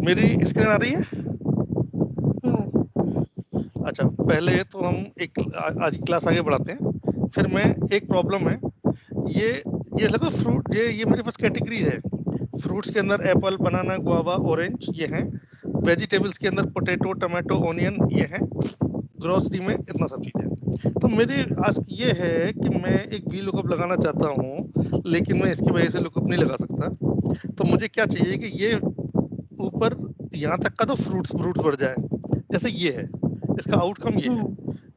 मेरी स्क्रीन आ रही है? हम्म, अच्छा, पहले तो हम आज की क्लास आगे बढ़ाते हैं। फिर मैं एक प्रॉब्लम है, ये देखो फ्रूट, ये मेरे पास कैटेगरी है। फ्रूट्स के अंदर एप्पल, बनाना, गुआवा, ऑरेंज ये हैं। वेजिटेबल्स के अंदर पोटैटो, टमाटो, ऑनियन ये हैं। ग्रोसरी में इतना सब चीज़ है। तो मेरी आस्क ये है कि मैं एक वी लुकअप लगाना चाहता हूँ, लेकिन मैं इसकी वजह से लुकअप नहीं लगा सकता। तो मुझे क्या चाहिए कि ये ऊपर यहाँ तक का तो फ्रूट्स फ्रूट्स बढ़ जाए, जैसे ये है, इसका आउटकम ये है।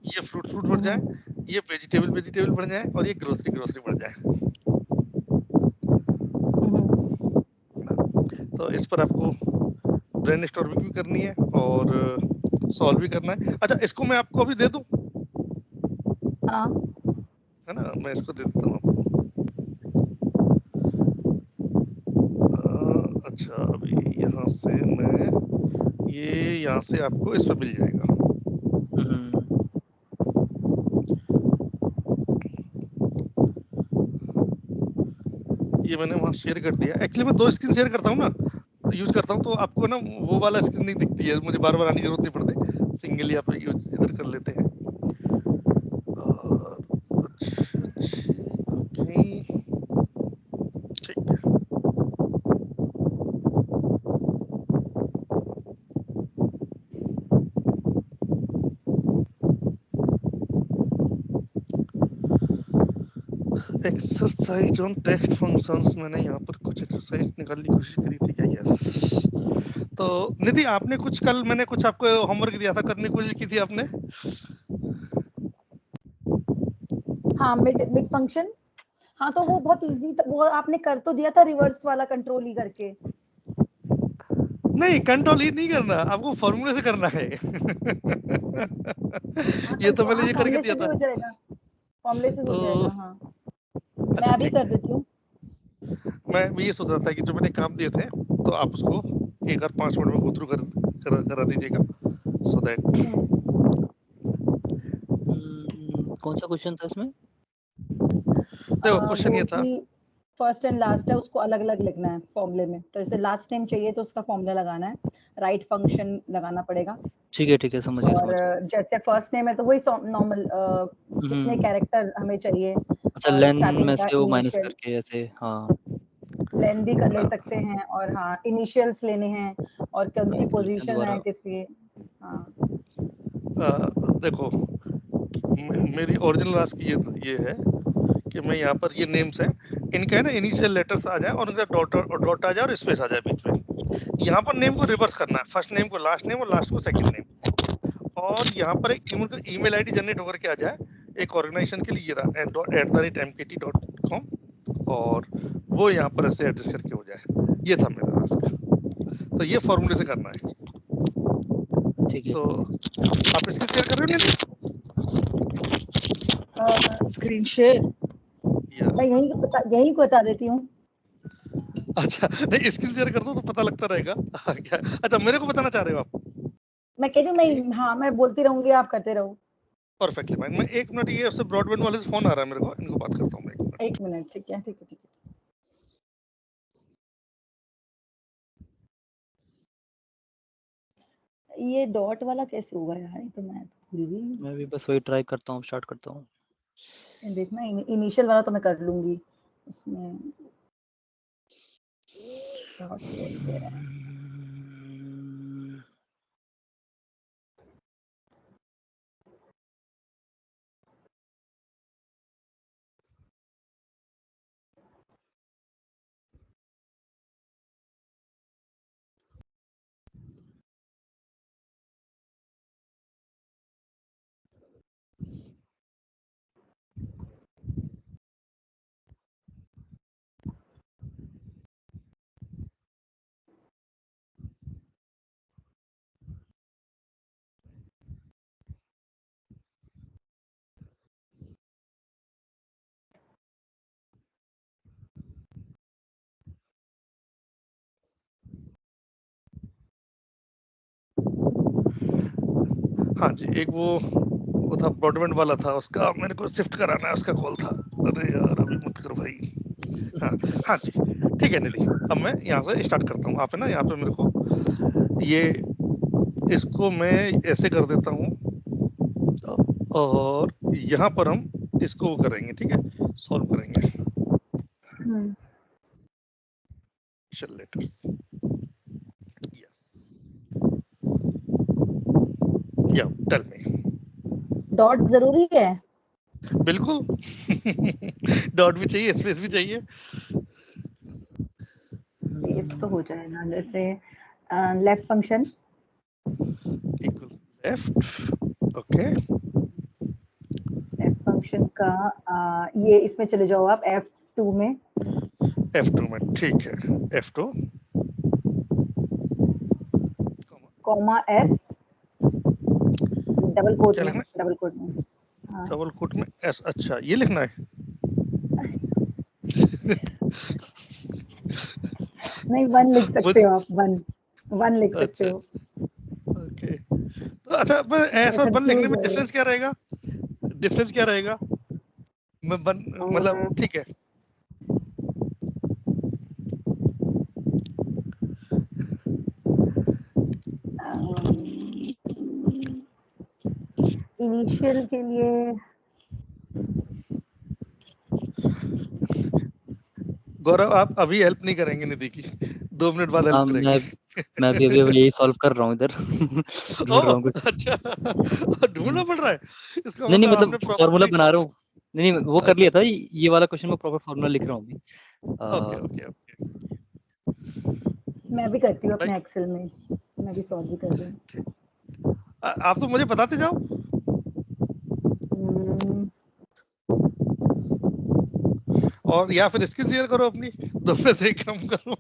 ये फ्रूट बढ़ जाए, ये वेजिटेबल बढ़ जाए, और ये ग्रोसरी बढ़ जाए। तो इस पर आपको ब्रेनस्टॉर्मिंग भी करनी है और सॉल्व भी करना है। अच्छा, इसको मैं आपको अभी दे दूं, हाँ है ना? मैं इसको दे देता हूँ आपको। अच्छा, अभी यहाँ से मैं यहाँ से आपको इस पर मिल जाएगा। ये मैंने वहाँ शेयर कर दिया। एक्चुअली मैं 2 स्क्रीन शेयर करता हूँ ना, यूज करता हूँ, तो आपको ना वो वाला स्क्रीन नहीं दिखती है, मुझे बार बार आने की जरूरत नहीं पड़ती, सिंगली आप यूज इधर कर लेते हैं। ओके, ठीक है। एक्सरसाइज ऑन टेक्स्ट फंक्शंस, मैंने यहाँ पर कुछ एक्सरसाइज निकालने की कोशिश करी थी क्या? यस। तो निधि, आपने कुछ कल मैंने कुछ आपको होमवर्क दिया था, करने की कोशिश की थी आपने? हाँ, मिड मिड फंक्शन। हाँ, तो वो बहुत इजी था, वो आपने कर तो दिया था, रिवर्स वाला कंट्रोल ही करके। नहीं, कंट्रोल ही नहीं करना, आपको फॉर्मूले से करना है। हाँ, ये तो मैंने हाँ, ये करके फॉर्मूले दिया से भी था। हो जाएगा, फॉर्मूले से भी हो तो जाएगा। हाँ, मैं अच्छा अभी ठीक कर है, देती हूँ। मैं ये सोच रहा था कि जो मैंने काम दिए थे, तो आप उसको 1 और 5 मिनट में गो थ्रू करा दीजिएगा, सो दैट। कौन सा क्वेश्चन था इसमें? देखो क्वेश्चन ये था, कि फर्स्ट एंड लास्ट है, उसको अलग अलग लिखना है फॉर्मूले में। तो जैसे लास्ट नेम चाहिए तो उसका फॉर्मूला लगाना है, राइट फंक्शन लगाना पड़ेगा। ठीक है, समझ गया, समझ गया। और जैसे फर्स्ट नेम है तो वही नॉर्मल कितने कैरेक्टर हमें चाहिए, अच्छा, और लेन स्टार्टिंग में का से वो माइनस इनिशियल करके ऐसे, हाँ। लेन भी कर ले सकते हैं, और हाँ, इनिशियल्स लेने हैं, और कौन सी क्वेश्चन पोजीशन है दोबारा। किसी। हाँ, देखो मेरी ओरिजिनल आस्क ये है कि मैं यहाँ पर ये नेम्स हैं, इनका है ना इनिशियल लेटर्स आ जाए और इनका डॉट आ जाए और स्पेस आ जाए बीच में। यहाँ पर नेम को रिवर्स करना है, फर्स्ट नेम को लास्ट नेम और लास्ट को सेकंड नेम। और यहाँ पर एक ईमेल आईडी जनरेट होकर के आ जाए एक ऑर्गेनाइजेशन के लिए, @mkt.com, और वो यहाँ पर ऐसे एड्रेस करके हो जाए। ये था मेरा आस्क, तो ये फॉर्मूले से करना है। ठीक है। सो आप इसकी शेयर कर रहे हो? स्क्रीन शेयर मैं यहीं को बता देती हूँ। अच्छा, नहीं स्क्रीन शेयर कर दो तो पता लगता रहेगा। क्या? अच्छा, मेरे को बताना चाह रहे हो आप? मैं कह रही हूँ, मैं हाँ, मैं बोलती रहूंगी, आप करते रहो। Perfectly fine. मैं 1 मिनट, ये उससे ब्रॉडबैंड वाले से फोन आ रहा है मेरे को, इनको बात करता हूँ मैं 1 मिनट। 1 मिनट, ठीक है, ठीक है, ठीक है। ये डॉट वाला कैसे होगा यार? ये तो मैं भूल गई। मैं भी बस वही ट्राई करता हूँ, स्टार्ट करता हूँ। देखना, इनिशियल वाला तो मैं कर लूंगी, इसमें डॉट कैसे है? हाँ जी, एक वो था ब्रॉडबैंड वाला था, उसका मेरे को शिफ्ट कराना है, उसका कॉल था। अरे यार, अभी मत करो भाई। हाँ हाँ जी, ठीक है निधि, अब मैं यहाँ से स्टार्ट करता हूँ। आप है ना यहाँ पे मेरे को ये इसको मैं ऐसे कर देता हूँ और यहाँ पर हम इसको करेंगे, ठीक है, सॉल्व करेंगे। लेटर्स, यस, या टेल मी। डॉट जरूरी है? बिल्कुल। डॉट भी चाहिए, स्पेस भी चाहिए। स्पेस तो हो जाएगा, जैसे left function equal left, okay. Left function का ये इसमें चले जाओ आप F2 में। F2 में, ठीक है, F2 comma S double coat क्या में, लिखना है? डबल कोट में, हाँ। डबल कोट में S, अच्छा ये लिखना है। नहीं, वन लिख सकते हो आप, वन लिख सकते हो। ओके, तो अच्छा S और वन लिखने में डिफरेंस क्या रहेगा? डिफरेंस क्या रहेगा? मैं वन मतलब ठीक है, इनिशियल के लिए गौरव आप अभी हेल्प नहीं करेंगे निधि की, 2 मिनट बाद हाँ, हेल्प करेंगे। मैं भी अभी यही सॉल्व कर रहा हूँ इधर। ढूंढ रहा हूँ कुछ। अच्छा, ढूंढना पड़ रहा है, इसका नहीं मतलब मतलब आपने फॉर्मूला प्रॉपर्ली, बना रहा हूँ। नहीं वो कर अच्छा, लिया था, ये वाला क्वेश्चन में प्रॉपर फॉर्मूला लिख रहा हूँ अभी। ओके ओके ओके, मैं भी करती हूँ अपने राइट, एक्सेल में, मैं भी सॉल्व भी कर रही हूँ। आप तो मुझे बताते जाओ, और या फिर स्किल शेयर करो अपनी, 2 में से एक काम करो।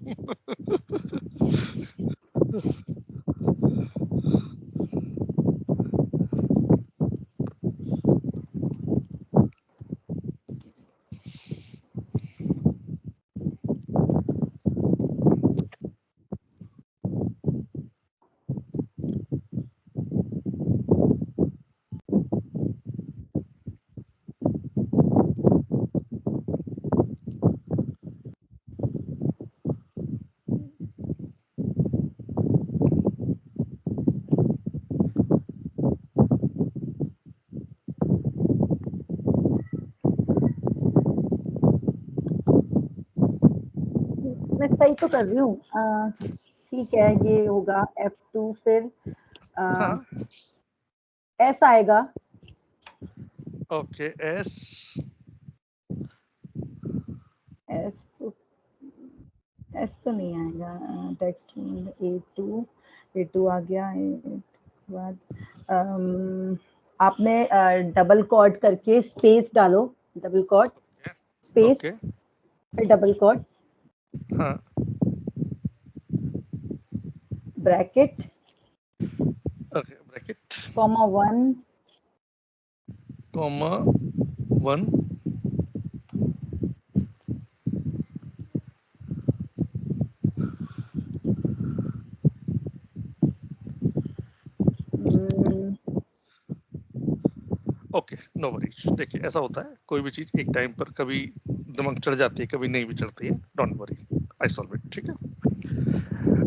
मैं सही तो कर रही हूँ, ठीक है, ये होगा F2, फिर हाँ, S आएगा, ओके, एस, S तो नहीं आएगा, टेक्स्ट A2 आ गया, A बाद आपने डबल कॉट करके स्पेस डालो, डबल कॉट स्पेस ओके, फिर डबल कॉट हाँ, bracket okay, bracket, comma 1 comma 1, okay, no worries. देखिए ऐसा होता है, कोई भी चीज एक टाइम पर कभी दिमाग चढ़ जाती है, कभी नहीं भी चढ़ती है, don't worry, I solve it, ठीक है।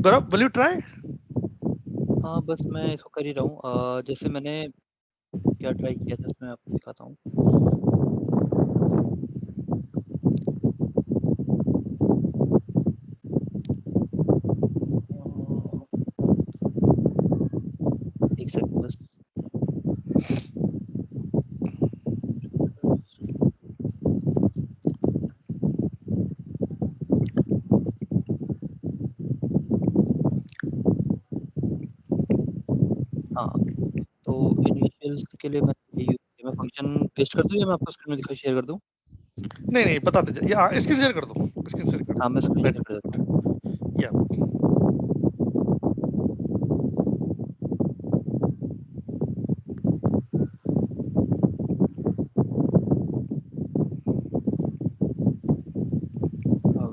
गौरव, विल यू ट्राई? हाँ बस मैं इसको कर ही रहा हूँ। जैसे मैंने क्या ट्राई किया था इसमें आपको दिखाता हूँ। एक सेकंड बस। हाँ, तो इनिशियल के लिए मैं ये यूज किया, मैं फंक्शन पेस्ट कर दूँ या मैं आपको स्क्रीन में दिखा शेयर कर दूँ? नहीं नहीं, बताते जाइए, स्क्रीन शेयर कर दो, स्क्रीन शेयर कर हाँ, मैं स्क्रीन शेयर कर दो, देता हूँ। या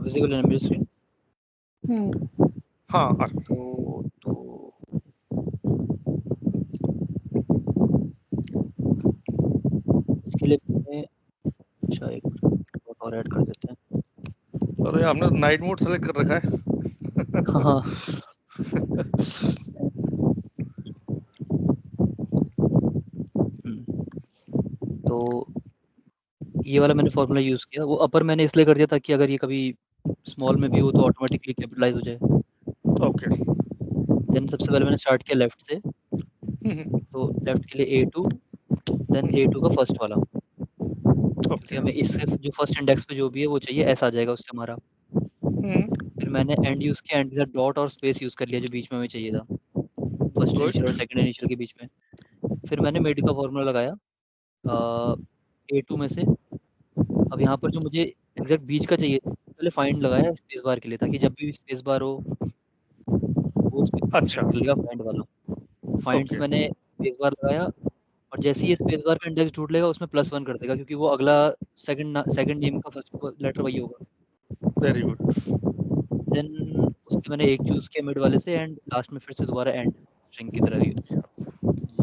विजिबल है ना मेरी स्क्रीन? हाँ, तो इसके लिए हमें अच्छा एक और ऐड कर देते हैं। अरे आपने नाइट मोड सेलेक्ट कर रखा है। हाँ, तो ये वाला मैंने फॉर्मूला यूज़ किया। वो अपर मैंने इसलिए कर दिया ताकि अगर ये कभी स्मॉल में भी हो तो ऑटोमेटिकली कैपिटलाइज़ हो जाए। ओके। देन सबसे पहले मैंने स्टार्ट किया लेफ्ट से, तो लेफ्ट के लिए A2 देन A2 का फर्स्ट वाला, क्योंकि ओके। हमें इससे जो फर्स्ट इंडेक्स पे जो भी है वो चाहिए ऐसा आ जाएगा उससे हमारा। फिर मैंने एंड यूज़ किया, एंड के साथ डॉट और स्पेस यूज़ कर लिया जो बीच में हमें चाहिए था, फर्स्ट इनिशियल और गुड। सेकंड इनिशियल के बीच में। फिर मैंने मिड का फॉर्मूला लगाया A2 में से। अब यहाँ पर जो मुझे एग्जैक्ट बीच का चाहिए, पहले फाइंड लगाया स्पेस बार के लिए, ताकि जब भी स्पेस बार हो वो स्पेस अच्छा। निकलेगा फाइंड वाला। फाइंड से ओके। मैंने स्पेस बार लगाया, और जैसे ही ये स्पेस बार का इंडेक्स ढूंढ लेगा उसमें +1 कर देगा, क्योंकि वो अगला सेकंड नेम का फर्स्ट लेटर वही होगा। Very good. देन उससे मैंने एक चूज़ किया मिड वाले से, एंड लास्ट में फिर से दोबारा एंड स्ट्रिंग की तरह यूज़ किया।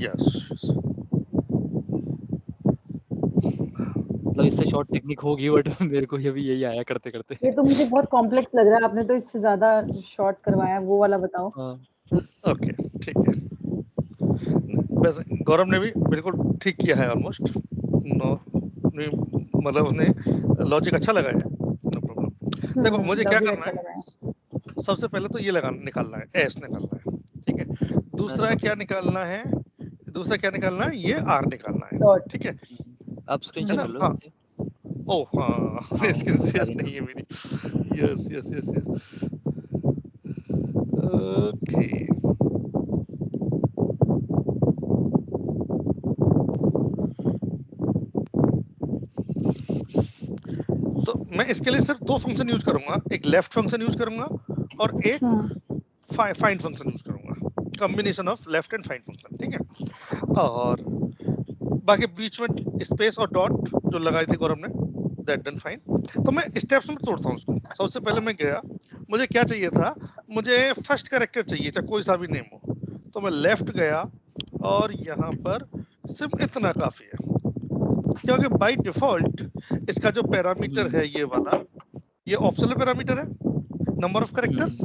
यस। मतलब इससे शॉर्ट टेक्निक होगी, बट मेरे को अभी यही आया करते करते। ये तो मुझे बहुत कॉम्प्लेक्स लग रहा है, आपने तो इससे ज्यादा शॉर्ट करवाया, वो वाला बताओ। हाँ, ओके, ठीक है। वैसे गौरव ने भी बिल्कुल ठीक किया है ऑलमोस्ट। नो, मतलब उसने लॉजिक अच्छा लगाया है। No problem. देखो मुझे क्या लॉजिक करना अच्छा है, लगा है। सबसे पहले तो ये निकालना है, एस निकालना है, ठीक है। दूसरा मैंने क्या निकालना है, ये आर निकालना है, डॉट। ठीक है। आप है स्क्रीनशॉट ना? कर लो हाँ। इसके। ओह हाँ, हाँ, इसकी वो बता सेंस देना। नहीं है मेरी। Yes yes yes yes. Okay. तो मैं इसके लिए सिर्फ दो फंक्शन यूज करूंगा, एक लेफ्ट फंक्शन यूज करूंगा और एक फाइंड फंक्शन यूज करूंगा, combination of left and find function, ठीक है। और बाकी बीच में स्पेस और डॉट जो लगाई थी गौरव ने, दैट डन फाइन। तो मैं स्टेप्स में तोड़ता हूँ उसको। सबसे पहले मैं गया, मुझे क्या चाहिए था, मुझे फर्स्ट कैरेक्टर चाहिए, चाहे कोई सा भी नेम हो। तो मैं लेफ्ट गया और यहाँ पर सिर्फ इतना काफी है, क्योंकि बाय डिफॉल्ट इसका जो पैरामीटर है ये वाला, ये ऑप्शनल पैरामीटर है, नंबर ऑफ कैरेक्टर्स,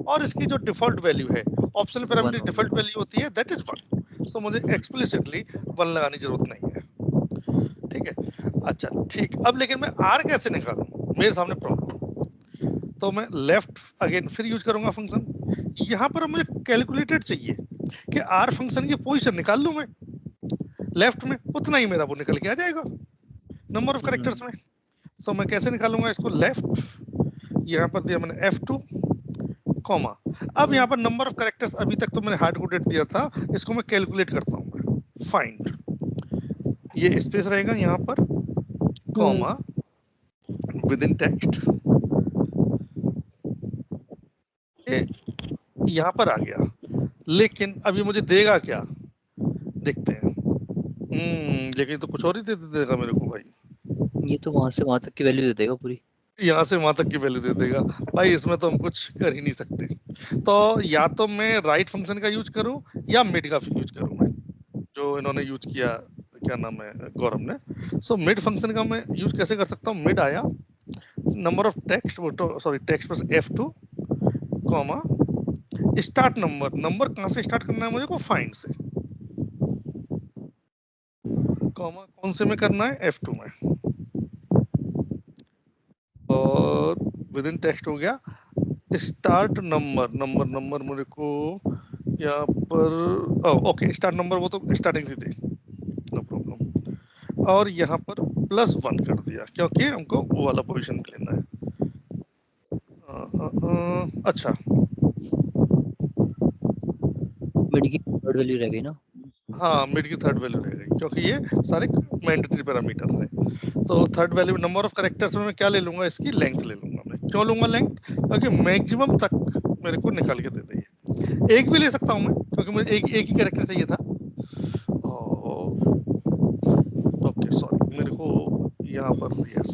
और इसकी जो डिफॉल्ट वैल्यू है, ऑप्शनल 1 पैरामीटर होगी। डिफॉल्ट वैल्यू होती है, दैट इज 1। सो मुझे एक्सप्लिसिटली 1 लगाने की जरूरत नहीं है, ठीक है। अच्छा ठीक, अब लेकिन मैं आर कैसे निकालूं, मेरे सामने प्रॉब्लम। तो मैं लेफ्ट अगेन फिर यूज करूंगा फंक्शन। यहाँ पर मुझे कैलकुलेटेड चाहिए कि आर फंक्शन की पोजीशन निकाल लूं मैं लेफ्ट में, उतना ही मेरा वो निकल के आ जाएगा नंबर ऑफ कैरेक्टर्स में। सो मैं कैसे निकालूंगा इसको, लेफ्ट, यहाँ पर दिया मैंने F2, कॉमा। अब यहाँ पर नंबर ऑफ कैरेक्टर्स अभी तक तो मैंने हार्ड कोडेड दिया था, इसको मैं कैलकुलेट करता हूँ मैं, फाइंड, ये स्पेस रहेगा यहाँ पर, कॉमा, विद इन टेक्स्ट, ये यहाँ पर आ गया। लेकिन अभी मुझे देगा क्या, देखते हैं। लेकिन तो कुछ और ही दे देगा मेरे को भाई, ये तो वहाँ से वहाँ तक की वैल्यू दे देगा पूरी। यहाँ से वहां तक की वैल्यू दे देगा भाई, इसमें तो हम कुछ कर ही नहीं सकते। तो या तो मैं राइट फंक्शन का यूज करूं या मिड का यूज करूं मैं, जो इन्होंने यूज किया, क्या नाम है गौरव ने। सो मिड फंक्शन का मैं यूज कैसे कर सकता हूँ, मिड आया, नंबर ऑफ टेक्स्ट, वो तो sorry text plus F2, comma, start number, number कहाँ से स्टार्ट करना है मुझे को, फाइंड से, कॉमा कौन से में करना है, F2 में, और विद इन टेक्स्ट हो गया स्टार्ट नंबर, नंबर मेरे को यहाँ पर, ओके स्टार्ट नंबर वो तो स्टार्टिंग से थे, नो प्रॉब्लम। और यहाँ पर +1 कर दिया, क्योंकि हमको वो वाला पोजीशन लेना है। अच्छा, मिड की थर्ड वैल्यू रह गई ना। हाँ मिड की थर्ड वैल्यू रह गई, क्योंकि ये सारे मैंडेटरी पैरामीटर है। तो third value number of characters में मैं क्या ले लूंगा, इसकी लेंथ ले लूंगा मैं। क्यों लूंगा लेंथ, क्योंकि मैक्सिमम तक मेरे को निकाल के दे देगी। एक भी ले सकता हूँ मैं, क्योंकि मुझे एक ही कैरेक्टर चाहिए था। ओके सॉरी, मेरे को यहाँ पर यस,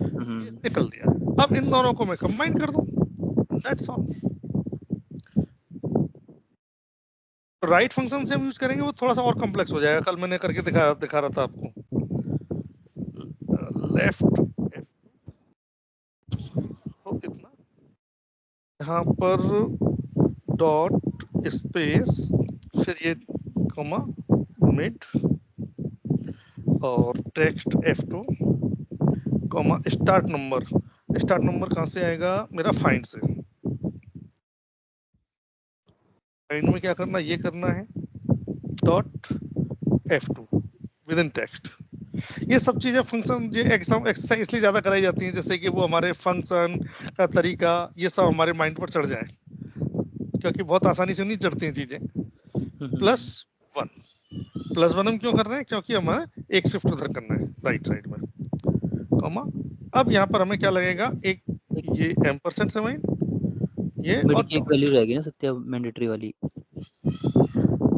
ये निकल दिया। अब इन दोनों को मैं कंबाइन कर दूं, दैट्स ऑल। राइट फंक्शन से हम यूज करेंगे, वो थोड़ा सा और कॉम्प्लेक्स हो जाएगा, कल मैंने करके दिखा रहा था आपको। लेफ्ट तो इतना, यहाँ पर डॉट स्पेस फिर ये कॉमा मिड और text F2 comma start number कहाँ से आएगा मेरा फाइंड से। फाइंड में क्या करना, ये करना है dot F2 with in text. ये सब चीजें फंक्शन ये एक्सरसाइज इसलिए ज्यादा कराई जाती हैं जैसे कि वो हमारे फंक्शन का तरीका ये सब हमारे माइंड पर चढ़ जाए, क्योंकि बहुत आसानी से नहीं चढ़ती हैं चीजें। +1 हम क्यों कर रहे हैं, क्योंकि हमें एक शिफ्ट उधर करना है राइट साइड में कॉमा। अब यहाँ पर हमें क्या लगेगा, एक ये एम्परसेंड से ये मिड और की एक वैल्यू रहेगी ना सत्या, मैंडेटरी वाली।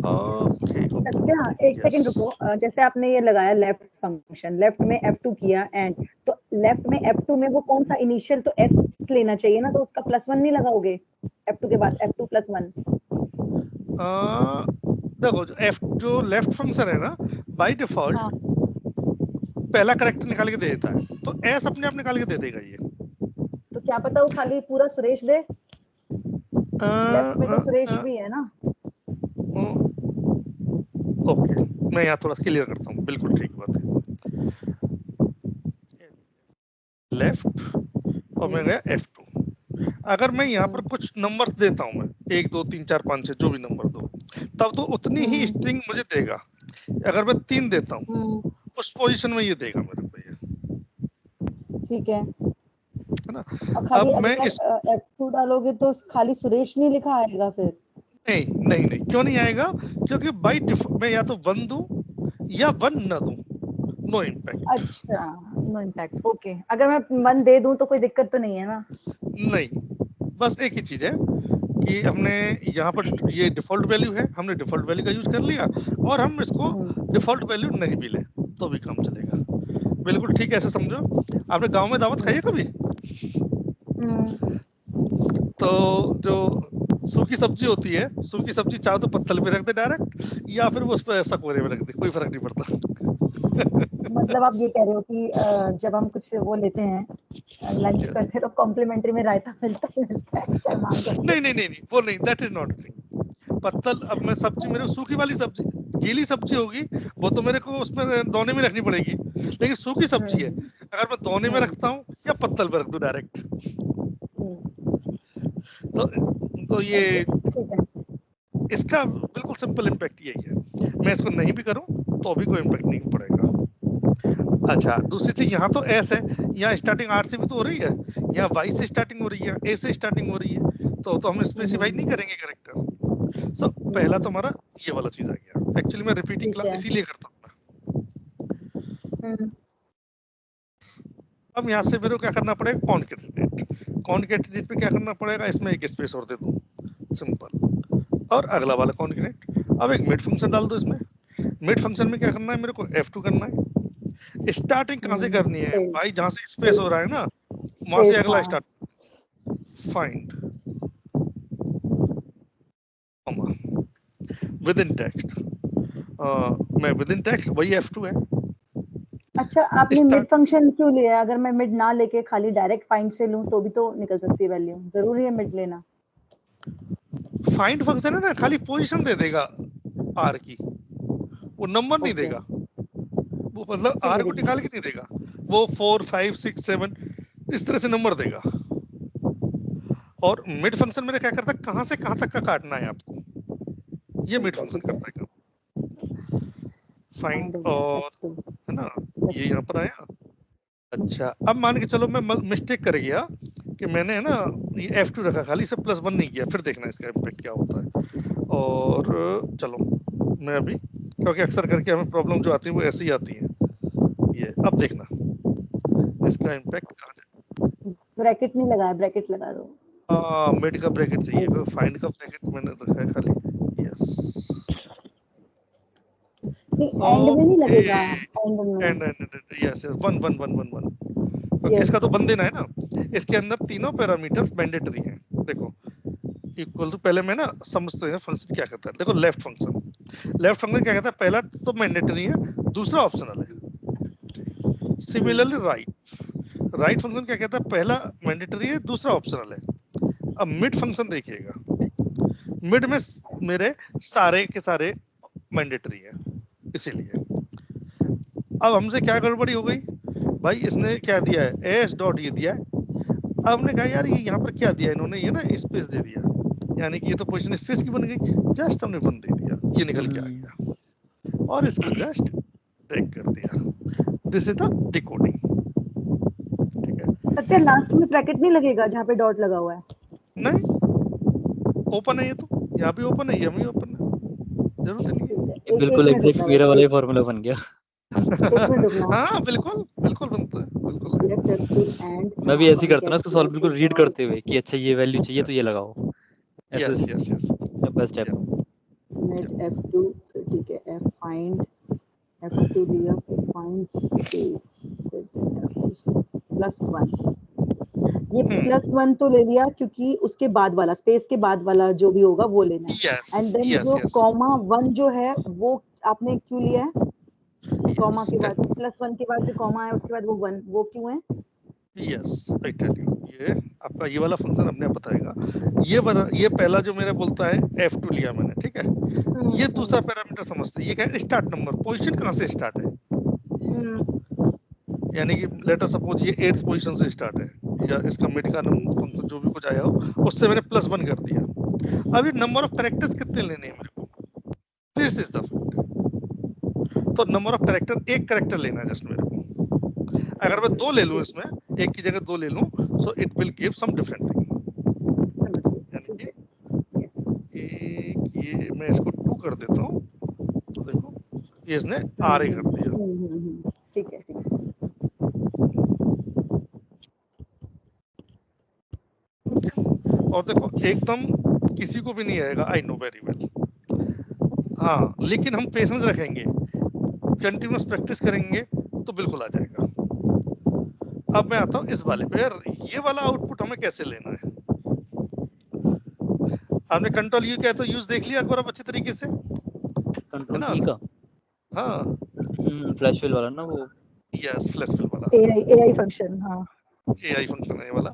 ओके सत्या एक सेकंड रुको, जैसे आपने ये लगाया लेफ्ट फंक्शन, लेफ्ट में F2 किया एंड, तो लेफ्ट में F2 में वो कौन सा इनिशियल तो S लेना चाहिए ना, तो उसका +1 नहीं लगाओगे F2 के बाद F2 +1? देखो जो लेफ्ट फंक्शन है ना बाय डिफॉल्ट हाँ। पहला करेक्टर निकाल के दे देता है, तो S अपने आप निकाल के दे देगा ये। तो क्या पता वो खाली पूरा सुरेश दे, लेफ्ट में तो सुरेश भी है ना। ओके मैं यहाँ थोड़ा क्लियर करता हूँ, बिल्कुल ठीक बात है। लेफ्ट और मैं गया F2। अगर मैं यहाँ पर कुछ नंबर्स देता हूँ, मैं 1 2 3 4 5 6 जो भी नंबर दो, तब तो उतनी ही स्ट्रिंग मुझे देगा। अगर मैं 3 देता हूँ उस पोजीशन में ये देगा मेरे को ये, ठीक है ना। और खाली अब मैं अगर F2 डालोगे तो खाली सुरेश नहीं लिखा आएगा फिर? नहीं क्यों नहीं आएगा, क्योंकि बाय डिफॉल्ट मैं या तो 1 दूं या 1 ना दूं, नो इम्पैक्ट। अच्छा नो इम्पैक्ट, ओके। अगर मैं 1 दे दूं तो कोई दिक्कत तो नहीं है ना? नहीं, बस एक ही चीज है कि हमने यहाँ पर ये डिफॉल्ट वैल्यू है, हमने डिफॉल्ट वैल्यू का यूज कर लिया, और हम इसको डिफॉल्ट वैल्यू नहीं भी ले तो भी काम चलेगा। बिल्कुल ठीक है, ऐसे समझो आपने गांव में दावत खाई है कभी? तो जो सूखी सब्जी होती है, सूखी सब्जी चाहे तो पत्तल पे रख दे डायरेक्ट, या फिर वो उस पर सकोरे में रख दे, कोई फर्क नहीं पड़ता। मतलब आप ये कह रहे हो कि जब हम कुछ वो लेते हैं लंच करते हैं तो कॉम्प्लीमेंट्री में रायता मिलता है चल मांग करके। नहीं वो नहीं, दैट इज नॉट थिंग। पत्तल, अब मैं सब्जी, मेरे सूखी वाली सब्जी, गीली सब्जी होगी वो तो मेरे को उसमें दोने में रखनी पड़ेगी, लेकिन सूखी सब्जी है अगर मैं दोने में रखता हूँ या पत्तल पे रख दूं डायरेक्ट, तो ये इसका बिल्कुल सिंपल इम्पैक्ट यही है। मैं इसको नहीं भी करूं तो भी कोई इम्पैक्ट नहीं पड़ेगा। अच्छा, दूसरी चीज, यहाँ तो S है, यहाँ स्टार्टिंग R से भी तो हो रही है, यहाँ Y से स्टार्टिंग हो रही है, A से स्टार्टिंग हो रही है, तो हम स्पेसिफाई नहीं करेंगे कैरेक्टर। सो पहला तो हमारा ये वाला चीज आ गया। एक्चुअली मैं रिपीटिंग क्लास इसीलिए करता हूँ। अब यहाँ से मेरे को क्या करना पड़ेगा, कॉन्केटेनेट पे क्या करना पड़ेगा, इसमें एक स्पेस और दे दूं, सिंपल, और अगला वाला कॉन्केटेनेट। अब एक मिड फंक्शन डाल दो इसमें। मिड फंक्शन में क्या करना है, मेरे को F2 करना है। स्टार्टिंग कहाँ से करनी है भाई, जहां से स्पेस हो रहा है ना वहां से अगला start, find with in text, मैं विद इन टेक्स्ट, वही F2 है। अच्छा, आपने मिड फंक्शन क्यों लिया? अगर मैं मिड ना लेके खाली डायरेक्ट फाइंड से लूं तो भी तो निकल सकती है वैल्यू, जरूरी है मिड लेना? फाइंड फंक्शन है ना, खाली पोजीशन दे देगा R की, वो नंबर नहीं देगा, वो मतलब R को निकाल के नहीं देगा, वो 4 5 6 7 इस तरह से नंबर देगा। और मिड फंक्शन मेरा क्या करता है, कहां से कहां तक का काटना है आपको, ये मिड फंक्शन करता है काम। फाइंड और है ना, ये यहाँ पर आया। अच्छा, अब मान के चलो मैं मिस्टेक कर गया कि मैंने है ना ये F2 रखा खाली, से +1 नहीं किया, फिर देखना इसका इम्पैक्ट क्या होता है। और चलो मैं अभी, क्योंकि अक्सर करके हमें प्रॉब्लम जो आती है वो ऐसी ही आती है, ये अब देखना इसका इम्पैक्ट कहाँ जाए। ब्रैकेट नहीं लगाया, ब्रैकेट लगा दो। मिड का ब्रैकेट चाहिए, फाइंड का ब्रैकेट मैंने रखा है खाली, यस। एंड में नहीं लगेगा, एंड में यस 1 1 1 1 1, क्योंकि इसका तो 1 देना है ना। इसके अंदर तीनों पैरामीटर मैंडेटरी हैं। देखो इक्वल टू, पहले मैं ना समझते हैं फंक्शन क्या करता है। देखो लेफ्ट फंक्शन क्या कहता है, पहला तो मैंडेटरी है, दूसरा ऑप्शनल है। सिमिलरली राइट फंक्शन क्या कहता है, पहला मैंडेटरी है, दूसरा ऑप्शनल है। अब मिड फंक्शन देखिएगा, मिड में मेरे सारे के सारे मैंडेटरी है, इसीलिए अब हमसे क्या गड़बड़ी हो गई भाई, इसने क्या दिया है एस डॉट ये दिया है, अब हमने कहा यार ये यहाँ पर क्या दिया इन्होंने, ये ना स्पेस दे दिया, यानी कि ये तो पोजीशन स्पेस की बन गई, जस्ट हमने बंद दे दिया, ये निकल के आ गया और इसको जस्ट ड्रैग कर दिया। This is the decoding. ठीक है, सत्या लास्ट में ब्रैकेट नहीं लगेगा जहाँ पे डॉट लगा हुआ है? नहीं ओपन है, ये तो यहाँ भी ओपन है, ये भी ओपन है, जरूरत नहीं है। एक बिल्कुल मिनट एग्जैक्ट रुकना मेरा वाला बस, ही फॉर्मूला बन गया। एक मिनट रुकना। हाँ बिल्कुल बिल्कुल बनता है, बिल्कुल। लेफ्ट F2 एंड मैं भी ऐसे ही करता ना इसको सॉल्व बिल्कुल रीड करते हुए कि अच्छा ये वैल्यू चाहिए तो ये लगाओ, ऐसे yes yes yes step by step. Net F2, फिर ठीक है F फाइंड, F2 लिया, फिर फाइंड स्पेस, फिर +1, ये +1 तो ले लिया क्योंकि उसके बाद वाला स्पेस के बाद वाला जो भी होगा वो लेना है, यस एंड देन यस जो यस (1) जो है वो आपने क्यों लिया है? कॉमा के बाद +1 के बाद जो कॉमा है उसके बाद वो 1, वो क्यों है? यस आई टेल यू, ये आपका ये वाला फंक्शन अपने आप बताएगा। ये पहला जो मेरा बोलता है F2 लिया मैंने, ठीक है, ये दूसरा पैरामीटर समझते हैं, ये क्या है स्टार्ट नंबर, पोजीशन कहाँ से स्टार्ट है, यानी कि लेट अस सपोज ये 8th पोजीशन से स्टार्ट है, या इसका मिड का फंक्शन जो भी कुछ आया हो उससे मैंने +1 कर दिया। अब ये नंबर ऑफ कैरेक्टर्स कितने लेने हैं मेरे को, दिस इज द फैक्ट। तो नंबर ऑफ कैरेक्टर, एक कैरेक्टर लेना है जस्ट मेरे को, अगर मैं 2 ले लूं इसमें, एक की जगह 2 ले लूं, so it will give some different thing, यानी कि एक ये मैं इसको 2 कर देता हूं, तो देखो ये इसने RA कर दिया। ठीक है, ठीक है। और देखो एकदम किसी को भी नहीं आएगा, आई नो वेरी वेल, हाँ लेकिन हम पेशेंस रखेंगे, कंटिन्यूअस प्रैक्टिस करेंगे तो बिल्कुल आ जाएगा। अब मैं आता हूँ इस वाले पे, यार ये वाला आउटपुट हमें कैसे लेना है। आपने कंट्रोल यू क्या तो यूज देख लिया एक बार अच्छे तरीके से, कंट्रोल है ई ना? का हाँ फ्लैश फिल वाला ना वो, यस फ्लैश फिल वाला AI फंक्शन, हाँ AI फंक्शन है ये वाला।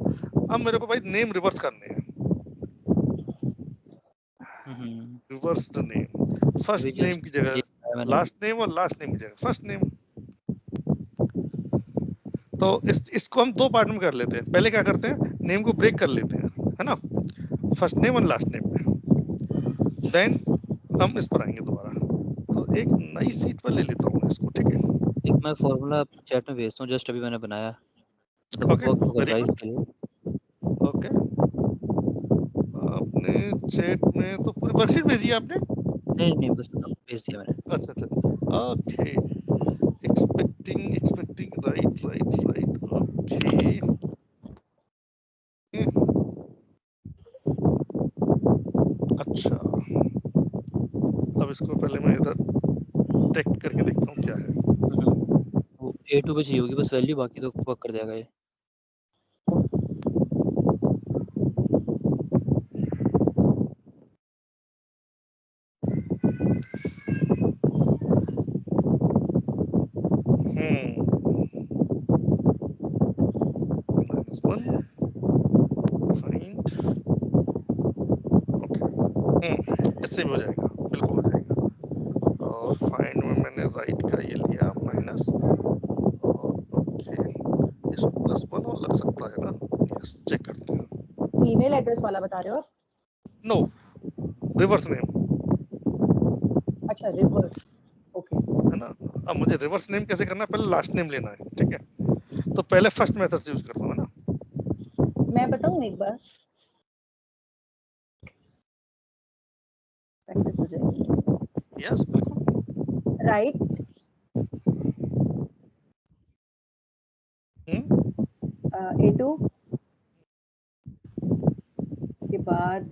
अब मेरे को भाई नेम रिवर्स करने हैं, reverse the name, first name की जगह लास्ट नेम और लास्ट नेम की जगह फर्स्ट नेम। तो इसको हम 2 पार्ट में कर लेते हैं, पहले क्या करते हैं नेम को ब्रेक कर लेते हैं, है ना, फर्स्ट नेम और लास्ट नेम में, देन हम इस पर आएंगे दोबारा। तो एक नई सीट पर ले लेता हूँ इसको, ठीक है। एक मैं फॉर्मूला चैट में भेजता हूँ, जस्ट अभी मैंने बनाया, मतलब ओके वर्क होगा वेरी गाइस गुड, के लिए। ओके आपने चैट में तो पूरी वर्कशीट भेजी है आपने? नहीं बस भेज दिया मैंने। अच्छा अच्छा ओके, एक्सपेक्टिंग राइट ओके। अच्छा अब इसको पहले मैं इधर टेक्ट करके देखता हूँ क्या है। वो A2 पे चाहिए होगी बस वैल्यू, बाकी तो वर्क कर जाएगा ये। इससे भी हो जाएगा, बिल्कुल हो जाएगा। और फाइंड में मैंने राइट का ये लिया माइनस, ओके इसमें +1 और लग सकता है ना, यस चेक करते हैं। ईमेल एड्रेस वाला बता रहे हो आप? नो रिवर्स नेम, अच्छा रिवर्स, ओके है ना। अब मुझे रिवर्स नेम कैसे करना है, पहले लास्ट नेम लेना है, ठीक है, तो पहले फर्स्ट मेथड से यूज करता हूँ, है ना। मैं बताऊं एक बार, प्रैक्टिस हो जाएगी। यस बिल्कुल राइट A2 के बाद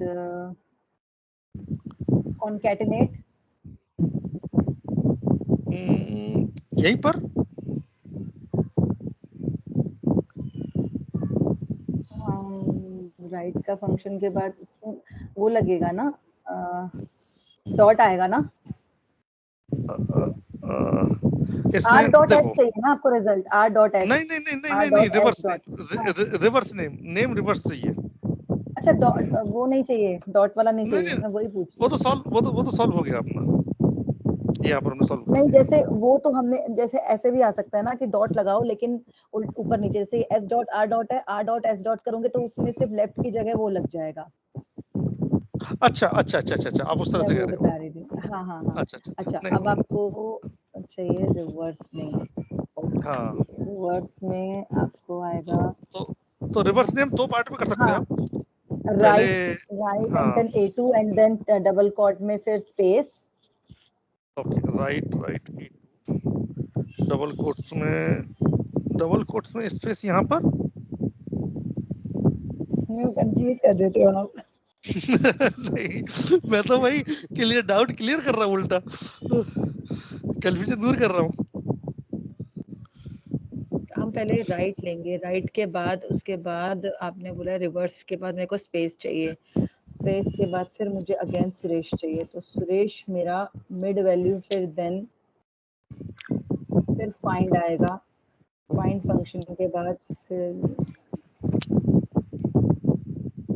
concatenate, यहीं पर राइट का फंक्शन के बाद वो लगेगा ना, डॉट आएगा ना, इसमें R डॉट S देखो, चाहिए ना आपको रिजल्ट, R डॉट S, नहीं reverse name, reverse name name reverse चाहिए, अच्छा डॉट वो नहीं चाहिए, डॉट वाला नहीं नहीं चाहिए, मैं वही पूछ वो रही तो सॉल्व हो गया अपना, ये यहाँ पर हमने सॉल्व कर नहीं, दिया। जैसे वो तो हमने, जैसे ऐसे भी आ सकता है ना कि डॉट लगाओ लेकिन ऊपर नीचे, जैसे एस डॉट आर डॉट है, आर डॉट एस डॉट करोगे तो उसमें सिर्फ लेफ्ट की जगह वो लग जाएगा। अच्छा अच्छा अच्छा अच्छा अच्छा, आप उस तरह मैं से कह वो रहे बता हो। रही थी, हाँ हाँ हाँ। अच्छा अच्छा अच्छा नहीं अब आपको चाहिए रिवर्स में, हाँ रिवर्स में आपको आएगा, तो रिवर्स नेम दो पार्ट में कर सकते हैं हाँ, आप। पहले राइट, राइट एंड हाँ then A2 and then double quote में फिर space, okay, right right double quotes में स्पेस यहाँ पर कंफ्यूज कर देते हो आप। नहीं मैं तो भाई डाउट क्लियर कर रहा हूँ, उल्टा कंफ्यूजन दूर कर रहा हूँ। हम पहले राइट लेंगे, राइट के बाद उसके बाद आपने बोला रिवर्स के बाद मेरे को स्पेस चाहिए, स्पेस के बाद फिर मुझे अगेन सुरेश चाहिए, तो सुरेश मेरा मिड वैल्यू, फिर देन फिर फाइंड आएगा, फाइंड फंक्शन के बाद फिर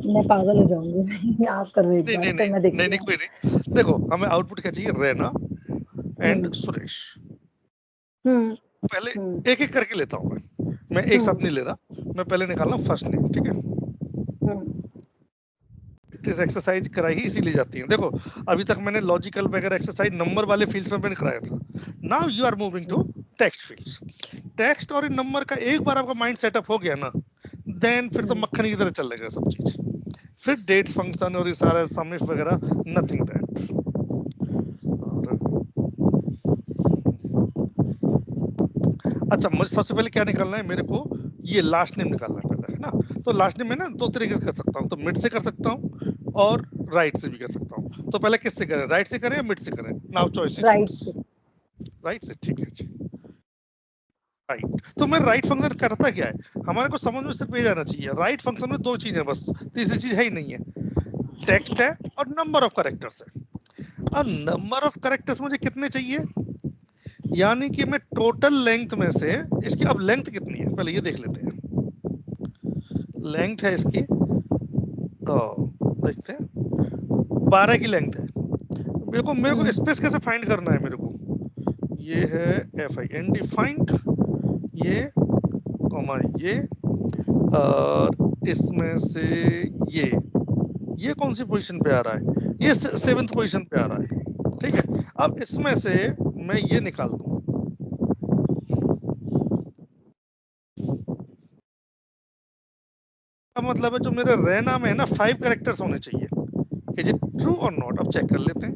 मैं पागल हो जाऊंगी आप करो एक नहीं बार नहीं फिर नहीं मैं नहीं देखती नहीं हूँ। कोई नहीं, देखो हमें आउटपुट क्या चाहिए, रैना एंड सुरेश। हम्म पहले हम्म एक एक करके लेता हूँ मैं एक साथ नहीं ले रहा, मैं पहले निकाल रहा हूँ फर्स्ट नेम, ठीक है। प्रैक्टिस एक्सरसाइज कराई ही इसीलिए जाती है। देखो अभी तक मैंने लॉजिकल वगैरह एक्सरसाइज नंबर वाले फील्ड्स में मैंने कराया था, now you are moving to text fields. Text और इन नंबर का एक बार आपका माइंड सेटअप हो गया ना, देन फिर तो मक्खन की तरह चलेगा सब चीज, फिर डेट्स फंक्शन और ये सारा समिफ वगैरह, नथिंग दैट। अच्छा मुझे सबसे पहले क्या निकालना है, मेरे को ये लास्ट नेम निकालना है पहले, है ना। तो लास्ट नेम में ना दो तरीके से कर सकता हूँ, तो मिड से कर सकता हूँ और राइट से भी कर सकता हूँ। तो पहले किससे करें, राइट से करें या मिड से करें, now choice is right yours. से, राइट से, ठीक है जी। राइट, तो मैं राइट फंक्शन करता क्या है, हमारे को समझ में सिर्फ ये जाना चाहिए, राइट फंक्शन में दो चीजें बस, तीसरी चीज है ही नहीं है, टेक्स्ट है और नंबर ऑफ कैरेक्टर्स है। अब नंबर ऑफ कैरेक्टर्स मुझे कितने चाहिए, यानी कि मैं टोटल लेंथ में से इसकी, अब लेंथ कितनी है पहले ये देख लेते हैं। लेंथ है इसकी, तो देखते हैं 12 की लेंथ है। मेरे को स्पेस कैसे फाइंड करना है, मेरे को ये है find फाइंड, ये कॉमा ये, और इसमें से ये कौन सी पोजीशन पे आ रहा है, ये 7th पोजीशन पे आ रहा है, ठीक है। अब इसमें से मैं ये निकाल दूं, मतलब है जो मेरे रैना में है ना 5 कैरेक्टर्स होने चाहिए, इज इट ट्रू और नॉट, अब चेक कर लेते हैं।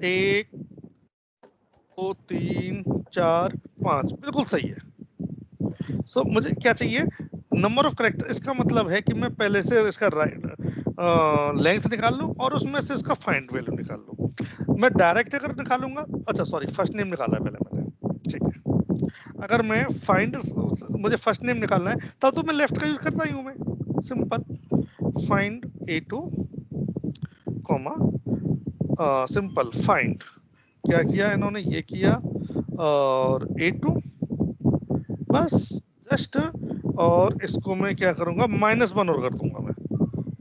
1 2 3 4 5 बिल्कुल सही है। सो मुझे क्या चाहिए, नंबर ऑफ कैरेक्टर, इसका मतलब है कि मैं पहले से इसका लेंथ निकाल लूं और उसमें से इसका फाइंड वैल्यू निकाल लूं। मैं डायरेक्ट अगर निकालूंगा, अच्छा सॉरी फर्स्ट नेम निकाला है पहले मैंने, ठीक है। अगर मैं फाइंड, मुझे फर्स्ट नेम निकालना है तब तो मैं लेफ्ट का यूज करता ही हूं, मैं simple find A2 comma simple find, क्या किया इन्होंने, ये किया और A2 बस जस्ट, और इसको मैं क्या करूंगा -1 और कर दूंगा मैं,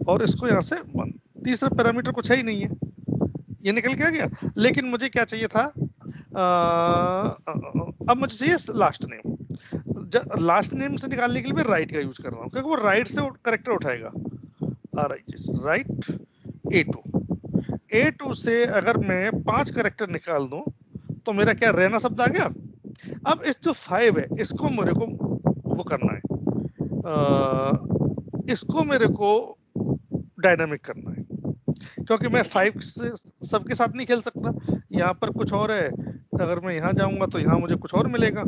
और इसको यहाँ से 1, तीसरा पैरामीटर कुछ है ही नहीं है, ये निकल के आ गया। लेकिन मुझे क्या चाहिए था, अब मुझे चाहिए लास्ट नेम। लास्ट नेम से निकालने के लिए मैं राइट का यूज कर रहा हूँ, क्योंकि वो राइट से करेक्टर उठाएगा। राइट A2 से अगर मैं 5 करेक्टर निकाल दूं तो मेरा क्या रहना शब्द आ गया। अब इस जो 5 है इसको मेरे को वो करना है, इसको मेरे को डायनामिक करना है, क्योंकि मैं 5 से सबके साथ नहीं खेल सकता, यहाँ पर कुछ और है, अगर मैं यहाँ जाऊंगा तो यहाँ मुझे कुछ और मिलेगा,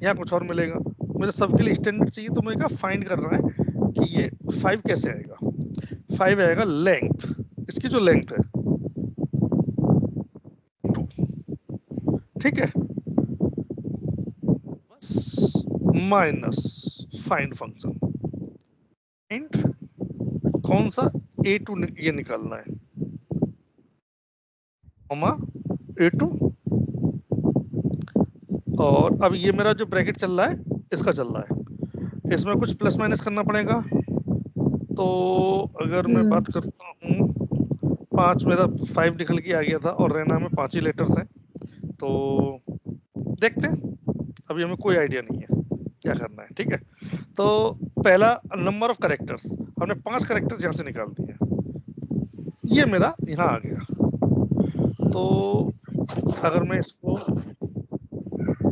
यहाँ कुछ और मिलेगा, मुझे सबके लिए स्टैंडर्ड चाहिए, तो मुझे फाइंड करना है कि ये 5 कैसे आएगा। 5 आएगा लेंथ, इसकी जो लेंथ है 2, ठीक है, बस माइनस फाइंड फंक्शन, फाइंड कौन सा A2 ये निकालना है, कॉमा A2, और अब ये मेरा जो ब्रैकेट चल रहा है इसका चल रहा है, इसमें कुछ प्लस माइनस करना पड़ेगा, तो अगर मैं बात करता हूँ 5, मेरा 5 निकल के आ गया था और रैना में 5 ही लेटर्स हैं, तो देखते हैं, अभी हमें कोई आइडिया नहीं है क्या करना है। ठीक है, तो पहला नंबर ऑफ कैरेक्टर्स, हमने 5 कैरेक्टर्स यहाँ से निकाल दिए, ये मेरा यहाँ आ गया। तो अगर मैं इसको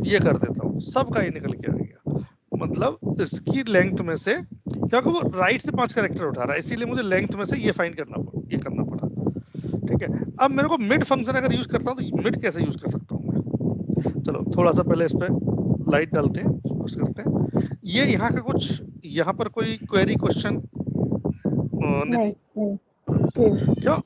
ये कर देता हूँ, सबका ये निकल के आ गया, मतलब इसकी लेंथ में से, क्योंकि वो राइट से 5 कैरेक्टर उठा रहा है इसीलिए मुझे लेंथ में से ये फाइंड करना पड़ा। ठीक है, अब मेरे को मिड फंक्शन अगर यूज करता हूँ तो मिड कैसे यूज कर सकता हूँ मैं? चलो थोड़ा सा पहले इस पे लाइट डालते हैं, फोकस करते हैं। ये यहाँ का कुछ, यहाँ पर कोई क्वेरी क्वेश्चन नहीं क्यों?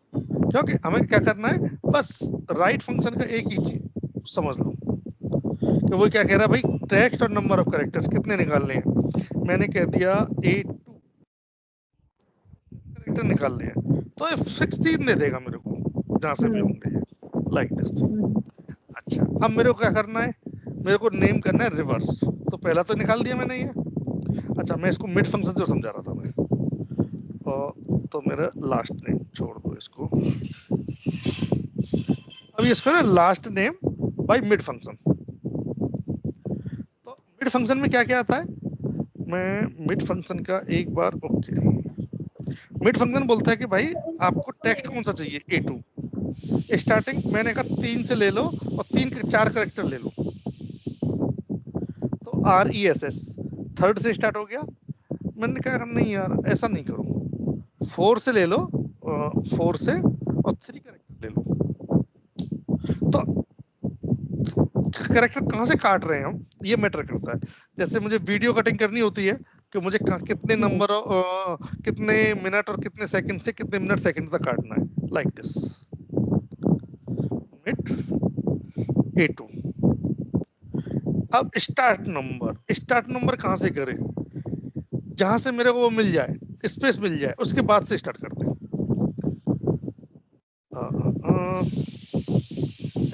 क्योंकि हमें क्या करना है, बस राइट फंक्शन का एक ही चीज समझ लो कि वो क्या कह रहा है, भाई टेक्स्ट और नंबर ऑफ कैरेक्टर्स कितने निकालने हैं। मैंने कह दिया 8 कैरेक्टर निकालने हैं, तो ये 16 दे देगा मेरे को जहां से भी होंगे, लाइक दिस। अच्छा, अब मेरे को क्या करना है, मेरे को नेम करना है रिवर्स, तो पहला तो निकाल दिया मैंने ये। अच्छा, मैं इसको मिड फंक्शन से समझा रहा था मैं, तो मेरा लास्ट नेम छोड़ दो इसको, अब इसको ना last name by mid function. तो मिड फंक्शन में क्या क्या आता है, मैं मिड फंक्शन का एक बार ओके, मिड फंक्शन बोलता है कि भाई आपको टेक्स्ट कौन सा चाहिए, A2 स्टार्टिंग, मैंने कहा 3 से ले लो और 3 के 4 कैरेक्टर ले लो, तो RESS थर्ड से स्टार्ट हो गया। मैंने कहा नहीं यार ऐसा नहीं करो, 4 से ले लो, 4 से और 3 कैरेक्टर ले लो। तो कैरेक्टर कहाँ से काट रहे हैं हम, ये मैटर करता है। जैसे मुझे वीडियो कटिंग करनी होती है कि मुझे कितने नंबर, कितने मिनट और कितने सेकंड से कितने मिनट सेकंड तक काटना है, लाइक दिस मिड A2। अब स्टार्ट नंबर कहाँ से करें, जहां से मेरे को वो मिल जाए, स्पेस मिल जाए, उसके बाद से स्टार्ट करते हैं।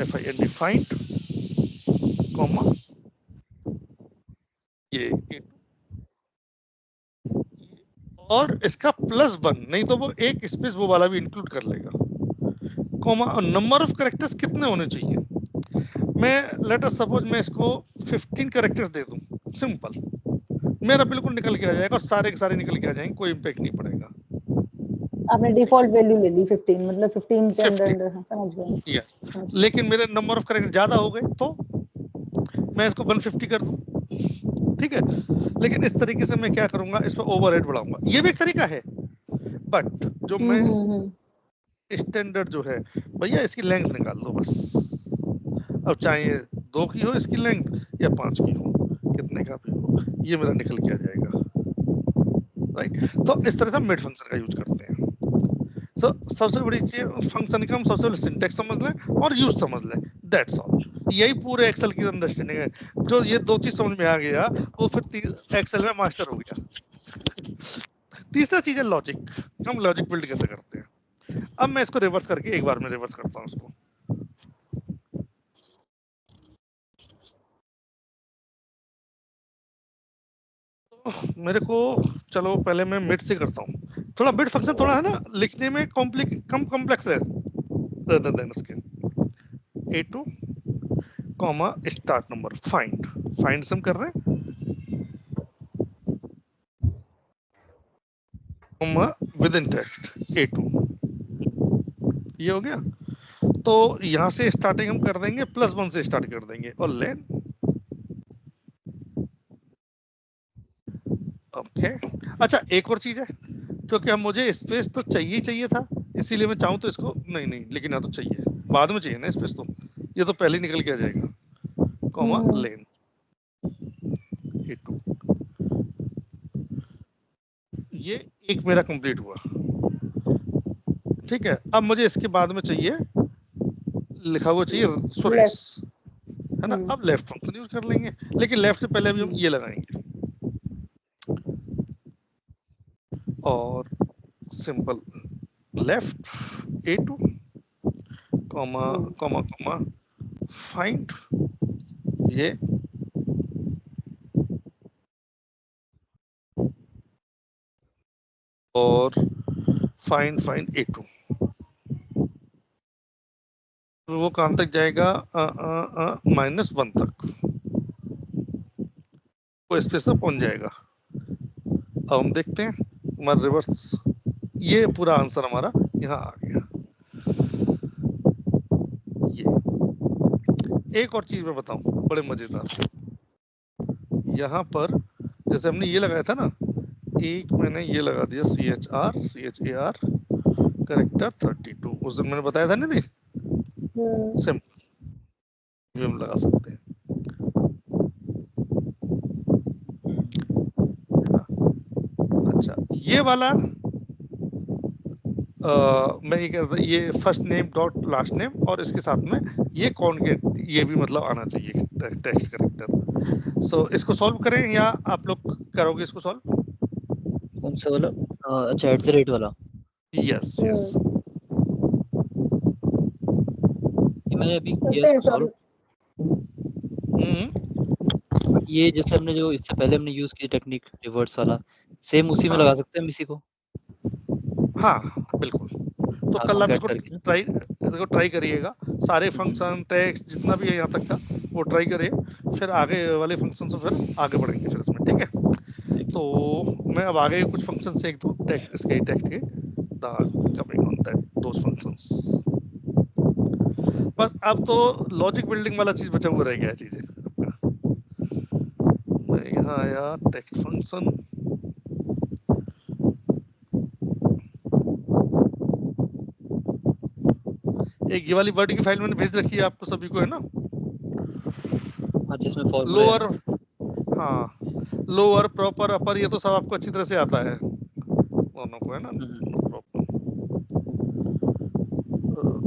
FIND फाइंड कॉमा ये और इसका +1, नहीं तो वो एक स्पेस वो वाला भी इंक्लूड कर लेगा, कॉमा और नंबर ऑफ कैरेक्टर्स कितने होने चाहिए। मैं लेट अस सपोज मैं इसको 15 कैरेक्टर्स दे दूं, सिंपल, मेरा बिल्कुल निकल के आ जाएगा और सारे के सारे निकल के आ जाएंगे, कोई इम्पैक्ट नहीं पड़ेगा। आपने डिफॉल्ट वैल्यू ले ली 15, मतलब 15 के 50 अंदर समझ गए। यस, लेकिन मेरे नंबर ऑफ कैरेक्टर ज्यादा हो गए तो मैं इसको 150 कर दूं, ठीक है। लेकिन इस तरीके से मैं क्या करूंगा, इस पर ओवरहेड बढ़ाऊंगा, ये भी एक तरीका है, बट जो मैं स्टैंडर्ड जो है, भैया इसकी लेंथ निकाल लो बस, अब चाहे 2 की हो इसकी लेंथ या 5 की हो, कितने का भी हो, ये मेरा निकल के आ जाएगा, राइट। तो इस तरह से मिड फंक्शन का यूज करते हैं। सबसे बड़ी चीज फंक्शन का हम सबसे पहले सिंटेक्स समझ लें और यूज समझ लें, दैट्स ऑल। यही पूरे एक्सेल की अंडरस्टैंडिंग है। जो ये 2 चीज समझ में आ गया वो फिर एक्सेल में मास्टर हो गया। तीसरा चीज है लॉजिक, हम लॉजिक बिल्ड कैसे करते हैं। अब मैं इसको रिवर्स करके एक बार में रिवर्स करता हूँ इसको, तो मेरे को, चलो पहले मैं मिड से करता हूँ। थोड़ा मिड फंक्शन थोड़ा है ना लिखने में कम कॉम्प्लेक्स है rather than उसके। A2 comma start number find से हम कर रहे हैं, comma with in text A2, ये हो गया। तो यहां से स्टार्टिंग हम कर देंगे +1 से स्टार्ट कर देंगे और लेन ओके। अच्छा एक और चीज है, क्योंकि हम मुझे स्पेस तो चाहिए था, इसीलिए मैं चाहूँ तो इसको नहीं लेकिन यहाँ तो चाहिए, बाद में चाहिए ना स्पेस, तो ये तो पहले निकल के आ जाएगा, कॉमा लेन A2। ये एक मेरा कंप्लीट हुआ, ठीक है। अब मुझे इसके बाद में चाहिए, लिखा हुआ चाहिए सुरेश, है ना। अब लेफ्ट फंक्शन यूज कर लेंगे, लेकिन लेफ्ट से पहले भी हम ये लगाएंगे और simple left A2 comma comma comma find ये और फाइंड A2, तो वो कहां तक जाएगा, -1 तक वो स्पेस तक पहुंच जाएगा। अब हम देखते हैं हमारा रिवर्स, ये पूरा आंसर हमारा यहाँ आ गया। ये एक और चीज मैं बताऊं बड़े मजेदार, यहाँ पर जैसे हमने ये लगाया था ना, एक मैंने ये लगा दिया CHAR करेक्टर 32, उस दिन मैंने बताया था नहीं, सिंपल हम लगा सकते हैं। अच्छा, ये वाला मैं ये कह रहा था, ये first name dot last name और इसके साथ में ये कॉनकेट, ये भी मतलब आना चाहिए टेक्स्ट करेक्टर। सो इसको सॉल्व करें या आप लोग करोगे इसको सॉल्व? कौन सा वाला? अच्छा, @ वाला। यस यस, ये मैंने अभी किया इसको सॉल्व। बट ये जैसे हमने जो इससे पहले हमने यूज की टेक्निक रिवर्स वाला, सेम उसी में हाँ। लगा सकते हैं हम इसी को। हाँ बिल्कुल, तो कल आप इसको ट्राई करिएगा, सारे फंक्शन टेक्स्ट जितना भी है यहाँ तक का वो ट्राई करिए, फिर आगे वाले फंक्शन से फिर आगे बढ़ेंगे फिर इसमें, ठीक है? तो मैं अब आगे कुछ फंक्शन से एक दो टेक्स्ट के coming on that those functions. बस अब तो लॉजिक बिल्डिंग वाला चीज बचा हुआ रह गया है चीजें आपका। मैं यहाँ आया टेक्स्ट फंक्शन, एक ये वाली वर्ड की फाइल मैंने भेज रखी है आपको सभी को, है ना? हाँ, जिसमें फॉर्मूला है लोअर, हाँ लोअर प्रॉपर अपर ये तो सब आपको अच्छी तरह से आता है दोनों को, है ना?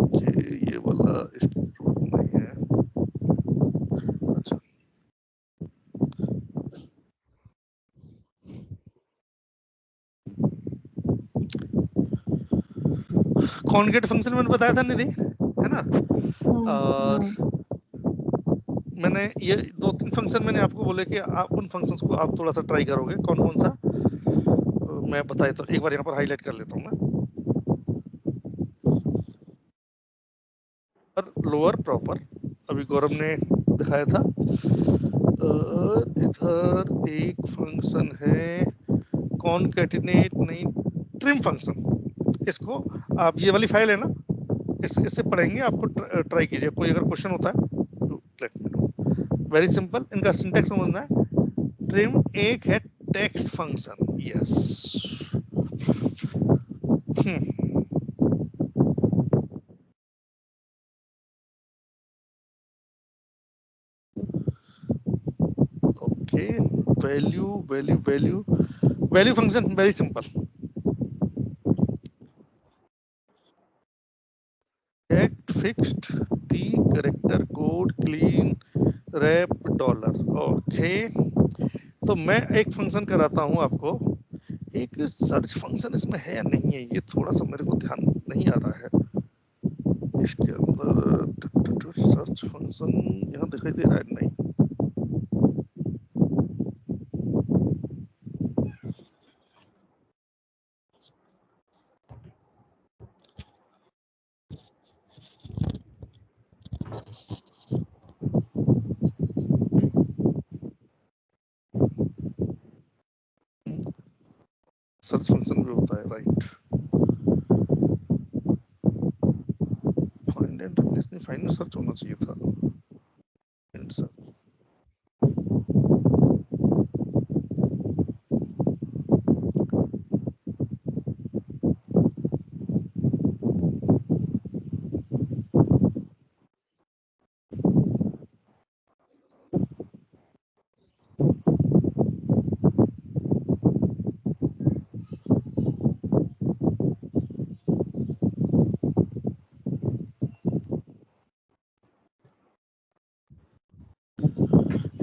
ओके, ये वाला इसकी जरूरत नहीं है। अच्छा, कॉनकेट फंक्शन मैंने बताया था निधि, है ना? और मैंने ये 2-3 फंक्शन मैंने आपको बोले कि आप उन फंक्शंस को आप थोड़ा सा ट्राई करोगे, कौन कौन सा मैं बताया, तो एक बार यहाँ पर हाईलाइट कर लेता हूँ मैं। लोअर प्रॉपर अभी गौरव ने दिखाया था, इधर एक फंक्शन है कॉनकैटिनेट, नहीं ट्रिम फंक्शन, इसको आप ये वाली फाइल है ना, इससे पढ़ेंगे, आपको ट्राई कीजिए, कोई अगर क्वेश्चन होता है तो let me know. Very simple, इनका सिंटैक्स समझना है। ट्रिम एक है text function, yes. Okay, value function very simple, fixed T character code clean wrap $। Okay, तो मैं एक फंक्शन कराता हूँ आपको, एक सर्च फंक्शन इसमें है या नहीं है, ये थोड़ा सा मेरे को ध्यान नहीं आ रहा है। इसके अंदर सर्च फंक्शन यहाँ दिखाई दे रहा है, नहीं। सर्च फंक्शन भी होता है, राइट? फाइंड एंड रिप्लेस नहीं, फाइंड सर्च होना चाहिए था। सर्च,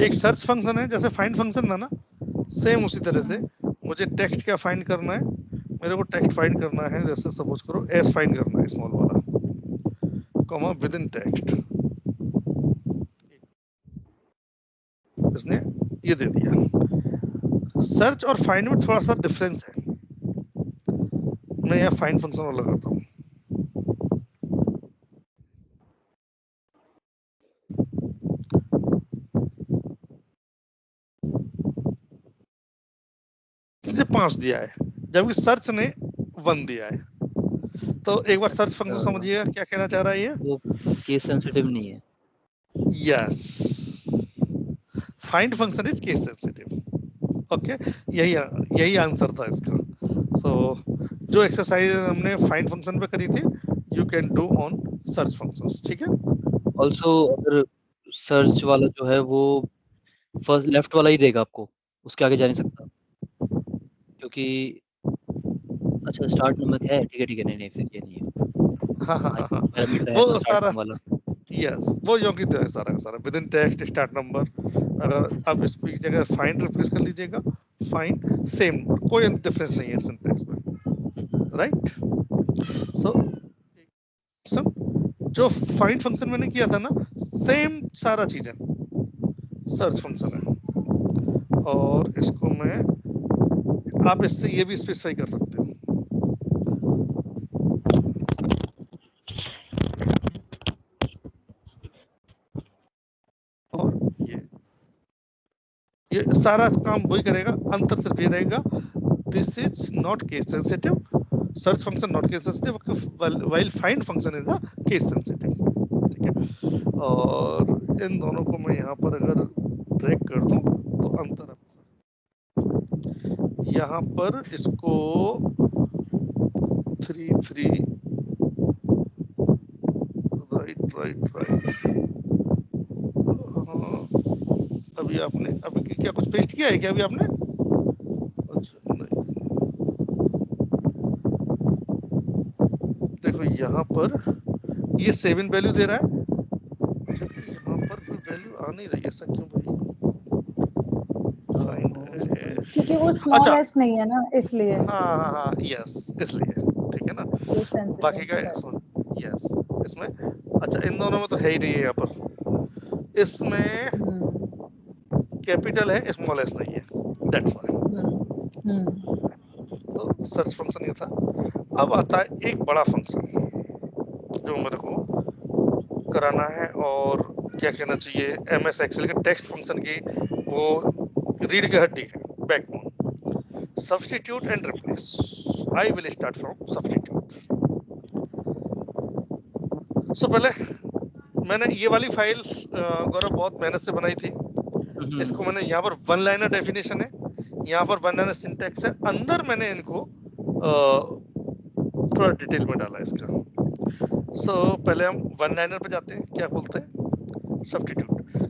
एक सर्च फंक्शन है, जैसे फाइंड फंक्शन था ना, सेम उसी तरह से मुझे टेक्स्ट क्या फाइंड करना है, मेरे को टेक्स्ट फाइंड करना है, जैसे सपोज करो एस फाइंड करना है, स्मॉल वाला, कॉमा विद इन टेक्स्ट, इसने ये दे दिया। सर्च और फाइंड में थोड़ा सा डिफरेंस है, मैं यहाँ फाइंड फंक्शन और लगाता हूँ। इसे 5 दिया है जबकि सर्च ने 1 दिया है। तो एक बार सर्च फंक्शन समझिएगा क्या कहना चाह रहा है ये। वो केस सेंसिटिव नहीं है। Yes, find function is case sensitive. Okay, यही आंसर था इसका। सो जो एक्सरसाइज हमने फाइंड फंक्शन पे करी थी you can do on search functions. ठीक है। ऑल्सो अगर सर्च वाला जो है वो फर्स्ट लेफ्ट वाला ही देगा आपको, उसके आगे जा नहीं सकता, क्योंकि अच्छा स्टार्ट नंबर है, ठीक है, नहीं फिर ये नहीं है। हाँ हाँ हाँ, हाँ, पैरामीटर है वो ना स्टार्ट सारा वाला। यस वो योगी तो है सारा का सारा with in text start number. अगर आप इस की जगह फाइंड रिप्लेस कर लीजिएगा, फाइंड सेम, कोई डिफरेंस नहीं है सिंटैक्स में, राइट। सो जो फाइंड फंक्शन मैंने किया था ना सेम सारा चीजें सर्च फंक्शन है। और इसको मैं आप इससे ये भी स्पेसिफाई कर सकते हो। और ये सारा काम वही करेगा, अंतर सिर्फ ये रहेगा this is not case sensitive, search function not case sensitive while find function is the case sensitive. ठीक है। और इन दोनों को मैं यहाँ पर अगर ड्रैग कर दूं तो अंतर यहाँ पर इसको 3 3 राइट। अभी आपने अभी क्या कुछ पेस्ट किया है क्या अभी आपने? अच्छा नहीं, देखो यहाँ पर ये 7 वैल्यू दे रहा है, यहाँ पर कोई वैल्यू आ नहीं रही, ऐसा क्यों भाई? क्योंकि वो स्मॉल अच्छा एस नहीं है ना, इसलिए हाँ यस इसलिए, ठीक है ना। Case sensitive. बाकी का यस इसमें अच्छा इन दोनों में तो है ही नहीं है, यहाँ पर इसमें कैपिटल है स्मॉल एस नहीं है, दैट्स व्हाई। तो सर्च फंक्शन ये था। अब आता है एक बड़ा फंक्शन जो मेरे को कराना है, और क्या कहना चाहिए एमएस एक्सेल के टेक्स्ट फंक्शन की वो रीढ़ की हड्डी है, backbone, substitute and replace. I will start from substitute. So पहले मैंने ये वाली फाइल गौरव बहुत मेहनत से बनाई थी। इसको मैंने यहाँ पर वन लाइनर डेफिनेशन है, यहाँ पर वन लाइनर सिंटैक्स है, अंदर मैंने इनको थोड़ा डिटेल में डाला इसका। सो पहले हम वन लाइनर पे जाते हैं, क्या बोलते हैं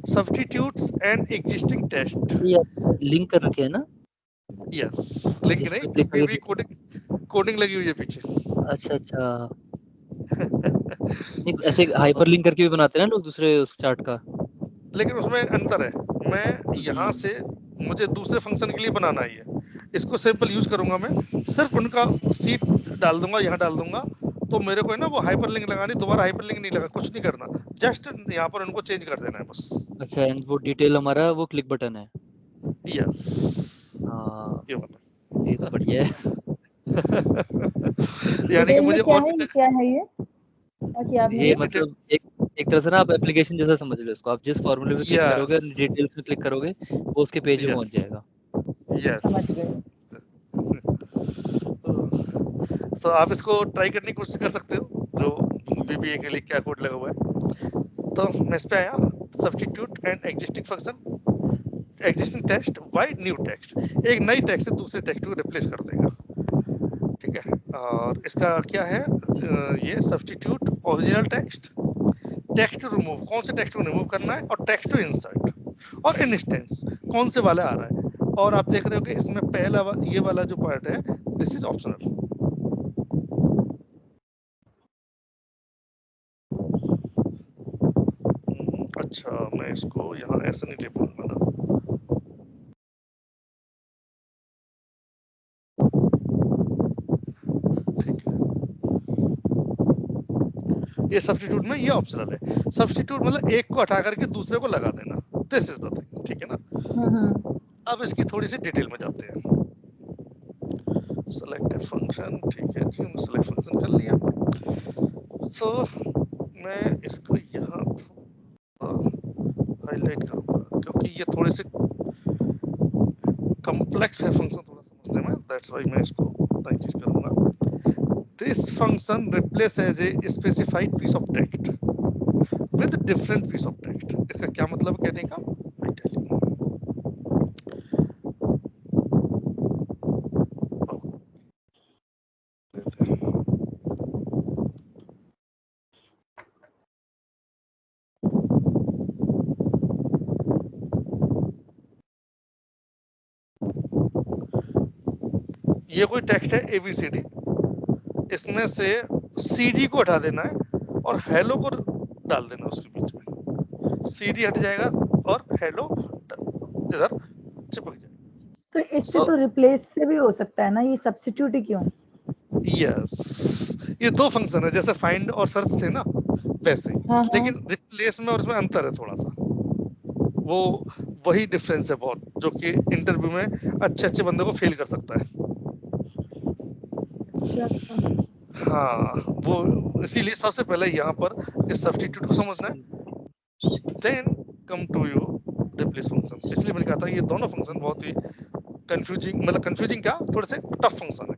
substitutes and existing test. Link कर रखे है ना? यस लिंक नहीं, बीबी कोडिंग लगी हुई है पीछे। अच्छा नहीं, ऐसे हाइपर लिंक करके भी बनाते हैं ना लोग दूसरे उस चार्ट का, लेकिन उसमें अंतर है, मैं यहाँ से मुझे दूसरे फंक्शन के लिए बनाना ही है, इसको सिंपल यूज करूंगा, मैं सिर्फ उनका सीट डाल दूंगा, यहाँ डाल दूंगा, तो मेरे को है ना वो हाइपर लिंक लगानी, दोबारा हाइपर लिंक नहीं लगा, कुछ नहीं करना, जस्ट यहाँ पर उनको चेंज कर देना है बस। अच्छा एंड वो डिटेल हमारा वो क्लिक बटन है। यस हाँ ये वाला ये तो बढ़िया है। यानी कि मुझे और क्या है ये क्या आपने ये मतलब एक तरह से ना आप एप्लीकेशन जैसा समझ लो इसको, आप जिस फॉर्मूले पे क्लिक करोगे और डिटेल्स में क्लिक करोगे वो उसके पेज में पहुंच जाएगा। समझ गए। तो आप इसको ट्राई करने की कोशिश कर सकते हो, जो बीबीए के लिए क्या कोड लगा हुआ है। तो मैं इस पे आया, substitute and existing function, existing text bye new text, एक नई टेक्स्ट से दूसरे टेक्स्ट को रिप्लेस कर देगा। ठीक है। और इसका क्या है ये substitute original text, text to remove, कौन से टेक्स्ट को रिमूव करना है, और टेक्स्ट टू इंसर्ट, और इंस्टेंस कौन से वाला आ रहा है। और आप देख रहे हो कि इसमें पहला ये वाला जो पार्ट है दिस इज ऑप्शनल। अच्छा मैं इसको यहाँ ऐसे नहीं ले पाऊंगा ना, ठीक है। ये सब्स्टिट्यूट में ये ऑप्शनल है, सब्स्टिट्यूट मतलब एक को हटा करके दूसरे को लगा देना, दिस इज द थिंग, ठीक है ना। अब इसकी थोड़ी सी डिटेल में जाते हैं। सेलेक्टेड फंक्शन, ठीक है जी, हमने सेलेक्ट फंक्शन कर लिया। तो मैं इसको यहाँ हाईलाइट करूंगा क्योंकि ये थोड़े से कॉम्प्लेक्स है फंक्शन थोड़ा समझने में, दैट्स व्हाई मैं इसको नई चीज करूंगा। This function replaces a specified piece of text with different piece of text. इसका क्या मतलब कहने का, I tell you. ये कोई टेक्स्ट है ABCD, इसमें से CD को हटा देना है और हेलो को डाल देना उसके बीच में। CD हट जाएगा और हेलो इधर चिपक जाएगा। तो इससे तो रिप्लेस से भी हो सकता है ना, ये सब्स्टिट्यूट ही क्यों? यस, ये दो फंक्शन है, जैसे फाइंड और सर्च थे ना वैसे ही, हाँ, लेकिन रिप्लेस में और उसमें अंतर है थोड़ा सा। वो वही डिफरेंस है बहुत, जो कि इंटरव्यू में अच्छे बंदे को फेल कर सकता है। अच्छा। हाँ, वो इसीलिए सबसे पहले यहाँ पर इस सब्स्टिट्यूट को समझना है, then come to your replace function. इसलिए मैंने कहा था ये दोनों फंक्शन बहुत ही कंफ्यूजिंग, मतलब कंफ्यूजिंग क्या, थोड़े से टफ फंक्शन है।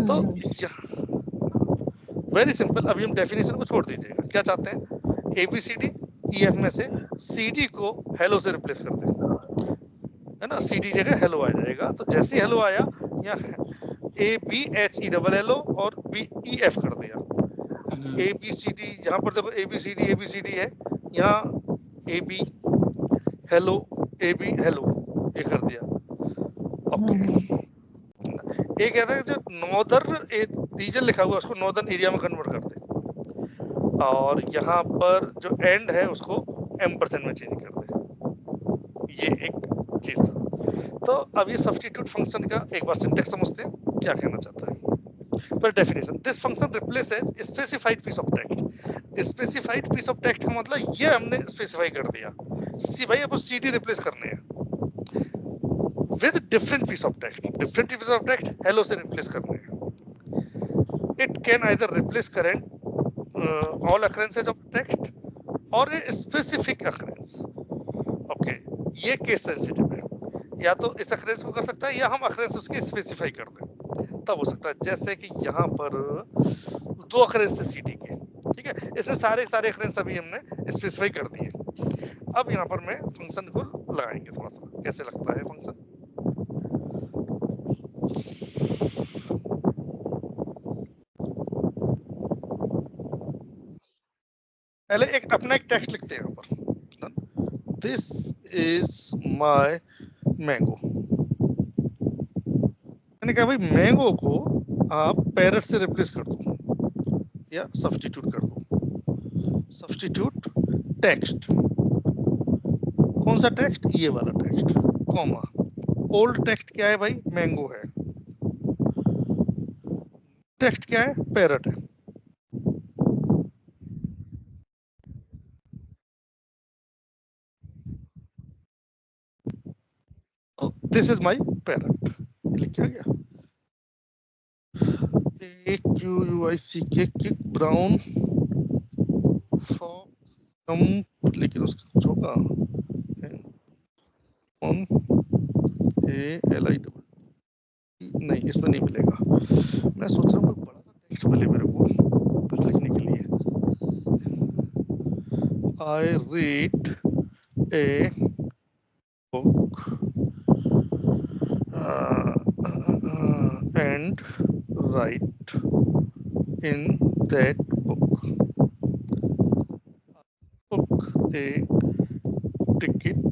तो वेरी सिंपल, अभी हम डेफिनेशन को छोड़ दीजिएगा। क्या चाहते हैं, ABCD EF में से CD को हेलो से रिप्लेस कर दें, है ना। CD जगह हेलो आ जाएगा, तो जैसे ही हेलो आया यहाँ ABHELLO और BEF कर दिया। ABCD यहाँ पर देखो, ABCD है, यहाँ AB हेलो AB हेलो ये कर दिया। ओके, एक कहता है जो नॉर्दर्न रीजन लिखा हुआ है उसको नॉर्दर्न एरिया में कन्वर्ट कर दे, और यहाँ पर जो एंड है उसको एम्परसेंड में चेंज कर दे। ये एक चीज था। तो अब ये सब्स्टिट्यूट फंक्शन का एक बार सिंटेक्स समझते हैं क्या कहना चाहता है। पर definition, this function replaces specified piece of text. Specified piece of text का मतलब ये हमने स्पेसिफाई कर दिया, सी भाई अब CD रिप्लेस करने हैं with different piece of text, different piece of text hello से replace करने हैं। It can either replace current all occurrences of text or a specific occurrence. Okay, ये केस सेंसिटिव है, या तो इस occurrence को कर सकता है या हम occurrence उसके स्पेसिफाई कर दें, तब हो सकता है। जैसे कि यहाँ पर दो occurrence थे CD के, ठीक है, इसने सारे occurrence अभी हमने स्पेसिफाई कर दिए। अब यहाँ पर मैं फंक्शन को लगाएंगे थोड़ा सा, कैसे लगता है फंक्शन। पहले अपना एक टेक्स्ट लिखते हैं यहाँ पर, दिस इज माय मैंगो। मैंने कहा भाई मैंगो को आप पैरट से रिप्लेस कर दो या सब्स्टिट्यूट कर दो। सब्स्टिट्यूट टेक्स्ट, कौन सा टेक्स्ट, ये वाला टेक्स्ट, कॉमा ओल्ड टेक्स्ट क्या है भाई, मैंगो है, टेक्स्ट क्या है, पैरट है। दिस इज माय पैरट, लिख क्या गया, AQUICK किक ब्राउन फॉर, लेकिन उसका कुछ होगा ALI नहीं, इसमें नहीं मिलेगा। मैं सोच रहा हूँ बड़ा सा टेक्स्ट मिले मेरे को कुछ लिखने के लिए। I read a book and write in that book. Book a ticket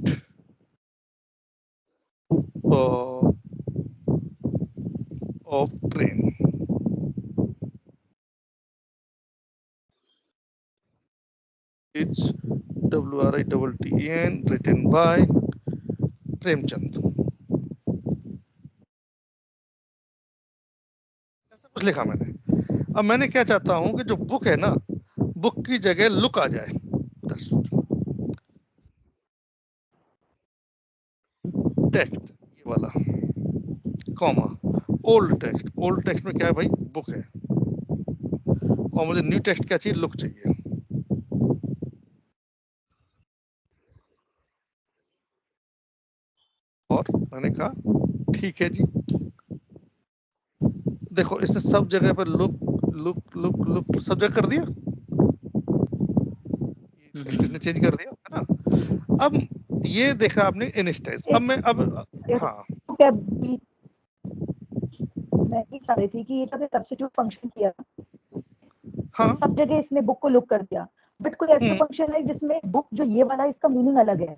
of train. It's WRITTEN written by Premchand. कुछ लिखा मैंने। अब मैंने क्या चाहता हूं कि जो बुक है ना, बुक की जगह लुक आ जाए, टेक्स्ट ये वाला, कॉमा ओल्ड टेक्स्ट में क्या है भाई, बुक है, और मुझे न्यू टेक्स्ट क्या चाहिए, लुक चाहिए। और मैंने कहा ठीक है जी। देखो इसने सब जगह पर लुक लुक लुक लुक सब जगह कर दिया, इसने चेंज कर दिया है ना। अब ये देखा आपने इंस्टेंस, अब मैं अब हाँ मैं ये चाह रही थी कि ये जब सब्स्टिट्यूट फंक्शन किया हाँ सब जगह इसने बुक को लुक कर दिया, बट कोई ऐसा फंक्शन है जिसमें बुक जो ये वाला इसका मीनिंग अलग है,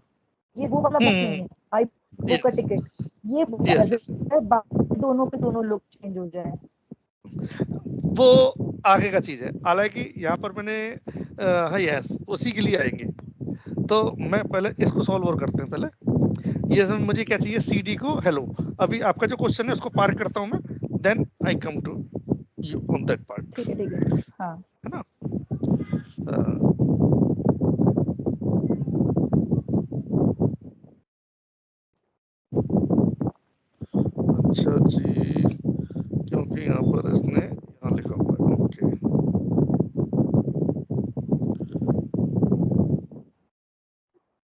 ये वो वाला बुक नहीं है, आई बुक का टिकट, ये बुक है, बाकी दोनों के दोनों लुक चेंज हो जाए, वो आगे का चीज है। हालांकि यहाँ पर मैंने हाँ यस उसी के लिए आएंगे, तो मैं पहले इसको सॉल्व और करते हैं। पहले ये मुझे क्या चाहिए, CD को हेलो। अभी आपका जो क्वेश्चन है उसको पार करता हूँ मैं, then I come to you on that part. ठीक है हाँ, है ना। अच्छा जी, क्योंकि यहाँ पर इसने यहाँ लिखा हुआ है, ओके।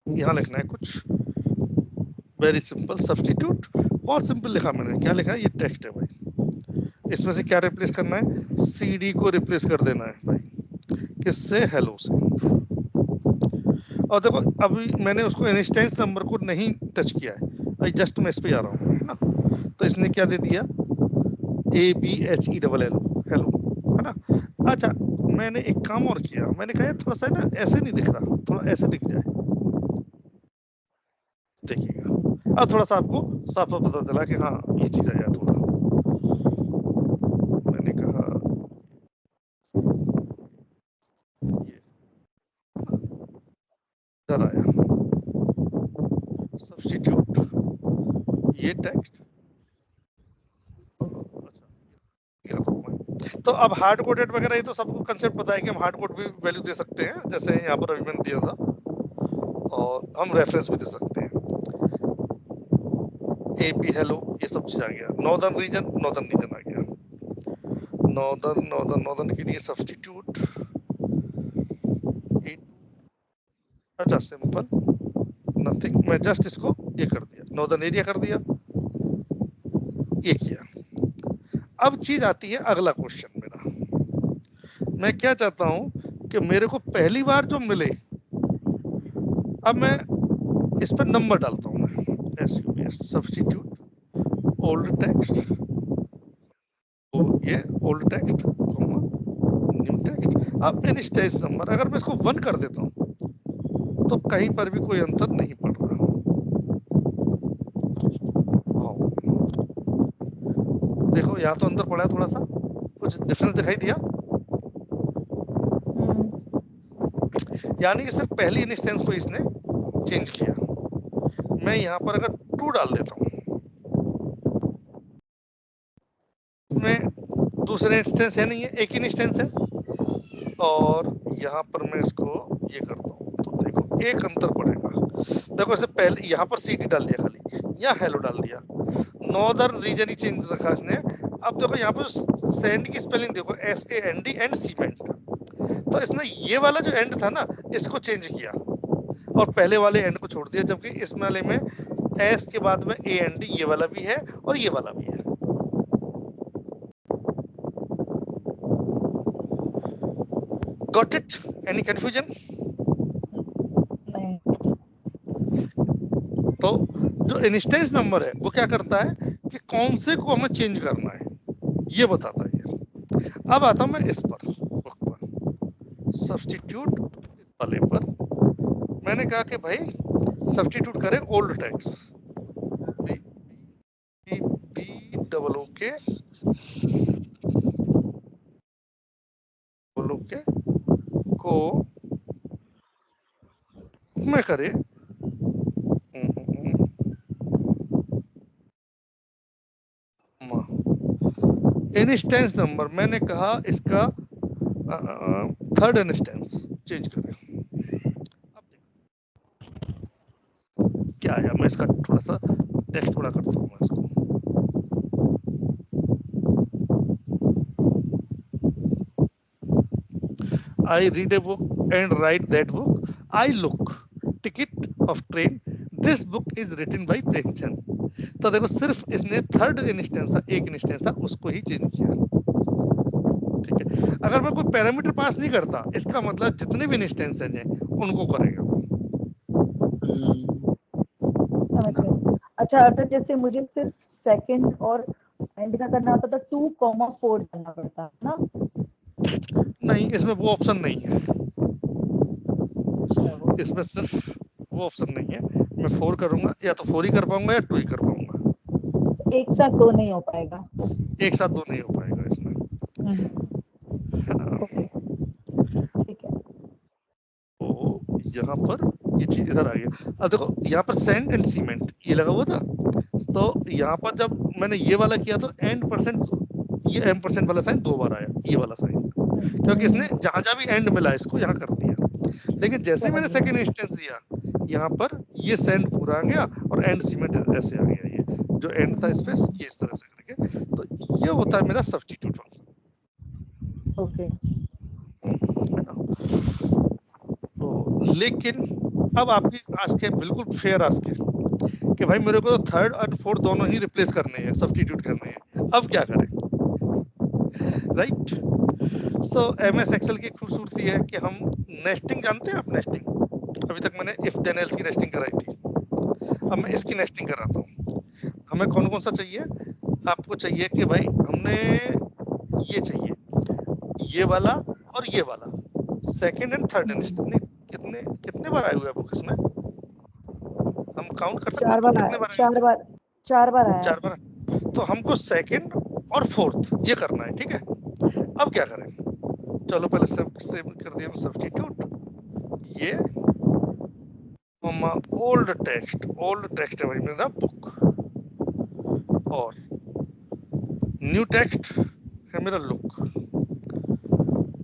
यहाँ लिखना है कुछ वेरी सिंपल, सब्स्टिट्यूट, बहुत सिंपल लिखा मैंने। क्या लिखा है, ये टेक्स्ट है भाई, इसमें से क्या रिप्लेस करना है, CD को रिप्लेस कर देना है भाई, किससे, हेलो से। और देखो अभी मैंने उसको इंस्टेंस नंबर को नहीं टच किया है, जस्ट मैं इस पे जा रहा हूँ, है ना। तो इसने क्या दे दिया, ABHELL हेलो, है ना। अच्छा मैंने एक काम और किया, मैंने कहा थोड़ा सा ना ऐसे नहीं दिख रहा, थोड़ा ऐसे दिख जाए, देखिएगा अब थोड़ा सा आपको साफ साफ पता चला कि हाँ ये चीज आया। थोड़ा मैंने कहा ये इधर आया, सब्स्टिट्यूट, ये टेक्स्ट, तो अब हार्ड कोडेड वगैरह ये तो सबको कंसेप्ट पता है कि हम हार्ड कोड भी वैल्यू दे सकते हैं, जैसे यहाँ पर अभी मैंने दिया था, और हम रेफरेंस भी दे सकते हैं। AP हेलो ये सब चीज आ गया, नॉर्दर्न रीजन आ गया, नॉर्दर्न के लिए सब्स्टिट्यूट, अच्छा सिंपल नथिंग, मैं जस्ट इसको ये कर दिया, नॉर्दर्न एरिया कर दिया, ये किया। अब चीज आती है अगला क्वेश्चन मेरा, मैं क्या चाहता हूं कि मेरे को पहली बार जो मिले, अब मैं इस पर नंबर डालता हूं, मैं SUBS सब्स्टिट्यूट ओल्ड टेक्स्ट, तो ये ओल्ड टेक्स्ट न्यू टेक्स्ट। अब इंस्टेंस नंबर अगर मैं इसको 1 कर देता हूं तो कहीं पर भी कोई अंतर नहीं पड़ रहा। देखो यहाँ तो अंदर पड़ा है, थोड़ा सा कुछ डिफरेंस दिखाई दिया, यानी कि सिर्फ पहली इंस्टेंस को इसने चेंज किया। मैं यहाँ पर अगर 2 डाल देता हूँ, इसमें दूसरे इंस्टेंस है नहीं है, एक ही इंस्टेंस है, और यहाँ पर मैं इसको ये करता हूँ, तो देखो एक अंतर पड़ेगा। देखो इसे पहले यहाँ पर CD डाल दिया खाली, यहाँ हेलो डाल दिया, नॉर्दर्न रीजन ही चेंज रखा इसने। अब देखो यहाँ पर सैंड की स्पेलिंग देखो, SAND एंड सीमेंट, तो इसमें ये वाला जो एंड था ना इसको चेंज किया और पहले वाले एंड को छोड़ दिया, जबकि इस वाले में S के बाद में AND ये वाला भी है और ये वाला भी है। Got it? Any confusion? नहीं, तो जो इंस्टेंस नंबर है वो क्या करता है कि कौन से को हमें चेंज करना है ये बताता है। अब आता हूं मैं इस पर, बुक पर, सब्स्टिट्यूट वाले पर मैंने कहा कि भाई सब्स्टिट्यूट करें ओल्ड टेक्स्ट, BOOK को मैं करे इंस्टेंस नंबर, मैंने कहा इसका थर्ड इंस्टेंस चेंज करें। अब क्या आया, मैं इसका थोड़ा सा टेक्स्ट बड़ा करता हूँ मैं इसको, I read a book and write that book. I look ticket of train. This book is written by Premchand. तो देखो सिर्फ इसने थर्ड इंस्टेंस था, एक इंस्टेंस था, उसको ही चेंज किया। ठीक है, अगर मैं कोई पैरामीटर पास नहीं करता, इसका मतलब जितने भी इंस्टेंस हैं उनको करेगा। समझ गई। अच्छा, अगर जैसे मुझे सिर्फ सेकंड और एंड का करना होता तो 2,4 डालना पड़ता है ना? नहीं, इसमें वो ऑप्शन नहीं है। इसमें सिर्फ वो ऑप्शन नहीं है। मैं 4 करूंगा, या तो 4 ही कर पाऊंगा या 2 ही कर पाऊंगा। एक साथ 2 नहीं हो पाएगा। एक साथ 2 नहीं हो पाएगा इसमें। ओके, ठीक है। तो यहाँ पर ये चीज इधर आ गया। अब देखो यहाँ पर सैंड एंड सीमेंट ये लगा हुआ था, तो यहाँ पर जब मैंने ये वाला किया तो एंड परसेंट, ये M% वाला साइन 2 बार आया, ये वाला साइन, क्योंकि इसने जहां जहां भी एंड मिला इसको यहाँ कर दिया। लेकिन जैसे ही मैंने सेकंड इंस्टेंस दिया, यहाँ पर ये सैंड पूरा आ गया और एंड सीमेंट ऐसे आ गया। ये जो एंड था स्पेस, ये इस तरह से करके, तो ये होता है मेरा सब्स्टिट्यूट फंक्शन। ओके। तो लेकिन अब आपकी आस्क है, बिल्कुल फेयर आस्क है कि भाई मेरे को तो थर्ड और फोर्थ दोनों ही रिप्लेस करने हैं, सब्स्टिट्यूट करने हैं, अब क्या करें? राइट। सो MS एक्सेल की खूबसूरती है कि हम नेस्टिंग, जानते हैं आप नेस्टिंग? अभी तक मैंने इफ देन एल्स की नेस्टिंग कराई थी, अब मैं इसकी नेस्टिंग कराता हूँ। हमें कौन कौन सा चाहिए? आपको चाहिए कि भाई हमने ये चाहिए, ये वाला और ये वाला, सेकंड एंड थर्ड नेस्टिंग। कितने कितने बार आए हुए हैं बुक इसमें? हम काउंट कर सकते हैं कितने बार? 4 बार, 4 बार आया। 4 बार। तो हमको सेकंड और फोर्थ ये करना है, ठीक है। अब क्या करें? चलो पहले सब सेव कर दिया सब्स्टिट्यूट, ये ओल्ड टेक्स्ट है भाई मेरा बुक, और न्यू टेक्स्ट है मेरा लुक।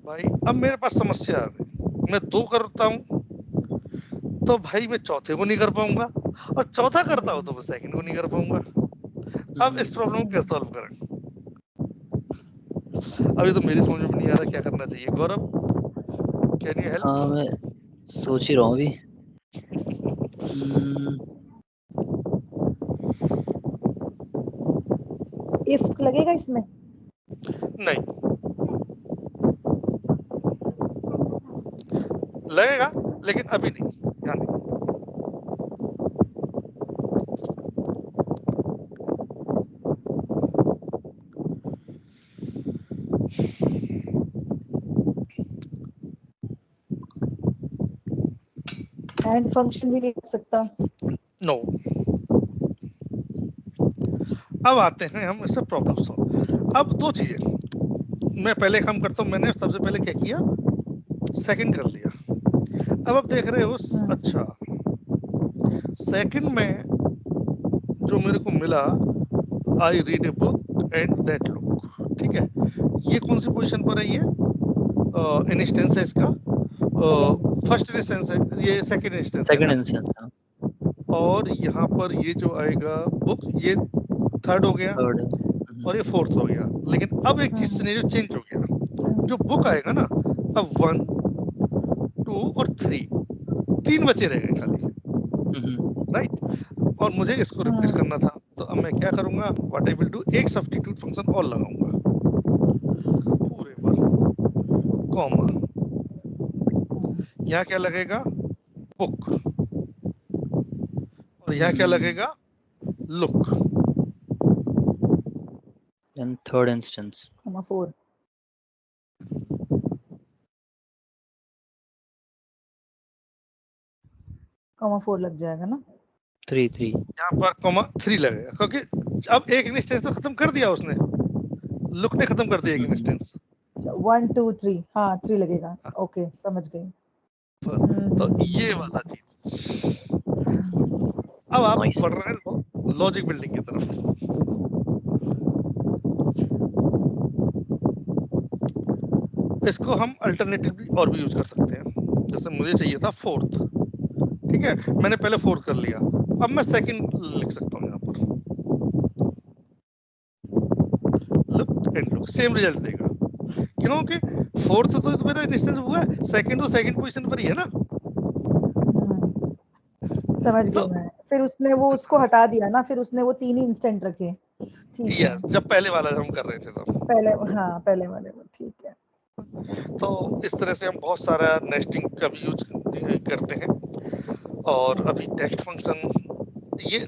भाई अब मेरे पास समस्या आ गई, मैं 2 करता हूँ तो भाई मैं चौथे को नहीं कर पाऊंगा, और चौथा करता हूँ तो मैं सेकंड को नहीं कर पाऊंगा। अब इस प्रॉब्लम को कैसे सॉल्व करें? अभी तो मेरी समझ में नहीं आ रहा क्या करना चाहिए। गौरव, कैन यू हेल्प? हाँ, मैं सोच ही रहा हूँ अभी। इफ लगेगा इसमें? नहीं लगेगा, लेकिन अभी नहीं, यहाँ नहीं। एंड फंक्शन भी नहीं कर सकता? नो। अब आते हैं हम इससे प्रॉब्लम सॉल्व। अब 2 चीजें मैं पहले काम करता हूँ। मैंने सबसे पहले क्या किया, सेकंड कर लिया। अब आप देख रहे हो, अच्छा सेकंड में जो मेरे को मिला, I read a book and that look, ठीक है। ये कौन सी पोजीशन पर है? ये इंस्टेंस है इसका, फर्स्ट इंस्टेंस है, ये सेकंड इंस्टेंस है। Second instance. और यहाँ पर ये जो आएगा बुक, ये थर्ड हो गया, और ये फोर्थ हो गया। लेकिन अब एक चीज सिनेरियो चेंज हो गया, जो बुक आएगा ना, अब 1, 2 और 3 बचे रह गए खाली, राइट। और मुझे इसको रिप्लेस करना था, तो अब मैं क्या करूंगा, व्हाट आई विल डू, एक सब्स्टिट्यूट फंक्शन और लगाऊंगा पूरे पर, कॉमा, यहाँ क्या लगेगा, बुक, और यहाँ क्या लगेगा, लुक। एंड थर्ड इंस्टेंस, 4 4 लग जाएगा ना? 3 यहाँ पर कॉमा 3 लगेगा, क्योंकि अब एक इंस्टेंस तो खत्म कर दिया उसने, लुक ने खत्म कर दिया एक इंस्टेंस। 1 2 3, हाँ 3 लगेगा। ओके, समझ गई। तो ये वाला चीज। अब आप बढ़ रहे हैं लॉजिक बिल्डिंग की तरफ। इसको हम अल्टरनेटिवली और भी यूज कर सकते हैं। जैसे मुझे चाहिए था फोर्थ, ठीक है, मैंने पहले फोर्थ कर लिया, अब मैं सेकंड लिख सकता हूँ यहाँ पर, look and look same result देगा, क्योंकि फोर्थ तो मेरा डिस्टेंस हुआ है, सेकंड तो सेकंड पोजीशन पर ही है ना। समझ तो गई मैं। फिर उसने वो उसको हटा दिया ना, फिर उसने वो 3 ही इंस्टेंट रखे। ठीक है, यस, जब पहले वाला हम कर रहे थे तो पहले वाले वो ठीक है। तो इस तरह से हम बहुत सारा नेस्टिंग का भी यूज करते हैं। और अभी टेक्स्ट फंक्शन, ये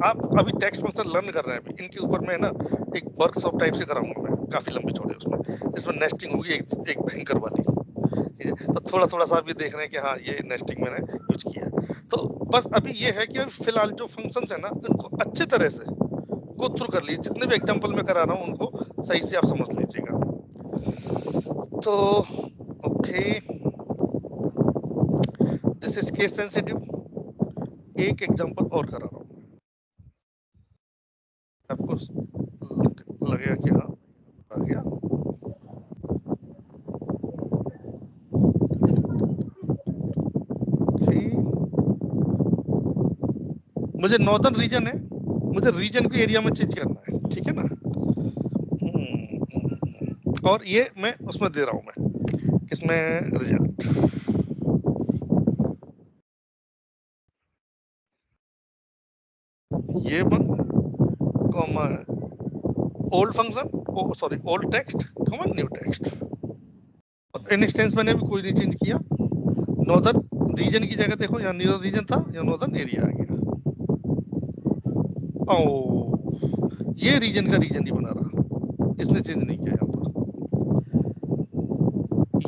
आप अभी टेक्स्ट फंक्शन लर्न कर रहे हैं, अभी इनके ऊपर मैं ना एक वर्कशॉप टाइप से कराऊंगा मैं, काफी लंबी चौड़ी उसमें, इसमें नेस्टिंग होगी एक भयंकर वाली। ठीक है, तो थोड़ा थोड़ा सा आप ये देख रहे हैं कि हाँ ये नेस्टिंग मैंने यूज किया है। तो बस अभी ये है कि अभी फिलहाल जो फंक्शंस है ना, उनको अच्छे तरह से गो थ्रू कर लीजिए, जितने भी एग्जांपल मैं करा रहा हूँ उनको सही से आप समझ लीजिएगा। तो okay, this is case sensitive. एक एग्जांपल और करा रहा हूँ, आपको लगेगा कि हाँ आ गया। मुझे नॉर्दर्न रीजन है, मुझे रीजन को एरिया में चेंज करना है, ठीक है ना। और ये मैं उसमें दे रहा हूं मैं किसमें, रिजल्ट। ये one comma old function, sorry old text comma new text. In instance मैंने भी कोई नहीं चेंज किया। नॉर्दर्न रीजन की जगह देखो, यहाँ न्यू रीजन था, यहाँ नॉर्दर्न एरिया आ गया। ओ, ये रीजन का रीजन ही बना रहा, इसने चेंज नहीं किया। यहाँ पर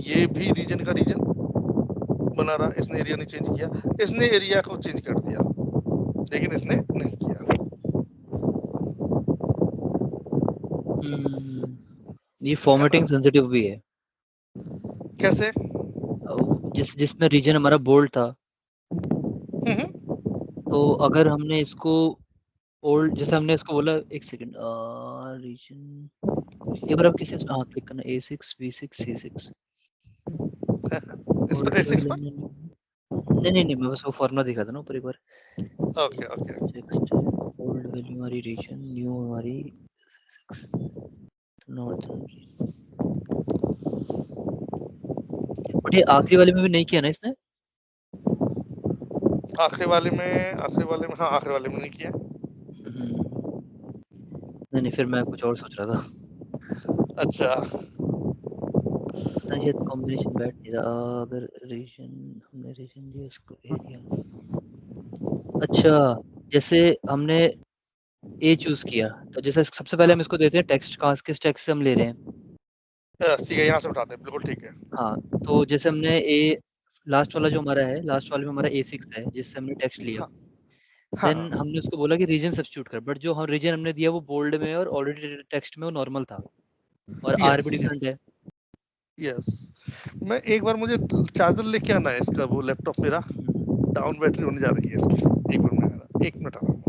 ये भी रीजन का रीजन बना रहा, इसने एरिया नहीं चेंज किया। इसने एरिया को चेंज कर दिया, लेकिन इसने नहीं किया। ये फॉर्मेटिंग सेंसिटिव भी है। कैसे? जिसमें रीजन हमारा बोल्ड था, तो अगर हमने इसको ओल्ड, जैसे हमने इसको बोला, एक सेकंड, रीजन एक बार आप किसी हाँ क्लिक करना, A6 B6 C6 इस पर A6 पर नहीं मैं बस वो फॉर्मूला दिखा था ना ऊपर एक बार। Okay okay, text old value हमारी रीजन, न्यू हमारी नॉर्थर्न। बट ये आखिरी वाले में भी नहीं किया ना इसने? आखिरी वाले में हाँ, आखिरी वाले में नहीं किया। नहीं फिर मैं कुछ और सोच रहा था। अच्छा, पता नहीं, कॉम्बिनेशन बैठ नहीं रहा। अगर रीजन, हमने रीजन दिया इसको एरिया। अच्छा, जैसे हमने ए चूज किया, तो जैसे सबसे पहले हम इसको देते हैं टेक्स्ट, किस टेक्स्ट से हम ले रहे हैं। ठीक है, यहाँ से उठाते हैं, बिल्कुल ठीक है। हाँ, तो जैसे हमने ए लास्ट वाला जो हमारा है, लास्ट वाले में हमारा A6 है जिससे हमने टेक्स्ट लिया। हाँ देन हमने उसको बोला कि रीजन सब्स्टिट्यूट कर, बट जो हम रीजन हमने दिया वो बोल्ड में और ऑलरेडी टेक्स्ट में वो नॉर्मल था, और आर भी डिफरेंट है। यस, मैं एक बार, मुझे चार्जर लेके आना है इसका, वो लैपटॉप मेरा डाउन बैटरी होने जा रही है इसकी। एक बार मैं 1 मिनट आ रहा हूँ।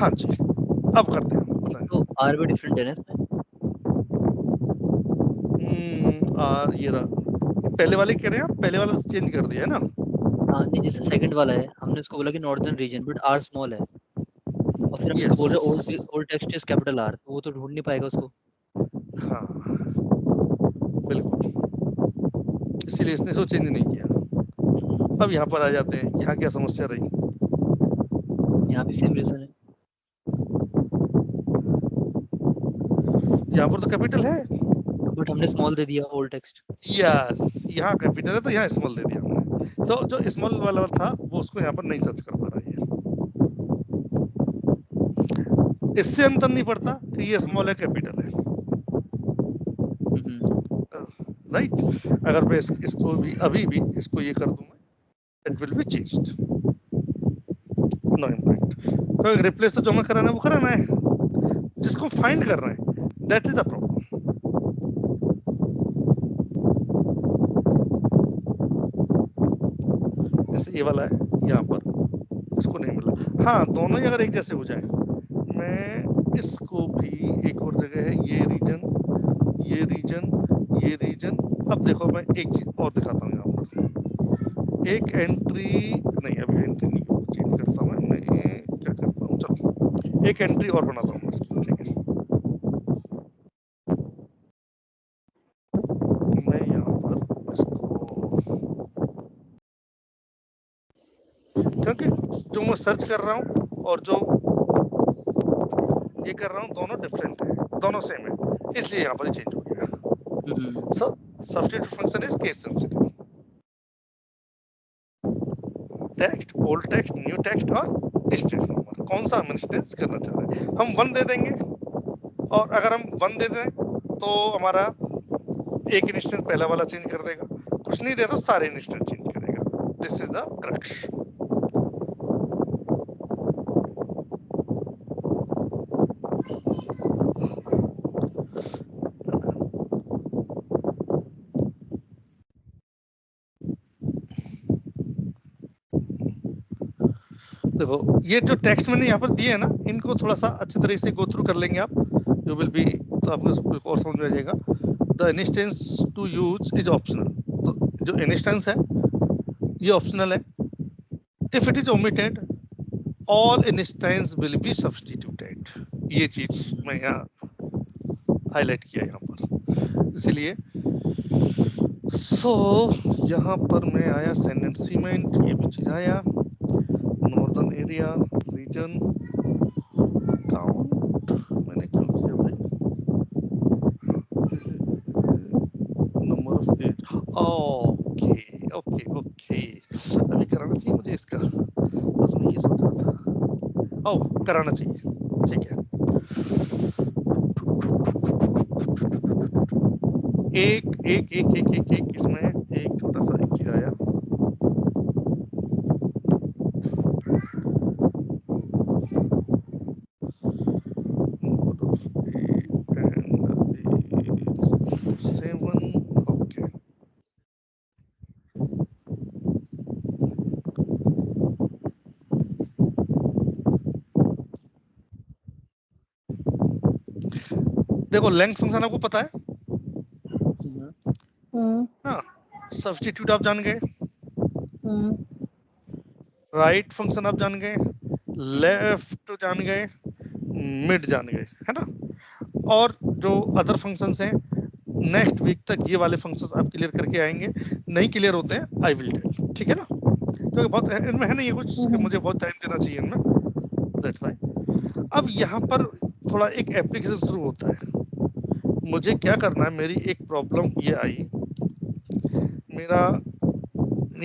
हाँ जी, अब करते हैं। तो आर भी डिफरेंट है ना इसमें। और ये रहा, पहले वाले कह रहे हैं आप, पहले वाला चेंज कर दिया है ना। हाँ नहीं, जैसे सेकंड वाला है, हमने उसको बोला कि northern region, but R small है, और फिर हम इसको बोल रहे हैं old text is capital R, तो वो तो ढूंढ नहीं पाएगा उसको। हाँ बिल्कुल, इसीलिए इसने इसको चेंज नहीं किया। अब यहाँ पर आ जाते हैं, यहाँ क्या समस्या रही। यहाँ भी सेम रीजन है। यहाँ पर तो कैपिटल है, बट हमने स्मॉल दे दिया ओल्ड टेक्स्ट। यस, यहाँ कैपिटल है तो यहाँ स्मॉल दे दिया हमने, तो जो स्मॉल वाला था वो उसको यहाँ पर नहीं सर्च कर पा रहा है। इससे अंतर नहीं पड़ता कि ये स्मॉल है कैपिटल है, राइट। अगर मैं इसको भी अभी भी इसको ये कर दूं, it will be changed, no impact. तो रिप्लेस तो जो हमें कराना है वो कराना है, जिसको फाइंड कर रहे हैं, दैट इज द प्रॉब्लम। जैसे ये वाला है यहाँ पर, इसको नहीं मिला। हाँ, दोनों ही अगर एक जैसे हो जाए, मैं इसको भी एक और जगह है, ये रीजन, ये रीजन, ये रीजन। अब देखो मैं एक चीज और दिखाता हूँ यहाँ पर, एक एंट्री नहीं, अभी एंट्री नहीं चेंज करता हूँ मैं, क्या करता हूँ, चलो एक एंट्री और बनाता हूँ इसकी, ठीक है। मैं यहाँ पर इसको, क्योंकि जो मैं सर्च कर रहा हूँ और जो ये कर रहा हूँ दोनों डिफरेंट है, दोनों सेम है, इसलिए यहाँ पर ही चेंज हो गया। So substitute function is case sensitive. Text, old text, new text और इंस्टेंस नंबर, कौन सा हम इंस्टेंस करना चाह रहे हैं, हम 1 दे देंगे, और अगर हम 1 दे दें तो हमारा एक इंस्टेंस पहला वाला चेंज कर देगा, कुछ नहीं दे तो सारे इंस्टेंस चेंज करेगा। This is the crux. देखो ये जो टेक्स्ट मैंने यहाँ पर दिए है ना, इनको थोड़ा सा अच्छी तरह से गो थ्रू कर लेंगे आप, यू विल बी, तो आपको और समझ में आ जाएगा। The instance to use is optional, तो जो इंस्टेंस है ये ऑप्शनल है। If it is omitted all instance will be substituted, ये चीज मैं यहाँ हाईलाइट किया यहाँ पर, इसीलिए यहाँ पर मैं आया सेंडेंट सीमेंट, ये भी चीज आया, नॉर्दर्न एरिया रीजन काउंट मैंने क्यों किया भाई, number of 8, okay okay okay, अभी कराना चाहिए मुझे इसका, बस मैं ये सोच रहा था, ओह कराना चाहिए, ठीक है। एक इसमें एक छोटा सा एक चीज आया, देखो लेंथ फंक्शन आपको पता है, हाँ, सब्स्टिट्यूट आप जान गए, राइट फंक्शन आप जान गए, लेफ्ट जान गए, मिड जान गए, है ना, और जो अदर फंक्शंस हैं नेक्स्ट वीक तक ये वाले फंक्शंस आप क्लियर करके आएंगे, नहीं क्लियर होते हैं आई विल टेल, ठीक है ना, क्योंकि बहुत इनमें है नहीं ये कुछ कि मुझे बहुत टाइम देना चाहिए इनमें, दैट्स व्हाई। अब यहाँ पर थोड़ा एक एप्लीकेशन शुरू होता है, मुझे क्या करना है, मेरी एक प्रॉब्लम ये आई, मेरा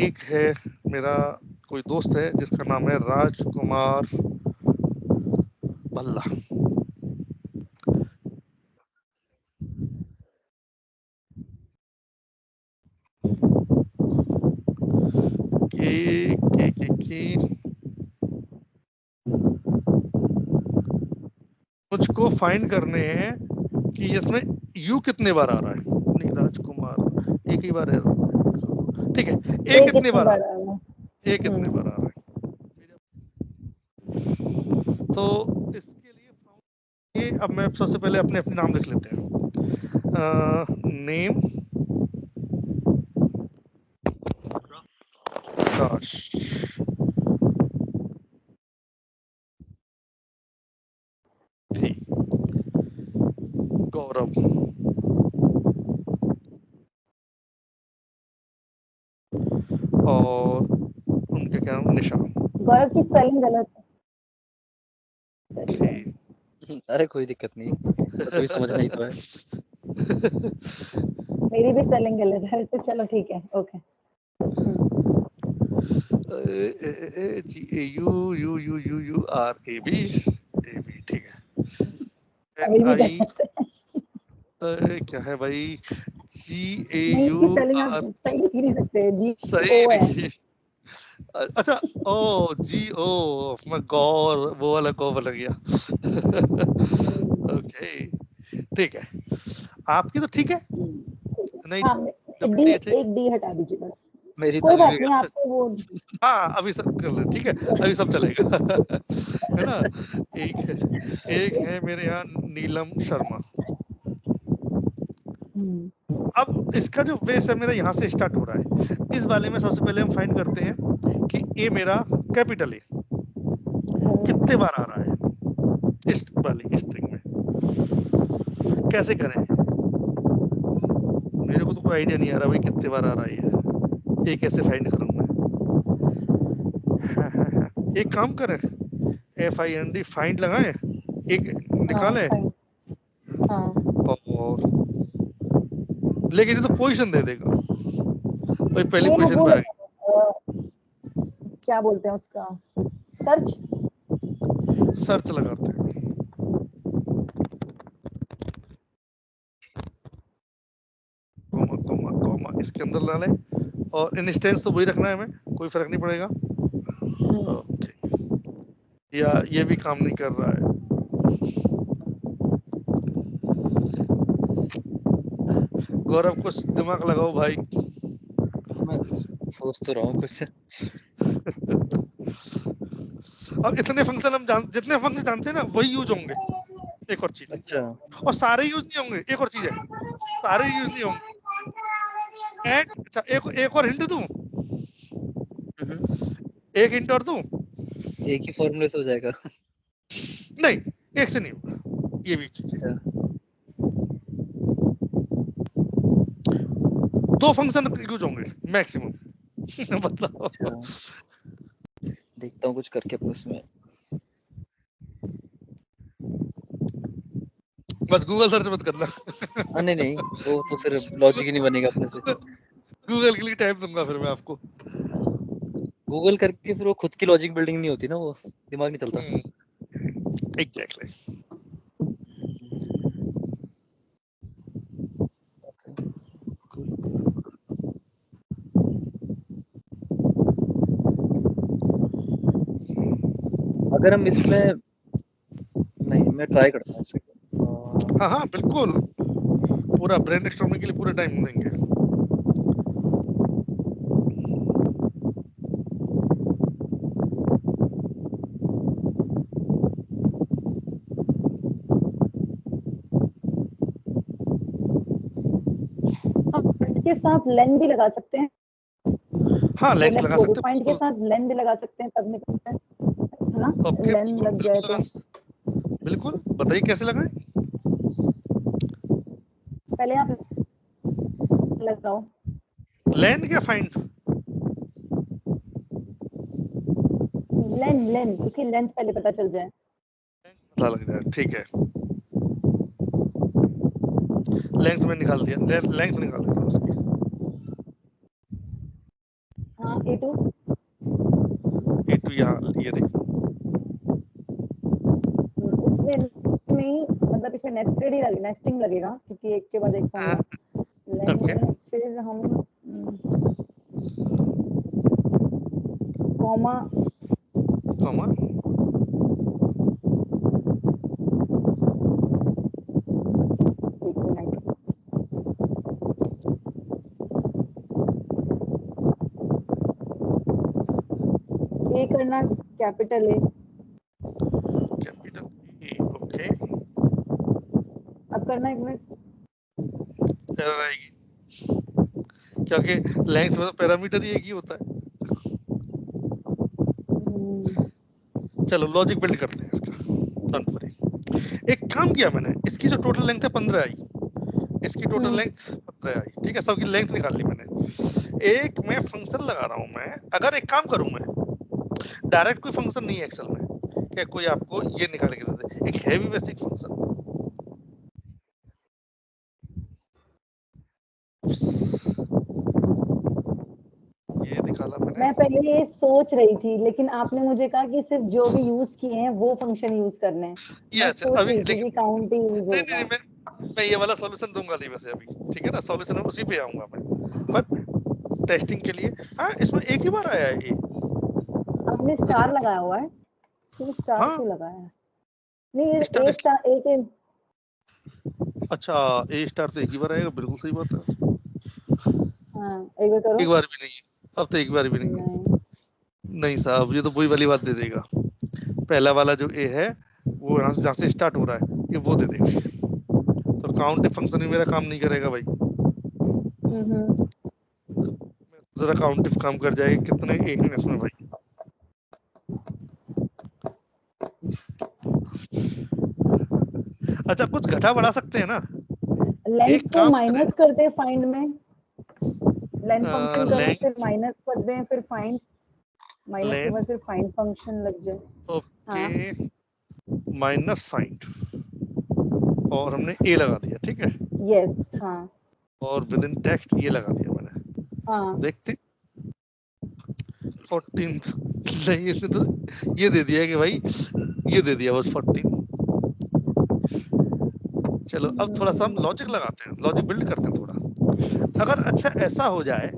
एक है, मेरा कोई दोस्त है जिसका नाम है राजकुमार भल्ला, मुझको फाइंड करने हैं कि इसमें यू कितने बार आ रहा है, नहीं राजकुमार एक ही बार है, ठीक है, ए कितने बार आ रहा है, ए कितने बार आ रहा है, तो इसके लिए अब मैं सबसे पहले अपने नाम लिख लेते हैं, नेम राज, गौरव, और उनके क्या नाम, निशा। गौरव की स्पेलिंग गलत है। अरे कोई दिक्कत नहीं, कोई समझना ही तो है। मेरी भी स्पेलिंग गलत है, तो चलो ठीक है, ओके। GAUUUURAB, ठीक है, क्या है भाई, GAUR, सही लिख नहीं सकते, सही लिखी, अच्छा ओ GO, मैं गौर वो वाला गौ बन गया, ओके ठीक है, आपकी तो ठीक है नहीं, हाँ, डी, एक डी हटा दीजिए बस, मेरी कोई तो बात अभी नहीं, आपको वो हाँ अभी सब कर ले, ठीक है, अभी सब चलेगा है ना। एक है मेरे यहाँ नीलम शर्मा। अब इसका जो बेस है मेरा यहाँ से स्टार्ट हो रहा है। इस वाले में सबसे पहले हम फाइंड करते हैं कि ए मेरा कैपिटल ए कितने बार आ रहा है इस वाली स्ट्रिंग में। कैसे करें, मेरे को तो कोई आइडिया नहीं आ रहा भाई कितने बार आ रहा है ये कैसे फाइंड करूं मैं। एक काम करें, FIND फाइंड लगाएं, एक निकालें और लेकिन ये तो पोजीशन दे देगा भाई, पहली पोजीशन पे आएगा। क्या बोलते हैं उसका, सर्च लगाते हैं। कोमा कोमा कोमा इसके अंदर ला लें और इंस्टेंस तो वही रखना है हमें, कोई फर्क नहीं पड़ेगा। ओके, या ये भी काम नहीं कर रहा है। गौरव कुछ दिमाग लगाओ भाई। मैं सोच तो रहा हूँ कुछ। अब इतने फंक्शन हम जितने फंक्शन जानते हैं ना वही यूज होंगे। एक और चीज, अच्छा, और सारे यूज नहीं होंगे। एक और चीज है, सारे यूज नहीं होंगे। अच्छा एक और हिंट दूं, एक हिंट और दूं। एक ही फॉर्मूले से हो जाएगा? नहीं, एक से नहीं होगा ये भी चीज। दो फंक्शन यूज होंगे मैक्सिमम। बताओ। देखता हूँ कुछ करके अपने उसमें। बस गूगल सर्च मत करना। नहीं नहीं, वो तो फिर लॉजिक ही नहीं बनेगा अपने से। गूगल के लिए टाइम दूंगा फिर मैं आपको। गूगल करके फिर वो खुद की लॉजिक बिल्डिंग नहीं होती ना, वो दिमाग नहीं चलता। एग्जैक्टली। अगर हम इसमें नहीं, मैं ट्राई करता हूँ इसको। हाँ हाँ बिल्कुल, पूरा ब्रेन स्टॉर्मिंग के लिए पूरा टाइम देंगे। के साथ लेन भी लगा सकते हैं। हाँ लेंथ लगा सकते हैं, फाइंड के साथ लेन भी लगा सकते हैं, तब निकलता है ना। ओके, लेन लग जाए तो बिल्कुल बताइए कैसे लगाएं। पहले आप लगाओ लेन क्या फाइंड, लेन क्योंकि लेंथ पहले पता चल जाए, पता लग जाए। ठीक है, लेंथ में निकाल दिया, लेंथ निकाल देता हूँ उसकी। हाँ A2 यहाँ ये देखो, उसमें नहीं, मतलब इसमें नेस्टेड ही लगेगा, नेस्टिंग लगेगा क्योंकि एक के बाद एक फॉर्मूला लेन। फिर हम कॉमा कॉमा ए करना, कैपिटल ए, ओके। अब करना 1 मिनट, एरर आएगी क्योंकि लेंथ में तो पैरामीटर ही एक ही होता है। चलो लॉजिक बिल्ड करते हैं इसका, डोंट वरी। एक काम किया मैंने, इसकी जो टोटल लेंथ है 15 आई, इसकी टोटल लेंथ 15 आई, ठीक है, सबकी लेंथ निकाल ली मैंने। एक मैं फंक्शन लगा रहा हूं मैं, अगर एक काम करूं मैं, डायरेक्ट कोई फंक्शन नहीं है एक्सेल में क्या कोई आपको ये निकाल के दे दे, एक हैवी बेसिक फंक्शन। ये निकाला मैंने। मैं पहले ये सोच रही थी लेकिन आपने मुझे कहा कि सिर्फ जो भी यूज किए हैं वो फंक्शन यूज करने हैं। मैं सोच रही थी कि काउंट ही यूज होगा। मैं ये वाला सॉल्यूशन दूंगा नहीं वैसे अभी, ठीक है ना, सॉल्यूशन उसी पे आऊंगा मैं, पर टेस्टिंग के लिए। हाँ इसमें एक ही बार आया है ये, आपने स्टार लगाया हुआ है, क्यों स्टार क्यों लगाया है? नहीं ये स्टार ए स्टार ए के, अच्छा ए स्टार से एक ही बार आएगा, बिल्कुल सही बात है। हाँ एक बार करो। एक बार भी नहीं, अब तो एक बार भी नहीं। नहीं साहब, ये तो वही वाली बात दे देगा। पहला वाला जो ए है वो यहाँ से जहाँ से स्टार्ट हो रहा है ये वो दे देगा, तो काउंट फंक्शन में मेरा काम नहीं करेगा भाई। जरा काउंट इफ काम कर जाएगी, कितने ए हैं इसमें भाई। अच्छा कुछ घटा बढ़ा सकते हैं ना, लेंथ एक को काम माइनस करते हैं फाइंड में, लेंथ फंक्शन करो लेंथ फिर माइनस कर दें फिर फाइंड, माइनस के बाद फिर फाइंड फंक्शन लग जाए। ओके माइनस फाइंड और हमने ए लगा दिया, ठीक है। यस हाँ और विद इन टेक्स्ट ये लगा दिया मैंने। हाँ देखते 14 नहीं, इसने तो ये दे दिया कि भाई ये दे दिया बस 14। चलो अब थोड़ा सा हम लॉजिक लगाते हैं, लॉजिक बिल्ड करते हैं थोड़ा। अगर अच्छा ऐसा हो जाए,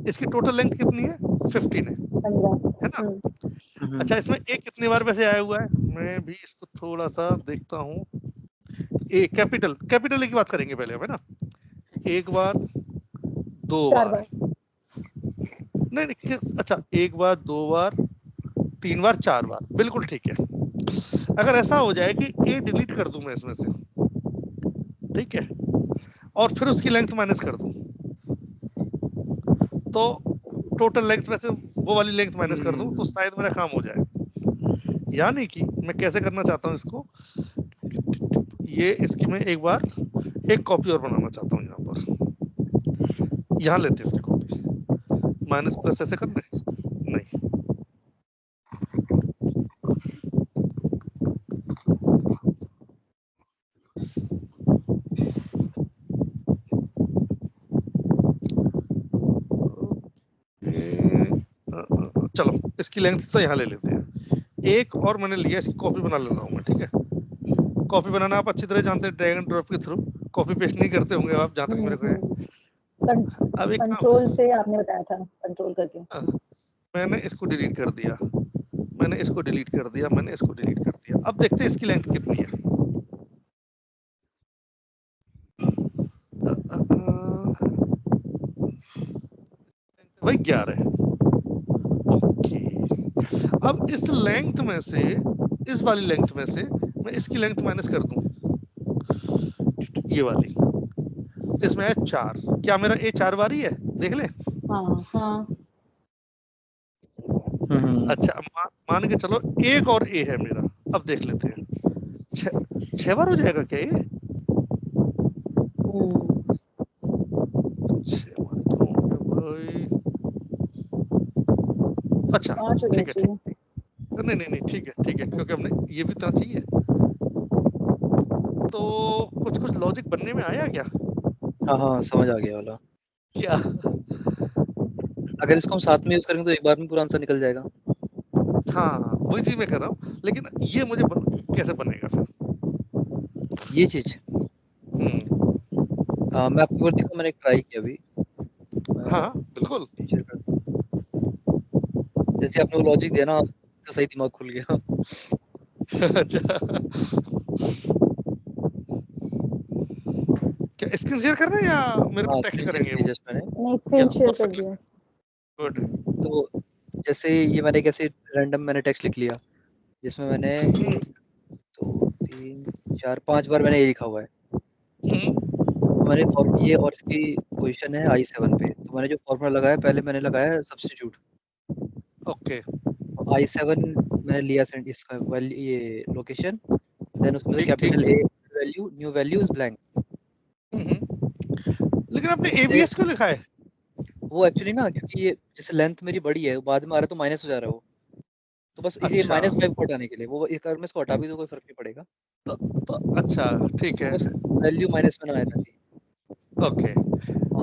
इसकी टोटल लेंथ कितनी है 15 है ना। अच्छा इसमें ए कितनी बार वैसे आया हुआ है, मैं भी इसको थोड़ा सा देखता हूँ। ए कैपिटल कैपिटल की बात करेंगे पहले हम, है ना। एक बार दो बार नहीं नहीं, अच्छा एक बार दो बार तीन बार चार बार, बिल्कुल ठीक है। अगर ऐसा हो जाए कि ए डिलीट कर दूं मैं इसमें से, ठीक है, और फिर उसकी लेंथ माइनस कर दूं, तो टोटल लेंथ में से वो वाली लेंथ माइनस कर दूं तो शायद मेरा काम हो जाए। यानी कि मैं कैसे करना चाहता हूं इसको, ये इसकी मैं एक बार एक कॉपी और बनाना चाहता हूँ यहाँ पर, यहाँ लेते हैं इसकी कॉपी, माइनस प्लस ऐसे करना है नहीं, चलो इसकी लेंथ तो यहाँ ले लेते हैं। एक और मैंने लिया, इसकी कॉपी बना लेता हूँ मैं, ठीक है। कॉपी बनाना आप अच्छी तरह जानते हैं, ड्रैग एंड ड्रॉप के थ्रू, कॉपी पेस्ट नहीं करते होंगे आप जहाँ तक मेरे को है। अब एक कंट्रोल से आपने बताया था, कंट्रोल करके मैंने इसको डिलीट कर दिया, मैंने इसको डिलीट कर दिया, मैंने इसको डिलीट कर दिया। अब देखते हैं इसकी लेंथ कितनी है। भाई 11 है। ओके अब इस लेंथ में से, इस वाली लेंथ में से मैं इसकी लेंथ माइनस कर दूं, ये वाली, इसमें है 4, क्या मेरा ए 4 बार ही है, देख ले। हाँ अच्छा मान के चलो एक और ए है मेरा, अब देख लेते हैं 6 बार हो जाएगा क्या ये। 6 बार क्यों हो गया भाई, अच्छा ठीक है नहीं नहीं नहीं ठीक है क्योंकि हमने ये भी तो चाहिए, तो कुछ कुछ लॉजिक बनने में आया क्या। हाँ समझ आ गया वाला। क्या अगर इसको हम साथ में यूज करेंगे तो एक बार में पूरा आंसर निकल जाएगा। हाँ वही चीज मैं कर रहा हूँ, लेकिन ये मुझे कैसे बनेगा फिर ये चीज मैं आपको देखो, मैंने एक ट्राई किया अभी। हाँ बिल्कुल जैसे आपने वो लॉजिक दिया ना, तो सही दिमाग खुल गया। क्या स्क्रीन शेयर कर रहे हैं या मेरे को टेक्स्ट करेंगे। जस्ट मैंने नहीं स्क्रीन शेयर कर दिया। गुड। तो जैसे ये मैंने कैसे रैंडम मैंने टेक्स्ट लिख लिया, जिसमें मैंने 1 2 3 4 5 बार मैंने ये लिखा हुआ है। तो मैंने ये और इसकी पोजीशन है I7 पे, तो मैंने जो फॉर्मूला लगाया, पहले मैंने लगाया सब्स्टिट्यूट। ओके I7 मैंने लिया सेंड इसका वैल्यू, ये लोकेशन, देन उसमें से capital A value, new value is blank. लेकिन आपने ABS क्यों लिखा है। वो एक्चुअली ना, क्योंकि ये जैसे लेंथ मेरी बड़ी है, बाद में आ रहा है तो माइनस हो जा रहा है वो, तो बस इसलिए -5 को हटाने के लिए, वो एक में इसको हटा भी दो कोई फर्क नहीं पड़ेगा। तो अच्छा ठीक है, बस वैल्यू माइनस में ना आए ताकि। ओके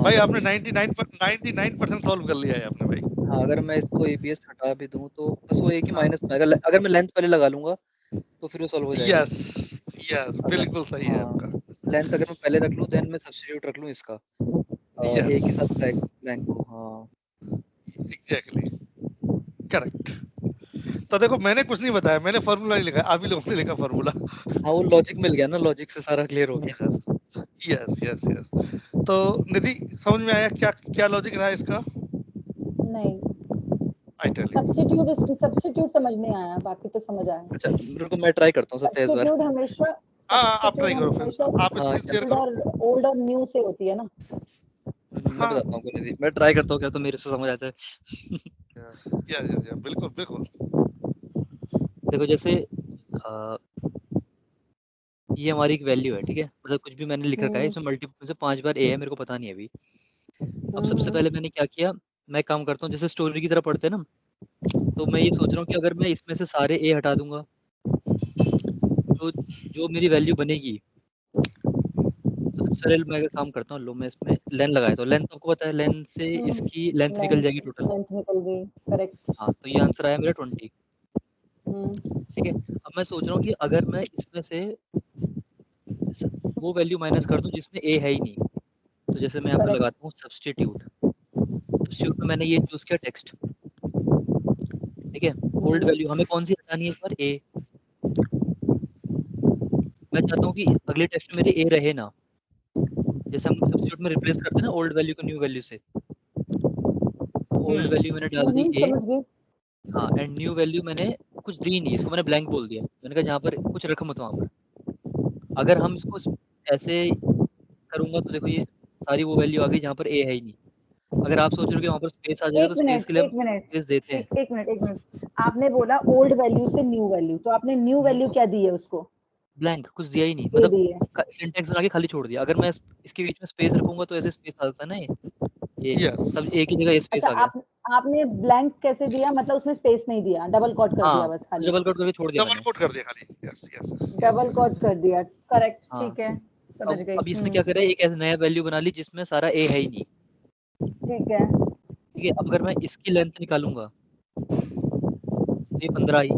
भाई आपने 99% सॉल्व कर लिया है आपने भाई। हाँ अगर मैं इसको ABS हटा भी दूं तो बस वो एक ही माइनस में आएगा। अगर मैं लेंथ पहले लगा लूंगा तो फिर वो सॉल्व हो जाएगा। यस बिल्कुल सही है आपका। लेंथ अगर मैं पहले रख लूं, देन मैं सब्स्टिट्यूट रख लूं इसका A के साथ ब्लैंक को। हाँ एग्जैक्टली करेक्ट। तो देखो मैंने कुछ नहीं बताया, मैंने फार्मूला नहीं लिखा, आप ही लोगों ने लिखा फार्मूला। हाँ वो लॉजिक मिल गया ना, लॉजिक से सारा क्लियर हो गया। यस यस यस तो निधि समझ में आया क्या क्या लॉजिक रहा इसका? नहीं, आई टेल यू। सब्स्टिट्यूट समझ नहीं आया, बाकी तो समझ आया। अच्छा रुको मैं ट्राई करता हूँ सत्या इस बार। सब्स्टिट्यूट हमेशा आप ट्राई करो फिर, आप हाँ, स्क्रीन शेयर करो। ओल्ड और न्यू से होती है ना। मैं हाँ। बताता हूँ निधि, मैं ट्राई करता हूँ क्या तो मेरे से समझ आता है। या बिल्कुल बिल्कुल। देखो जैसे ये हमारी एक वैल्यू है, ठीक है, मतलब कुछ भी मैंने लिख रखा है, इसमें मल्टीपल से 5 बार ए है, मेरे को पता नहीं है अभी। अब सबसे पहले मैंने क्या किया, मैं एक काम करता हूँ, जैसे स्टोरी की तरह पढ़ते हैं ना, तो मैं ये सोच रहा हूँ कि अगर मैं इसमें से सारे ए हटा दूंगा तो जो मेरी वैल्यू बनेगी, तो सबसे पहले मैं काम करता हूँ, लो मैं इसमें लेन लगाया, तो लेंथ आपको पता है, लेन से इसकी लेंथ निकल जाएगी टोटल। लेंथ निकल गई, करेक्ट। हाँ, तो ये आंसर आया मेरा 20। ठीक है, अब मैं सोच रहा हूँ कि अगर मैं इसमें से वो वैल्यू माइनस कर दूं जिसमें ए है ही नहीं, तो जैसे मैं यहाँ पे लगाता हूँ सब्स्टिट्यूट में मैंने ये चूज किया टेक्स्ट, ठीक है, ओल्ड वैल्यू हमें कौन सी हटानी है इस बार, ए। मैं चाहता हूँ कि अगले टेक्स्ट में मेरे ए रहे ना, जैसे हम सब्स्टिट्यूट में रिप्लेस करते हैं ना ओल्ड वैल्यू को न्यू वैल्यू से, तो ओल्ड वैल्यू मैंने डाल दी ए, समझ गई। हाँ, एंड न्यू वैल्यू मैंने कुछ दी नहीं, इसको मैंने ब्लैंक बोल दिया, मैंने कहा जहाँ पर कुछ रखो मत वहाँ पर। अगर हम इसको ऐसे करूंगा तो देखो ये सारी वो वैल्यू आ गई जहाँ पर ए है ही नहीं। अगर आप सोच रहे हो कि वहाँ पर स्पेस आ जाएगा तो स्पेस के लिए हम स्पेस देते हैं। एक मिनट, आपने बोला ओल्ड वैल्यू से न्यू वैल्यू, तो आपने न्यू वैल्यू क्या दी है उसको? ब्लैंक, कुछ दिया ही नहीं, दे दी है। मतलब सिंटेक्स बना के खाली छोड़ दिया। अगर मैं इसके बीच में स्पेस रखूंगा तो ऐसे स्पेस आ जाता है ना, ये सब एक ही जगह स्पेस आ गया। आपने ब्लैंक कैसे दिया, मतलब उसमें स्पेस नहीं दिया, डबल कोट कर दिया बस खाली? डबल कोट करके छोड़ दिया मैंने, डबल कोट कर दिया खाली, यस डबल कोट कर दिया, करेक्ट, हाँ। ठीक है, समझ गई। अब इसने क्या करा, एक ऐसा नया वैल्यू बना ली जिसमें सारा ए है ही नहीं, ठीक है। ठीक है। अब अगर मैं इसकी लेंथ निकालूंगा तो ये 15 आई,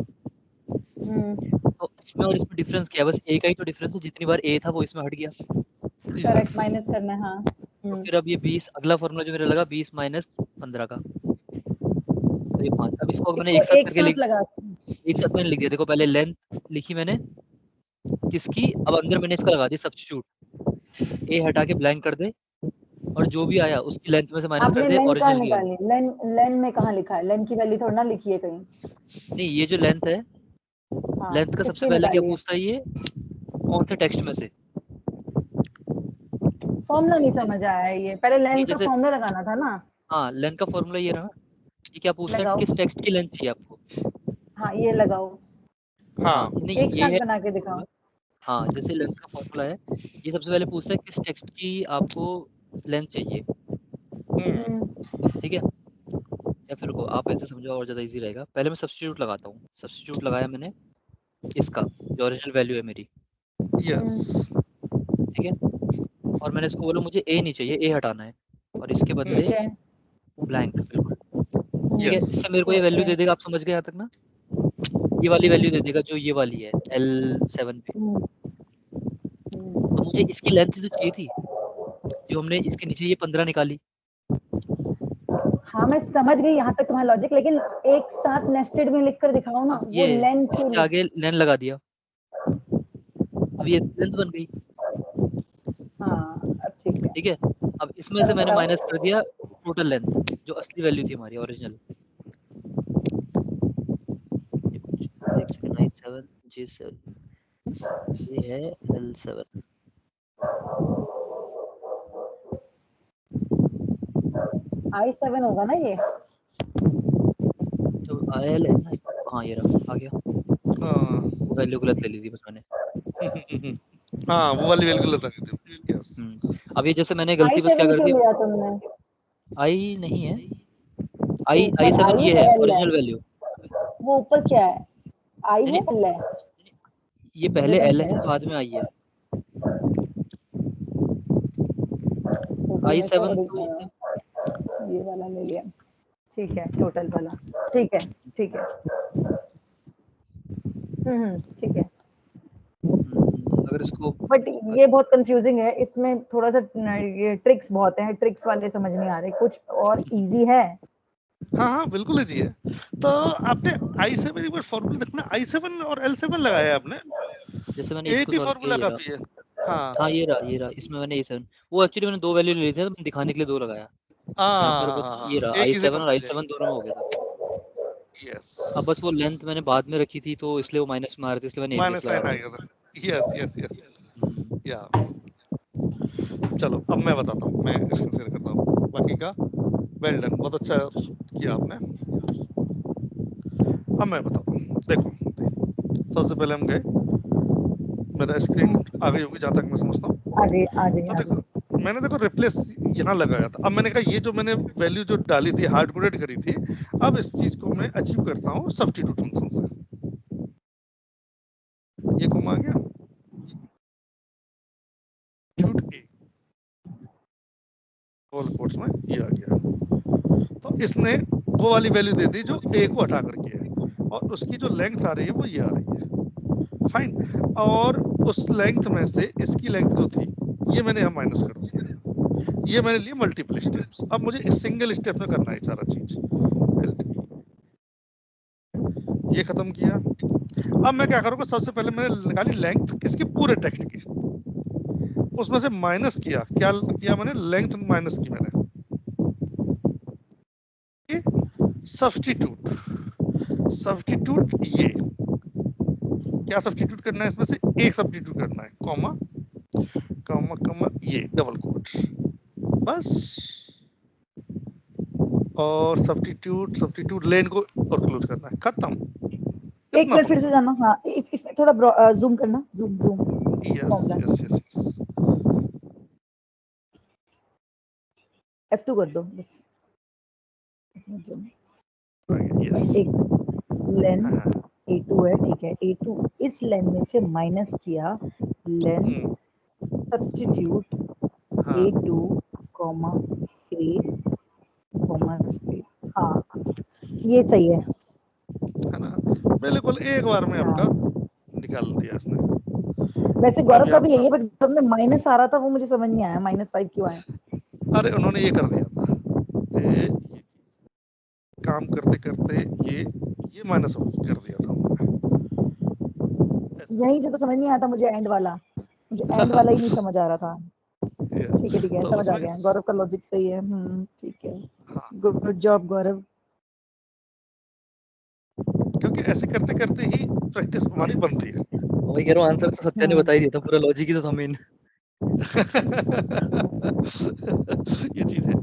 तो इसमें और इसमें डिफरेंस क्या है, बस ए का ही तो डिफरेंस है, जितनी बार ए था वो इसमें हट गया, करेक्ट, माइनस करना है, हाँ। तो फिर अब ये 20, अगला फॉर्मूला जो मेरा लगा 20 माइनस 15 का, तो ये 5। अब इसको मैंने एक साथ करके एक साथ मैंने लिख दिया। देखो पहले लेंथ लिखी मैंने किसकी, अब अंदर मैंने इसका लगा दिया सब्स्टिट्यूट, ए हटा के ब्लैंक कर दे और जो भी आया उसकी लेंथ में से माइनस कर दे ओरिजिनल की वैल्यू। लेन में कहाँ लिखा है? लेन की वैल्यू थोड़ा ना लिखी है कहीं। नहीं, ये जो लेंथ है, लेंथ का सबसे पहले क्या पूछता है, ये कौन से टेक्स्ट में से। फॉर्मूला नहीं समझ आया ये, पहले लेन का फॉर्मूला लगाना था ना। हाँ, लेंथ का फॉर्मूला ये रहा, ये क्या पूछता है, किस टेक्स्ट की लेंथ चाहिए आपको। हाँ, ये लगाओ। हाँ, नहीं एक ये साथ है बना के दिखाओ। हाँ, जैसे लेंथ का फॉर्मूला है, ये सबसे पहले पूछता है किस टेक्स्ट की आपको लेंथ चाहिए, ठीक है। या फिर को आप ऐसे समझो और ज्यादा इजी रहेगा, पहले मैं सब्स्टिट्यूट लगाता हूँ, सब्स्टिट्यूट लगाया मैंने इसका जो ओरिजिनल वैल्यू है मेरी, यस, ठीक है, और मैंने इसको बोला मुझे ए नहीं चाहिए, ए हटाना है, और इसके बदले ब्लैंक, बिल्कुल ठीक है। इससे मेरे को ये वैल्यू दे देगा, आप समझ गए यहाँ तक ना, ये वाली वैल्यू दे देगा जो ये वाली है L7 पे। तो मुझे इसकी लेंथ तो चाहिए थी, जो हमने इसके नीचे ये 15 निकाली। हाँ, मैं समझ गई यहाँ तक तुम्हारा लॉजिक, लेकिन एक साथ नेस्टेड में लिखकर दिखाओ ना, वो लेन इसके आगे लेन लगा दिया, अब ये लेंथ बन गई। हाँ, अब ठीक है, अब इसमें से मैंने माइनस कर दिया टोटल लेंथ जो असली वैल्यू थी हमारी ओरिजिनल। I7 J7 ये है L7, I7 होगा ना ये, जो IL है ना, हाँ ये रहा, आ गया। वो वैल्यू गलत ले ली थी बस मैंने। हाँ, वो वाली वैल्यू गलत आ गई थी, यस। अब ये जैसे मैंने गलती बस क्या कर दी, लिया तुमने? I नहीं है, I7 ये है ओरिजिनल वैल्यू। वो ऊपर क्या है, I है L है? ये पहले L है बाद में I है। I7 ये वाला ले लिया, ठीक है, टोटल वाला, ठीक है ठीक है। ठीक है। अगर इसको बट ये बहुत कंफ्यूजिंग है, इसमें थोड़ा सा ये ट्रिक्स बहुत हैं, ट्रिक्स वाले समझ नहीं आ रहे, कुछ और इजी है? हाँ, बिल्कुल इजी है। तो आपने I7 एक बार फॉर्मूला देखना, I7 और L7 लगाया आपने, जैसे मैंने एक ही फॉर्मूला काफी है। हाँ ये रहा इसमें मैंने A7 वो एक्चुअली मैंने 2 वैल्यू ले ली थी तो मैंने दिखाने के लिए 2 लगाया। यहाँ पर बस ये रहा एक ही से I7 और कंफ्यूज I7 दोनों में हो गया था। यस, अब बस वो लेंथ मैंने बाद में रखी थी तो इसलिए वो माइनस में आ रही थी, इसलिए मैंने A+ माइनस लगा साइन आ दिया। गया था। यस यस यस हम्म, या चलो अब मैं बताता हूँ, मैं स्क्रीन शेयर करता हूँ बाकी का। वेल डन, बहुत अच्छा किया आपने। अब मैं बताता हूँ, देखो सबसे पहले हम गए, मेरा स्क्रीन आ गई होगी जहाँ तक मैं समझता हूँ। आगे तो देखो मैंने देखो रिप्लेस यहाँ लगाया था। अब मैंने कहा ये जो मैंने वैल्यू जो डाली थी हार्ड कोडेड करी थी, अब इस चीज को मैं अचीव करता हूँ सब्स्टिट्यूट फंक्शन से। ये कौन आ गया, सब्स्टिट्यूट ए, डबल कोट्स में ये आ गया। तो इसने वो वाली वैल्यू दे दी जो ए को हटा करके है, और उसकी जो लेंथ आ रही है वो ये आ रही है। फाइन, और उस लेंथ में से इसकी लेंथ जो थी ये मैंने यहाँ माइनस कर दिया। ये मैंने लिए मल्टीपल स्टेप्स। अब मुझे इस सिंगल स्टेप में करना है सारा चीज। ये खत्म किया। अब मैं क्या करूंगा, सबसे पहले मैंने निकाली लेंथ किसकी, पूरे टेक्स्ट की, उसमें से माइनस किया। क्या किया मैंने, लेंथ माइनस की मैंने, सब्स्टिट्यूट। सब्स्टिट्यूट ये क्या सब्स्टिट्यूट करना है, इसमें से एक सब्स्टिट्यूट करना है, कॉमा कॉमा कॉमा ये डबल कोट, बस। और सब्स्टिट्यूट सब्स्टिट्यूट लेन को और क्लोज करना है, खत्म। एक मिनट फिर से जाना। हाँ इसमें थोड़ा जूम करना, zoom yes yes yes yes, F2 कर दो बस। यस एक लेन A2 है, ठीक है। A2 इस लेन में से माइनस किया, len substitute A2 comma A comma space. हाँ ये सही है ना, बिल्कुल एक बार में आपका निकाल दिया इसने। वैसे गौरव का भी यही है, बट गौरव में माइनस आ रहा था, वो मुझे समझ नहीं आया -5 क्यों आया। अरे उन्होंने ये कर दिया था, ये काम करते करते ये माइनस कर दिया था उन्होंने। यही जो तो समझ नहीं आया था मुझे, एंड वाला, मुझे एंड वाला ही नहीं समझ आ रहा था। ठीक है तो समझ आ गया, गौरव का लॉजिक सही है। ठीक है, गुड जॉब गौरव। क्योंकि ऐसे करते करते ही प्रैक्टिस हमारी बनती है। वही कह रहा हूँ, आंसर तो सत्या ने बता ही दिया था, पूरा लॉजिक ही तो था मेन। ये चीज है।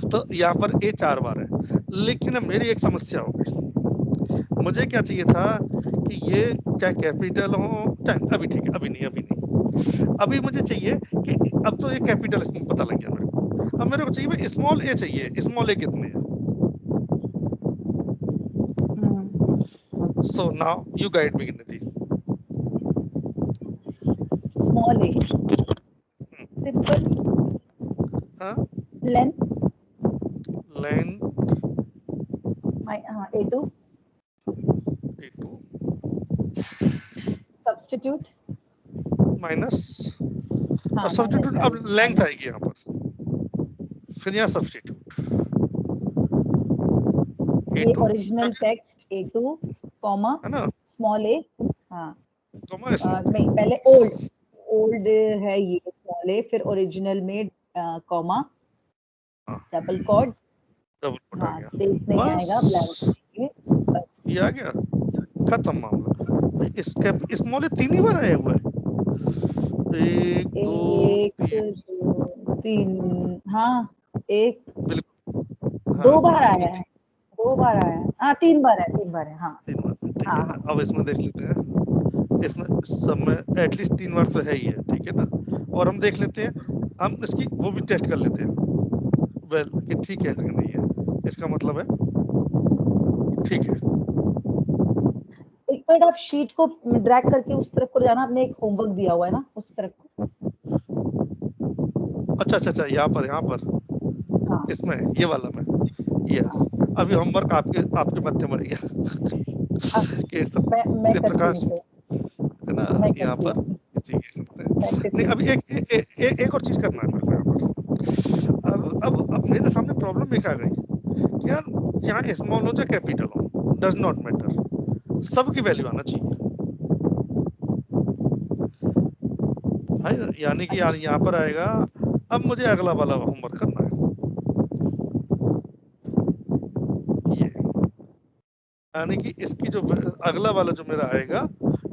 तो यहाँ पर ए 4 बार है, लेकिन अब मेरी एक समस्या हो गई। मुझे क्या चाहिए था कि ये चाहे कैपिटल हो चाहे, अभी ठीक है, अभी नहीं, अभी मुझे चाहिए कि अब तो ये कैपिटल इसमें पता लग गया मेरे को। अब मेरे को चाहिए भाई स्मॉल ए चाहिए, स्मॉल ए कितने है। So now you guide me गिनती। Small A simple, len A2 substitute minus, और सब्स्टिट्यूट अब लेंथ आएगी यहाँ पर, फिर यहाँ सब्स्टिट्यूट ये ओरिजिनल टेक्स्ट A2 कॉमा है ना, स्मॉल ए। हाँ कॉमा नहीं, पहले ओल्ड है ये स्मॉल ए, फिर ओरिजिनल में कॉमा डबल कोड, हाँ स्पेस नहीं आएगा, ब्लैंक बस ये आ गया, खत्म मामला। इसका स्मॉल ए 3 ही बार आया हुआ है, 1 2 3 हाँ एक बिल्कुल 2 बार आया है, 2 बार आया है, हाँ 3 बार है, 3 बार है, हाँ 3 बार, ठीक है हाँ ना। अब इसमें देख लेते हैं, इसमें सब में एटलीस्ट 3 बार तो है ही है, ठीक है ना। और हम देख लेते हैं, हम इसकी वो भी टेस्ट कर लेते हैं, वेल कि ठीक है कि नहीं है, इसका मतलब है ठीक है। एक मिनट, आप शीट को ड्रैग करके उस तरफ को जाना, आपने एक होमवर्क दिया हुआ है ना उस तरफ को। अच्छा, यहाँ पर हाँ इसमें ये वाला में, यस। अभी होमवर्क आपके मध्य बढ़ गया कि मैं प्रकाश करती है ना मैं यहाँ करती पर, करते हैं। नहीं हूँ। अभी एक और चीज करना है मेरे को यहाँ पर। अब मेरे सामने प्रॉब्लम एक आ गई कि यार यहाँ स्मॉल हो चाहे कैपिटल हो, डज नॉट मैटर, सबकी वैल्यू आना चाहिए, है, यानी कि यहाँ पर आएगा। अब मुझे अगला वाला होमवर्क करना है, ये यानी कि इसकी जो अगला वाला जो मेरा आएगा,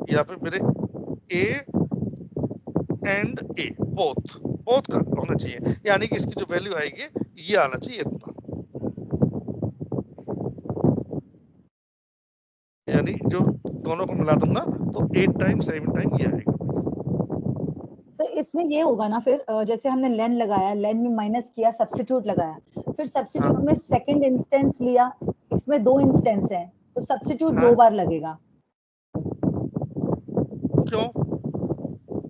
यहाँ पे मेरे ए एंड ए बोथ का होना चाहिए, यानी कि इसकी जो वैल्यू आएगी ये आना चाहिए इतना, यानी जो दोनों को मिला दूंगा तो 8 टाइम 7 टाइम ये आएगा। तो इसमें ये होगा ना फिर जैसे हमने लेन लगाया, लेन में माइनस किया, सब्स्टिट्यूट लगाया, फिर सब्स्टिट्यूट में सेकंड इंस्टेंस लिया, इसमें 2 इंस्टेंस है तो सब्स्टिट्यूट 2 बार लगेगा। क्यों?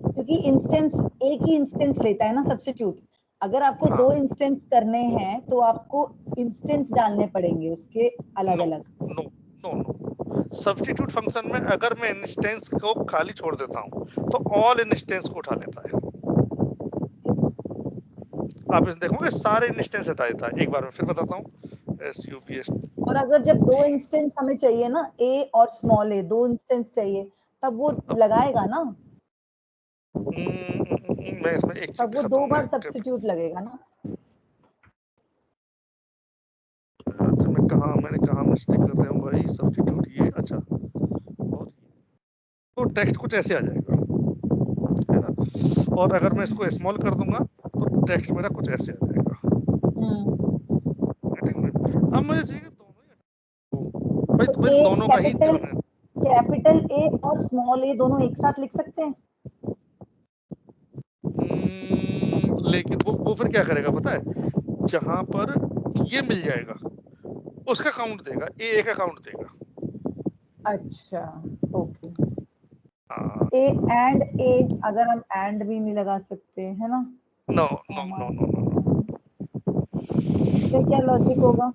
क्योंकि इंस्टेंस एक ही इंस्टेंस लेता है ना सब्स्टिट्यूट। अगर आपको 2 इंस्टेंस करने हैं तो आपको इंस्टेंस डालने पड़ेंगे उसके अलग अलग। नो सब्स्टिट्यूट फंक्शन में अगर मैं इंस्टेंस को खाली छोड़ देता हूँ तो ऑल इंस्टेंस को उठा लेता है। आप इस देखोगे सारे इंस्टेंस हटा देता है। एक बार मैं फिर बताता हूँ, SUBS। और अगर जब 2 इंस्टेंस हमें चाहिए ना, ए और स्मॉल ए 2 इंस्टेंस चाहिए, तब वो लगाएगा ना, मैं इसमें एक तब चीज वो दिखाता 2 हूँ, बार सब्स्टिट्यूट लगेगा ना। मैंने कहा मिस्टेक कर रहा हूँ भाई, सब्स्टिट्यूट ये अच्छा, तो टेक्स्ट कुछ ऐसे आ जाएगा, है ना। और अगर मैं इसको स्मॉल कर दूंगा तो टेक्स्ट मेरा कुछ ऐसे आ जाएगा। अब मुझे चाहिए दोनों ही, भाई दोनों का ही कैपिटल ए और स्मॉल ए दोनों एक साथ लिख सकते हैं। लेकिन वो फिर क्या करेगा पता है, जहां पर ये मिल जाएगा उसका काउंट देगा, ए का काउंट देगा। अच्छा ओके। ए एंड ए, अगर हम एंड भी नहीं लगा सकते है ना। नो क्या लॉजिक होगा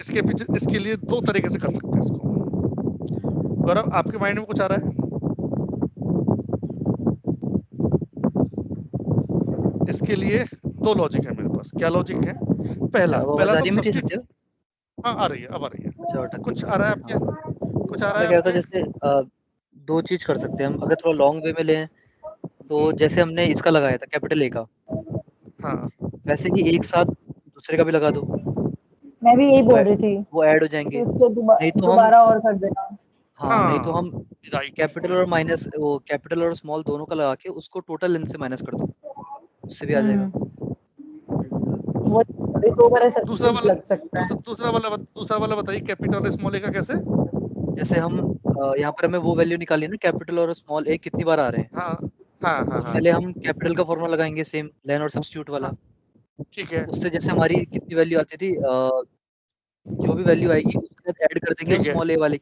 इसके पीछे? इसके लिए 2 तरीके से कर सकते हैं इसको। गौरव आपके माइंड में कुछ आ रहा है? इसके लिए 2 लॉजिक है मेरे पास। क्या लॉजिक है? पहला तो सब्स्टिट्यूट, हाँ आ रही है, अब आ रही है। कुछ आ रहा है आपके? कुछ आ रहा है आपके? जैसे 2 चीज कर सकते हैं हम, अगर थोड़ा लॉन्ग वे में लें तो जैसे हमने इसका लगाया था कैपिटल ए का, वैसे ही एक साथ दूसरे का भी लगा दो। मैं भी यही बोल रही थी, वो ऐड हो जाएंगे। उसको नहीं तो दोबारा और कर देना। हाँ, नहीं तो हम कैपिटल और माइनस, वो कैपिटल और स्मॉल दोनों का लगा के उसको टोटल लेंथ से माइनस कर दो, उससे भी आ जाएगा। वो 2 बार सब्स्टिट्यूट लग सकता है। दूसरा वाला बताइए, कैपिटल और स्मॉल ए का कैसे? जैसे हम यहाँ पर हमें वो वैल्यू निकाली ना, कैपिटल और स्मॉल ए कितनी बार आ रहे हैं। तो पहले हम कैपिटल का फॉर्मूला लगाएंगे, सेम लेन और सब्स्टिट्यूट वाला। ठीक है। उससे जैसे हमारी कितनी वैल्यू आती थी, जो भी वैल्यू आएगी उसके साथ ऐड कर देंगे स्मॉल ए वाले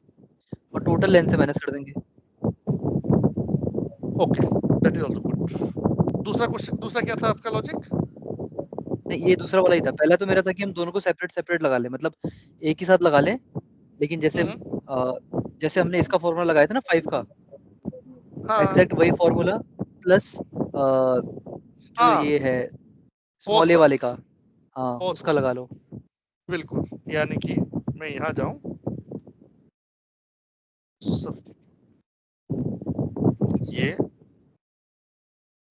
और टोटल लेंथ से माइनस कर देंगे। Okay, that is also good. दूसरा क्या था आपका लॉजिक? नहीं, ये दूसरा वाला ही था। पहला तो मेरा था कि हम दोनों को सेपरेट लगा लें, मतलब एक ही साथ लगा लें, लेकिन जैसे जैसे हमने इसका फॉर्मूला लगाया था ना 5 का, एग्जैक्ट वही फॉर्मूला प्लस जो ये है स्मॉल ए वाले का, हाँ उसका लगा लो। बिल्कुल, यानी कि मैं यहाँ जाऊं, ये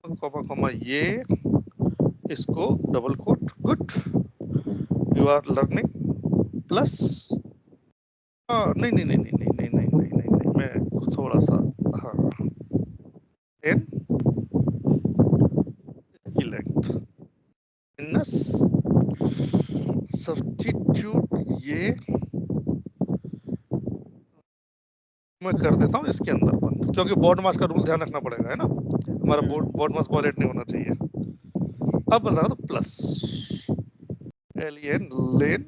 कॉमा ये, इसको double quote, good you are learning plus, नहीं, मैं थोड़ा सा, हाँ, n की लेंथ माइनस सब्स्टिट्यूट, ये मैं कर देता हूँ इसके अंदर बंद, क्योंकि बोर्ड मास का रूल ध्यान रखना पड़ेगा, है ना, हमारा बोर्ड मास वॉलेट नहीं होना चाहिए। अब बता दो प्लस एलियन लेन।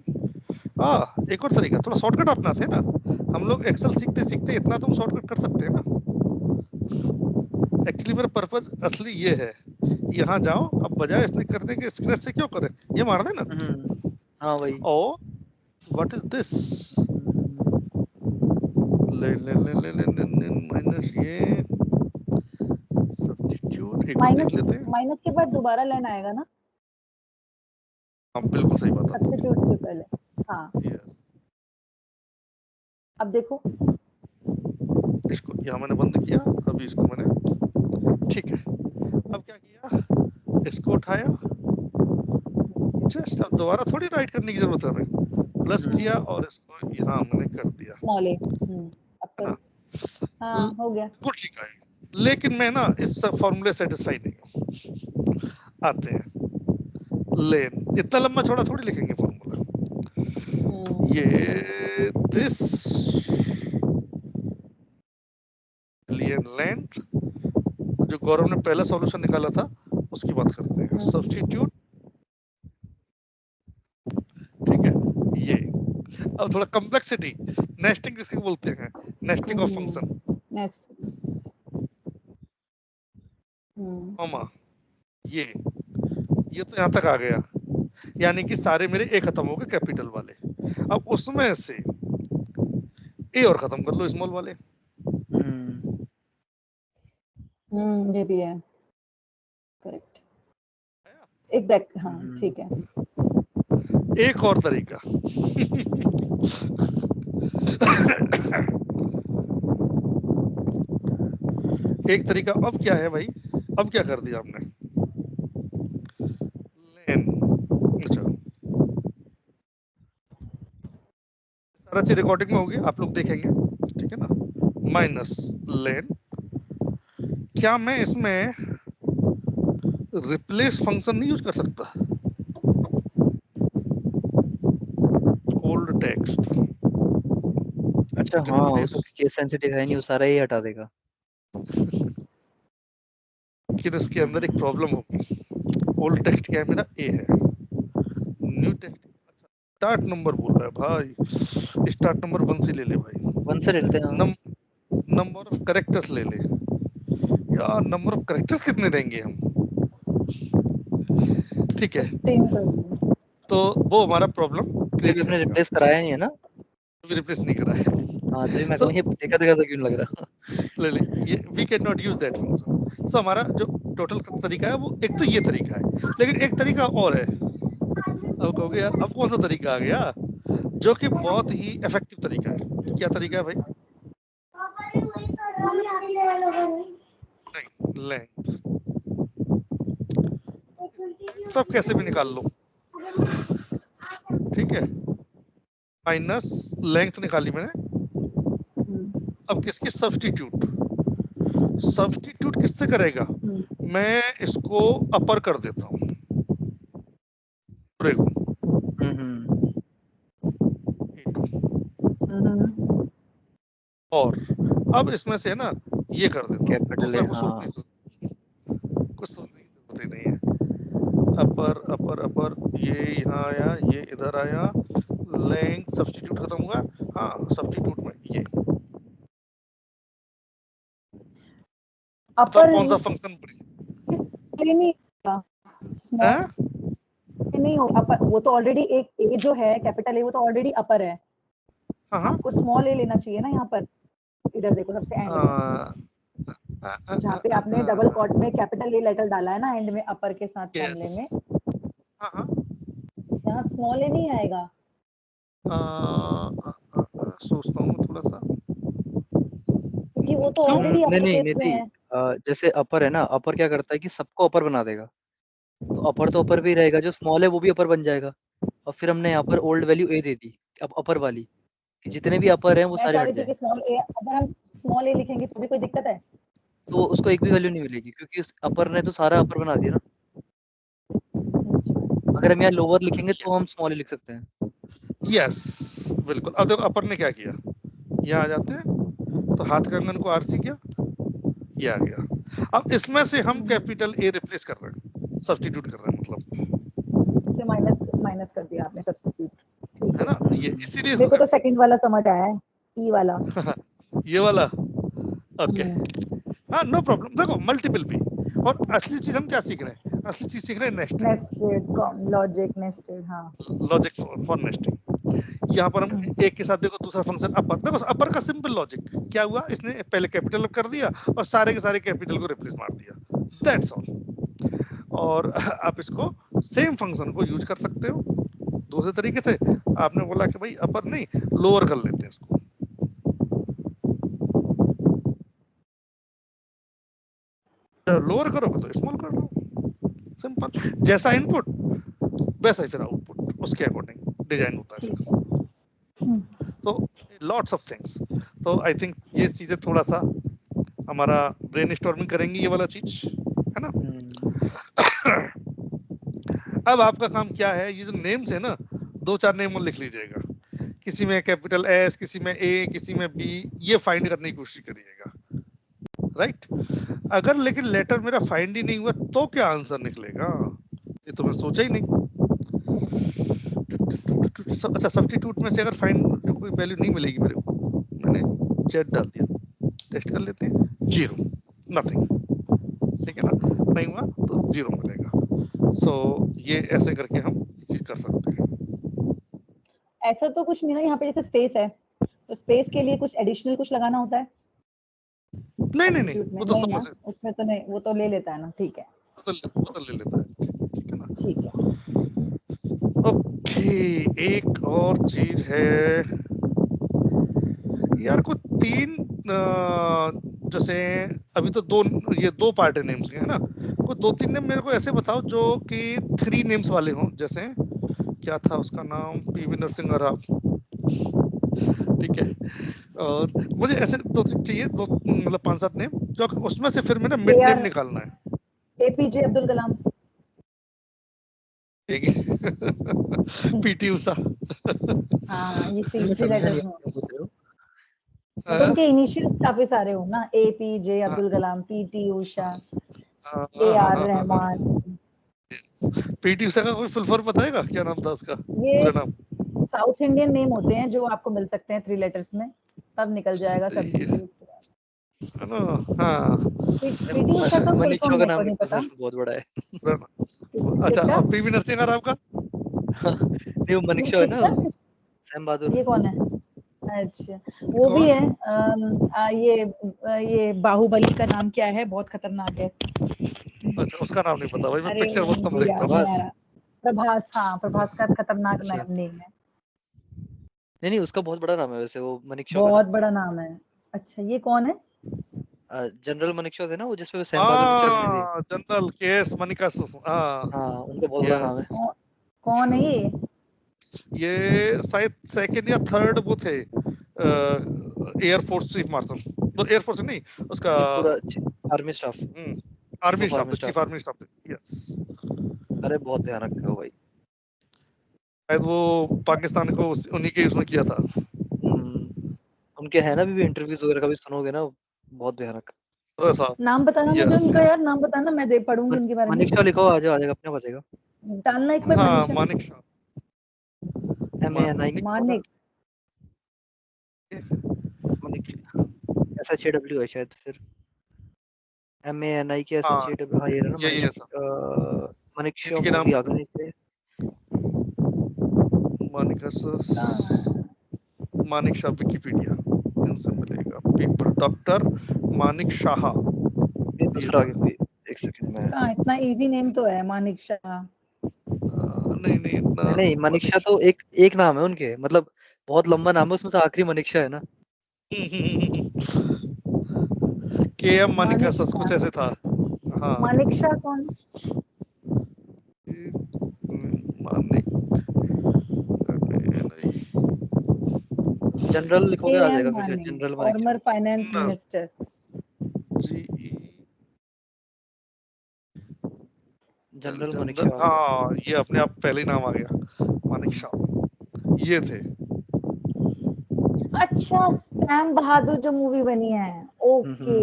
एक और तरीका, थोड़ा शॉर्टकट अपनाते हैं ना हम लोग, एक्सेल सीखते सीखते इतना तो शॉर्टकट कर सकते हैं ना। एक्चुअली मेरा पर्पज असली ये है, यहाँ जाओ, अब बजाय इसने करने के स्क्रैच से क्यों करें, ये मार देना। हाँ वही। ओ व्हाट इज दिस, ले माइनस ये सब्स्टिट्यूट, एक बार देख लेते हैं। माइनस के बाद दोबारा लेन आएगा ना। हाँ बिल्कुल सही बात है, सब्स्टिट्यूट से पहले। हाँ अब देखो, इसको यहाँ मैंने बंद किया, अभी इसको मैंने, ठीक है, अब क्या किया, इसको उठाया, जस्ट अब दोबारा थोड़ी राइट करने की जरूरत है हमें, प्लस किया और इसको यहाँ मैंने कर दिया, स्मॉल ए। अब है ना। करो। हाँ हो गया। बिल्कुल ठीक है, लेकिन मैं ना इस फॉर्मूले सेटिस्फाई नहीं हूँ। आते हैं लेन, इतना लंबा छोड़ा थोड़ी लिखेंगे फॉर्मूला। ये दिस लेन लेंथ, जो गौरव ने पहला सॉल्यूशन निकाला था उसकी बात करते हैं, सब्स्टिट्यूट, ठीक है। ये अब थोड़ा कॉम्प्लेक्सिटी, नेस्टिंग जिसको बोलते हैं, nesting of function, next. Comma ये तो यहाँ तक आ गया, यानी कि सारे मेरे ए खत्म हो गए कैपिटल वाले। अब उसमें से ए और खत्म कर लो स्मॉल वाले। ये भी है, करेक्ट। एक बैक, हाँ ठीक है। एक और तरीका एक तरीका अब क्या है भाई, अब क्या कर दिया आपने, लेन, अच्छा सारा चीज रिकॉर्डिंग में होगी, आप लोग देखेंगे, ठीक है ना, माइनस लेन, क्या मैं इसमें रिप्लेस फंक्शन नहीं यूज कर सकता, ओल्ड टेक्स्ट, अच्छा हाँ, उसका केस सेंसिटिव है नहीं, वो सारा ही हटा देगा। लेकिन इसके अंदर एक प्रॉब्लम होगी, ओल्ड टेक्स्ट क्या है मेरा, ए है, न्यू टेक्स्ट स्टार्ट नंबर बोल रहा है भाई, स्टार्ट नंबर 1 से ले ले भाई, 1 से ले लेते हैं। नंबर ऑफ कैरेक्टर्स ले ले यार, नंबर ऑफ कैरेक्टर्स कितने देंगे हम, ठीक है, तो वो हमारा प्रॉब्लम ये भी अपने रिप्लेस कराया नहीं है ना, रिप्लेस नहीं करा है। हाँ तो मैं कहूँ ये देखा तो क्यों लग रहा ले ये we can not use that function. So हमारा जो टोटल तरीका है वो एक तो ये तरीका है, लेकिन एक तरीका और है, अब कहोगे यार अब कौन सा तरीका आ गया, जो कि बहुत ही इफेक्टिव तरीका है। क्या तरीका है भाई, नहीं लेंथ, सब कैसे भी निकाल लो, ठीक है, माइनस लेंथ निकाली मैंने, अब किसकी, सब्स्टिट्यूट, सब्स्टिट्यूट किससे करेगा, मैं इसको अपर कर देता हूँ, और अब इसमें से ना ये कर देता हूँ, कैपिटल है, हाँ। कुछ सोचने की जरूरत ही नहीं है, अपर अपर अपर, ये यहाँ आया, ये इधर आया, लेंथ सब्स्टिट्यूट खत्म हुआ, हाँ सब्स्टिट्यूट में ये अपर कौन सा फंक्शन नहीं हो, अपर वो तो ऑलरेडी एक ए जो है कैपिटल ए वो तो ऑलरेडी अपर है, आपको स्मॉल ए लेना चाहिए ना यहाँ पर, इधर देखो सबसे एंड में जहाँ पे आपने डबल कॉट में कैपिटल ए लेटर डाला है ना एंड में अपर के साथ फॉर्मूले में, यहाँ स्मॉल ए नहीं आएगा। सोचता हूँ थोड़ा सा, क्योंकि वो तो ऑलरेडी अपर केस में है। जैसे अपर है ना, अपर क्या करता है कि सबको अपर बना देगा, तो अपर तो अपर भी रहेगा, जो स्मॉल है वो भी अपर बन जाएगा, और फिर हमने यहाँ पर ओल्ड वैल्यू ए दे दी, अब अपर वाली कि जितने भी अपर हैं वो मैं सारे चाह हट रही थी कि स्मॉल ए, अगर हम स्मॉल ए लिखेंगे तो भी कोई दिक्कत है, तो उसको एक भी वैल्यू नहीं मिलेगी, क्योंकि उस अपर ने तो सारा अपर बना दिया ना। अगर हम यहाँ लोअर लिखेंगे तो हम स्मॉल ए लिख सकते हैं। यस बिल्कुल, अब देखो अपर ने क्या किया, यहाँ आ जाते हैं तो हाथ कंगन को आरसी किया, ये आ गया, अब इसमें से हम कैपिटल ए रिप्लेस कर रहे हैं, सब्स्टिट्यूट कर रहे हैं, मतलब से माइनस कर दिया आपने सब्स्टिट्यूट, ठीक है ना, ये इसीलिए मेरे को तो सेकंड वाला समझ आया है, ई वाला ये वाला, ओके, हाँ नो प्रॉब्लम। देखो मल्टीपल भी, और असली चीज हम क्या सीख रहे हैं, असली चीज सीख रहे हैं नेस्टेड लॉजिक, नेस्टेड, हाँ लॉजिक फॉर नेस्टिंग। यहाँ पर हम एक के साथ देखो दूसरा फंक्शन अपर, देखो अपर का सिंपल लॉजिक क्या हुआ, इसने पहले कैपिटल कर दिया और सारे के सारे कैपिटल को रिप्लेस मार दिया, दैट्स ऑल। और आप इसको सेम फंक्शन को यूज कर सकते हो दूसरे तरीके से, आपने बोला कि भाई अपर नहीं लोअर कर लेते हैं इसको, लोअर करोगे तो स्मॉल कर लो, सिंपल। जैसा इनपुट वैसा ही फिर आउटपुट, उसके अकॉर्डिंग डिजाइन होता है ठीक फिर। है। तो लॉट्स ऑफ थिंग्स। तो आई थिंक ये चीजें थोड़ा सा हमारा ब्रेन स्टॉर्मिंग करेंगी, ये वाला चीज है ना। अब आपका काम क्या है, ये जो नेम्स है ना, 2-4 नेम और लिख लीजिएगा। किसी में कैपिटल एस, किसी में ए, किसी में बी, ये फाइंड करने की कोशिश करिएगा, राइट। अगर लेकिन लेटर मेरा फाइंड ही नहीं हुआ तो क्या आंसर निकलेगा, ये तो मैं सोचा ही नहीं। अच्छा, सब्स्टिट्यूट में से अगर फाइंड जो कोई वैल्यू नहीं मिलेगी मेरे को, मैंने जेड डाल दिया, टेस्ट कर लेते हैं, 0, नथिंग, ठीक है ना, नहीं हुआ तो 0 मिलेगा। सो ये ऐसे करके हम ये चीज कर सकते हैं। ऐसा तो कुछ नहीं ना, यहाँ पे जैसे स्पेस है तो स्पेस के लिए कुछ एडिशनल कुछ लगाना होता है नहीं, सब्स्टिट्यूट में? वो तो नहीं समझ ना, उसमें तो नहीं, वो तो ले लेता है ना, ठीक है वो तो ले लेता है, ठीक है ना। ठीक है। ओके, एक और चीज है यार, को 3 जैसे अभी तो ये 2 पार्ट है नेम्स के, है ना। कोई 2-3 नेम मेरे को ऐसे बताओ जो कि 3 नेम्स वाले हों, जैसे क्या था उसका नाम, पीवी नरसिंह राव, ठीक है। और मुझे ऐसे 2-3 चाहिए, मतलब 5-7 नेम, जो उसमें से फिर मैंने मिड नेम निकालना है। APJ Abdul Kalam, PT Usha. हाँ ये मैं 3 समझा नहीं लेटर्स आप में, क्या पूछ रहे हो। मतलब उनके इनिशियल काफी सारे हो ना, APJ Abdul Kalam, PT Usha, AR Rahman. PT Usha का कोई फुल फॉर्म बताएगा, क्या नाम था उसका ये पूरा नाम? साउथ इंडियन नेम होते हैं जो आपको मिल सकते हैं 3 लेटर्स में, तब निकल जाएगा सब्स्टिट्यूट। है ना, हाँ। पीटी उषा का फुल मनीष फॉर्म शॉ का मेरे को नाम नहीं तो पता। सर बहुत बड़ा है। अच्छा, किसका? और पीवी नरसिंह राव का? नहीं, वो मनीष शॉ है ना, किसका? सैम बहादुर। ये कौन है? अच्छा, वो भी है। ये बाहुबली का नाम क्या है, बहुत खतरनाक है। अच्छा, उसका नाम नहीं पता भाई, मैं अरे पिक्चर बहुत कम मुझे देखता याद हूँ। नहीं आ रहा। प्रभास, हाँ प्रभास का खतरनाक अच्छा, नेम है, नहीं उसका बहुत बड़ा नाम है वैसे, वो मनीष शॉ का बहुत ना, बड़ा नाम है। अच्छा, ये कौन है? जनरल मनीष शॉ थे ना, वो जिसपे सैम बहादुर पिक्चर बनी थी। जनरल केएस मनिका, हाँ। हाँ, उनका बहुत बड़ा नाम है। कौन है ये? ये शायद सेकंड या थर्ड वो थे, एयरफोर्स चीफ मार्शल, तो एयरफोर्स नहीं उसका, ये पूरा army staff, army chief staff, army chief staff. Army staff, yes. अरे बहुत भयानक था वो भाई। शायद वो पाकिस्तान को उन्हीं के उसमें किया था। उनके है ना भी इंटरव्यूज वगैरह कभी सुनोगे ना, बहुत भयानक। वैसा, नाम बताना मुझे यस उनका यस। यार, नाम बताना, मैं दे पढ़ूंगी उनके बारे में। मनीष शॉ लिखो, आ जाएगा अपने पास आएगा। डालना एक बार, हाँ, मनीषा। मानिक शाह, MANIK मानिक, मनीष, SHAW है शायद, फिर MANIK हाँ, SHAW, हाँ ये रहा ना यही है मनीष, सब मनीष शॉ इनके नाम मूवी आ पे। गई नीचे। मानिक कहाँ? मानिक शाह, विकिपीडिया, इनसे मिलेगा पेपर, डॉक्टर मानिक शाह। ये दूसरा आ गया कोई, एक सेकंड में। कहाँ? इतना इजी नेम तो है मानिक शाह। नहीं नहीं, इतना नहीं, मनीषा तो एक एक नाम है उनके, मतलब बहुत लंबा नाम है, उसमें से आखिरी मनीषा है ना। KM मानिका मानिक शाह, कुछ ऐसे था, हाँ। मानिक शाह कौन? मानिक, नहीं, जनरल लिखोगे आ KM जाएगा फिर, Manik, general Manisha. Former finance minister. GE, general general, Manisha आ गया। हाँ, ये अपने आप पहले ही नाम आ गया, मानिक शाह, ये थे। अच्छा, सैम बहादुर जो मूवी बनी है, ओके।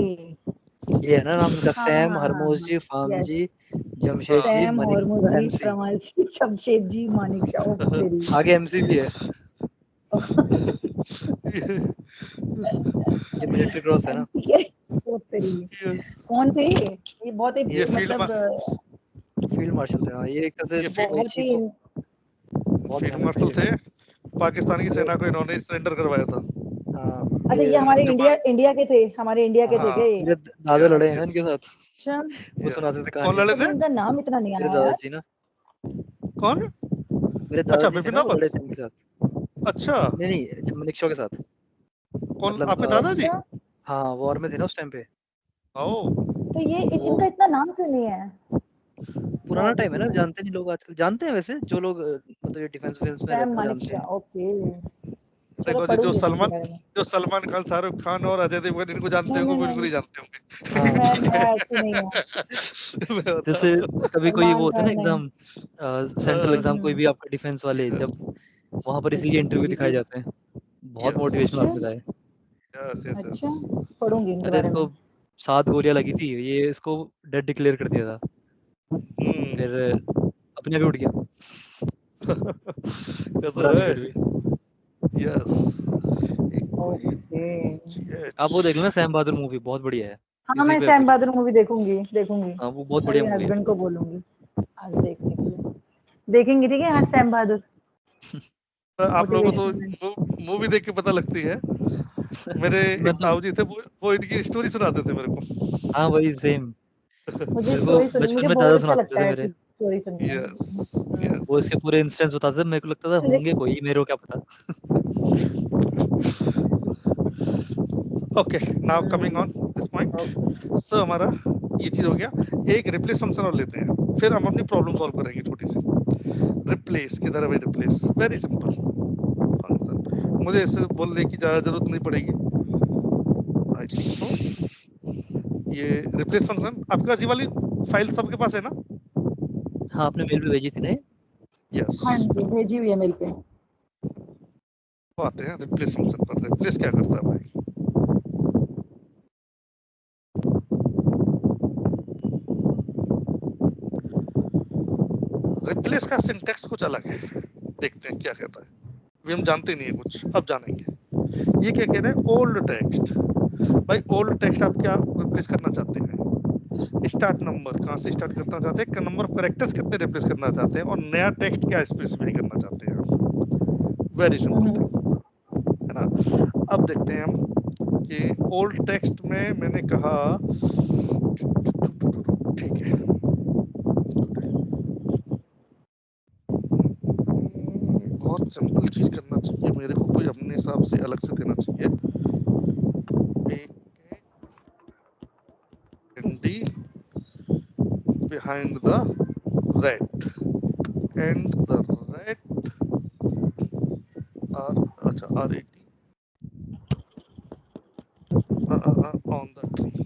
ये है ना नाम इनका, हाँ सैम, हाँ हाँ हरमोज हाँ, जी, फाम यस। जी, जमशेद जी, सैम मनिक, हॉर्मुजी, MC, प्रमाजी, जमशेद जी, मानिक शाह, ओ तेरी। आगे MC भी है। ये मिलिट्री क्रॉस है ना। MP है, ओ तेरी। कौन थे ये? ये बहुत ही ये मतलब फील्ड मार्शल थे, हाँ ये एक तरह से वही बहुत ही चीफ ऑफ, बहुत फील्ड भयानक था मार्शल ये। थे, पाकिस्तान की सेना को इन्होंने सरेंडर करवाया था। हाँ, अच्छा, ये हमारे इंडिया के थे, हमारे इंडिया के थे क्या ये? मेरे दादा लड़े हैं ना इनके साथ, अच्छा, वो सुनाते थे कौन कहानी। लड़े पर थे? इनका नाम इतना नहीं मेरे आया यार। दादाजी ना, कौन? मेरे अच्छा, दादाजी थे बिपिन ना, वो लड़े रावत। थे इनके साथ। अच्छा, नहीं नहीं, मनिक शॉ के साथ, कौन मतलब आपके दादाजी? अच्छा, हाँ वॉर में थे ना उस टाइम पे। ओ, तो ये वो इनका इतना नाम क्यों नहीं है? पुराना टाइम है ना, जानते नहीं लोग आजकल, जानते हैं वैसे जो लोग मतलब ये डिफेंस में रहते सैम हैं वो मानिक जानते शाह, हैं। ओके। चलो देखो जी, पढ़ूंगी मैं इसके बारे में। जो सलमान खान, शाहरुख खान और अजय देवगन इनको जानते नहीं होंगे, नहीं वो नहीं इनको नहीं जानते होंगे। हाँ मैं ऐसी नहीं हूँ। मैं बता जैसे रहा हूँ। कभी कोई वो सलमान होता है ना खान नहीं। एग्जाम, सेंट्रल एग्जाम कोई भी हम्म, आपका डिफेंस वाले, जब वहां पर इसीलिए इंटरव्यू दिखाए जाते हैं, बहुत यस मोटिवेशनल अच्छा आपका है। Yes yes yes. अच्छा, पढ़ूंगी इनके अरे बारे में। इसको 7 गोलियां लगी थी, ये इसको डेड डिक्लेयर कर दिया था, फिर अपने आप ही उठ गया, ये तो मरा नहीं है। फिर भी। यस, एक कोई ओके। आप वो देख लेना, सैम बहादुर मूवी बहुत बढ़िया है, हाँ इसी मैं पे सैम बेस्ड। बहादुर मूवी देखूंगी देखूंगी। हाँ वो बहुत बढ़िया अभी मूवी है। हस्बैंड को बोलूंगी आज देखने के लिए। देखेंगे ठीक है, आज सैम बहादुर आप लोगों को मोटिवेशनल है। तो मूवी देख के पता लगती है। मेरे मैं एक तो ताऊ जी थे, वो इनकी स्टोरी सुनाते थे मेरे को। हाँ वही सेम, मुझे मेरे को स्टोरी सुनी, बचपन मुझे में बहुत दादा अच्छा सुनाते लगता थे है मेरे, ऐसी स्टोरी सुनना। यस हम्म, यस। वो इसके पूरे इंसिडेंट्स बताते थे, मेरे को लगता था मुझे- होंगे कोई, मेरे को क्या पता। Okay, now coming on this point. Okay. So हमारा ये चीज हो गया। एक रिप्लेस फंक्शन और लेते हैं, फिर हम अपनी प्रॉब्लम सॉल्व करेंगे छोटी सी। रिप्लेस किधर है भाई? रिप्लेस वेरी सिंपल फंक्शन, मुझे इससे बोलने की ज्यादा जरूरत नहीं पड़ेगी, आई थिंक सो। ये रिप्लेस फंक्शन आपके पास, ये वाली फाइल सबके पास है ना? हाँ आपने मेल पे भेजी थी ना ये? यस। हाँ जी, भेजी हुई है मेल पे। तो आते हैं रिप्लेस फंक्शन पर। रिप्लेस क्या करता है भाई? रिप्लेस का सिंटैक्स कुछ अलग है, देखते हैं क्या कहता है। अभी हम जानते नहीं है कुछ, अब जानेंगे। ये क्या कह रहा है? Old text. भाई ओल्ड टेक्स्ट आप क्या रिप्लेस करना चाहते हैं? स्टार्ट नंबर कहाँ से स्टार्ट करना चाहते हैं, नंबर ऑफ कैरेक्टर्स कितने रिप्लेस करना चाहते हैं, और नया टेक्स्ट क्या स्पेसिफाई करना चाहते हैं। वेरी सिंपल थिंग है ना। अब देखते हैं हम कि ओल्ड टेक्स्ट में मैंने कहा, ठीक है, बहुत सिंपल चीज करना चाहिए मेरे को, कोई अपने हिसाब से अलग से देना चाहिए। एक candy behind the red and the red are, अच्छा RAT on the tree।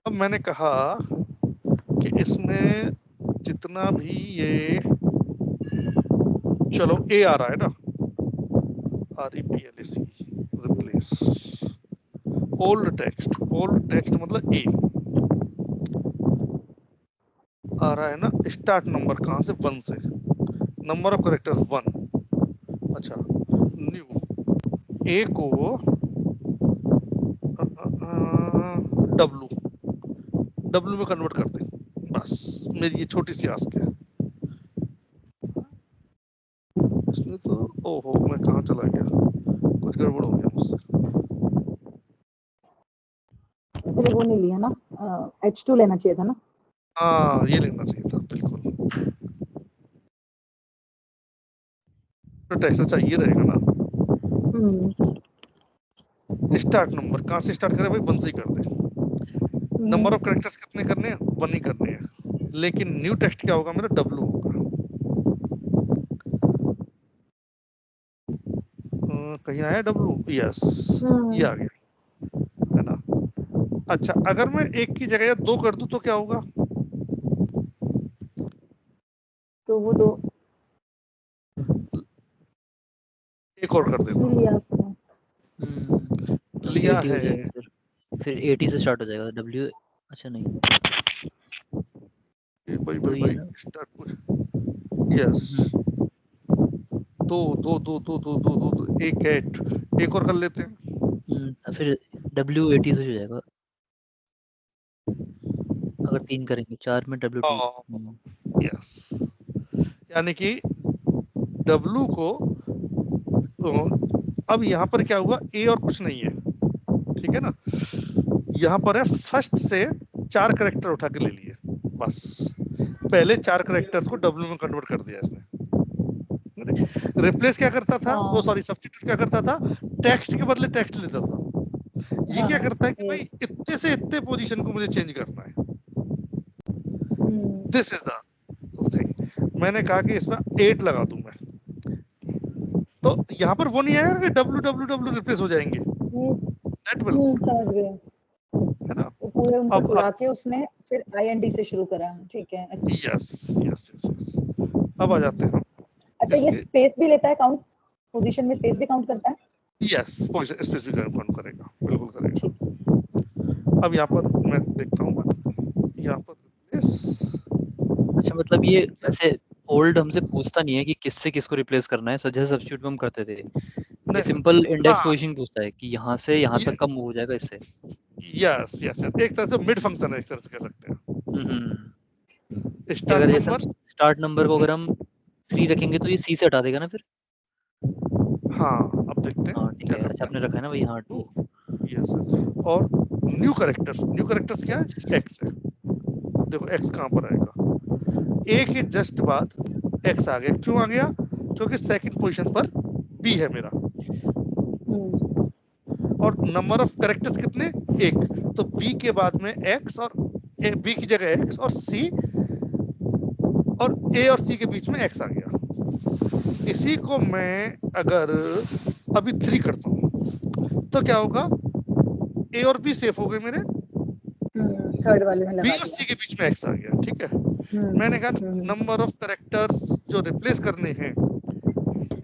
अब मैंने कहा कि इसमें जितना भी ये, चलो A आ रहा है ना, REPLACE, replace old text. Old text मतलब A आ रहा है ना, स्टार्ट नंबर कहाँ से? 1 से, नंबर ऑफ कैरेक्टर्स 1। अच्छा, न्यू A को डब्लू में कन्वर्ट कर दे, बस मेरी ये छोटी सी आस्क है। इसने तो, ओहो मैं कहाँ चला गया, कुछ गड़बड़ हो गया मुझसे। मुझे वो नहीं लिया ना, H2 लेना चाहिए था ना। हाँ ये लेना चाहिए था बिल्कुल। तो टेक्स्ट अच्छा ये रहेगा ना। स्टार्ट नंबर कहाँ से स्टार्ट करे भाई? 1 से ही कर दे। नंबर ऑफ कैरेक्टर्स कितने करने हैं? 1 ही करने हैं। लेकिन न्यू टेक्स्ट क्या होगा मेरा? डब्लू होगा। कहीं आया डब्लू? यस, ये आ गया है ना। अच्छा, अगर मैं एक की जगह 2 कर दूं तो क्या होगा? तो वो दो एक और कर देता हूँ। लिया उसने। लिया WAT हो है। जाएगा फिर AT से स्टार्ट हो जाएगा W, अच्छा नहीं, भाई दो भाई ही है भाई ना। स्टार्ट कुछ, यस, दो दो दो दो दो दो दो दो, एक एट, एक और कर लेते हैं। फिर WAT से हो जाएगा, अगर 3 करेंगे, 4 में WT। यस, यानी कि डब्लू को, तो अब यहाँ पर क्या हुआ? ए और कुछ नहीं है, ठीक है ना। यहाँ पर है फर्स्ट से 4 कैरेक्टर उठा के ले लिए, बस पहले 4 कैरेक्टर्स को डब्लू में कन्वर्ट कर दिया इसने। रिप्लेस क्या करता था वो, सॉरी सब्स्टिट्यूट क्या करता था? टेक्स्ट के बदले टेक्स्ट लेता था। ये क्या करता है कि ये भाई इतने से इतने पोजीशन को मुझे चेंज करना है, दिस इज द थिंग। मैंने कहा कि इसमें 8 लगा दूं मैं, तो यहाँ पर वो नहीं आएगा कि www रिप्लेस हो जाएंगे, दैट विल समझ गए। है ना। तो पूरे उनको अब उड़ा के उसने फिर IND से शुरू करा, ठीक है। यस यस यस यस, अब आ जाते हैं हम अच्छा, ये इसके, स्पेस भी लेता है काउंट, पोजीशन में स्पेस भी काउंट करता है? यस पोजीशन स्पेसिफिक काउंट करेगा, बिल्कुल करेगा। ठीक। अब यहाँ पर मैं देखता हूँ, यहाँ पर रिप्लेस, अच्छा, मतलब ये ऐसे ओल्ड हमसे पूछता नहीं है कि किससे किसको रिप्लेस करना है, जैसे सब्स्टिट्यूट में हम करते थे, ये सिंपल इंडेक्स हाँ पोजीशन पूछता है कि यहाँ से यहाँ तक कब मूव हो जाएगा इससे। यस यस, एक तरह से मिड फंक्शन है, एक तरह से कह सकते हैं। कि स्टार्ट अगर जैसे नंबर, स्टार्ट नंबर को अगर हम 3 रखेंगे तो ये C से हटा देगा ना फिर। हाँ अब देखते हैं हाँ ठीक क्या है, अच्छा करते आपने रखा है ना भाई, हाँ 2। हैं। यस, और न्यू कैरेक्टर्स क्या है, एक्स है। देखो एक्स कहाँ पर आएगा, ए के जस्ट बाद एक्स आ गया, क्यों आ गया, क्योंकि सेकंड पोजीशन पर बी है मेरा, और नंबर ऑफ कैरेक्टर्स कितने, एक, तो बी के बाद में एक्स, और बी की जगह एक्स, और सी, और ए और सी के बीच में एक्स आ गया। इसी को मैं अगर अभी 3 करता हूँ तो क्या होगा, ए और बी सेफ हो गए मेरे, थर्ड वाले में बी लगा और दिया। सी के बीच में एक्स आ गया, ठीक है। मैंने कहा नंबर ऑफ कैरेक्टर्स जो रिप्लेस करने हैं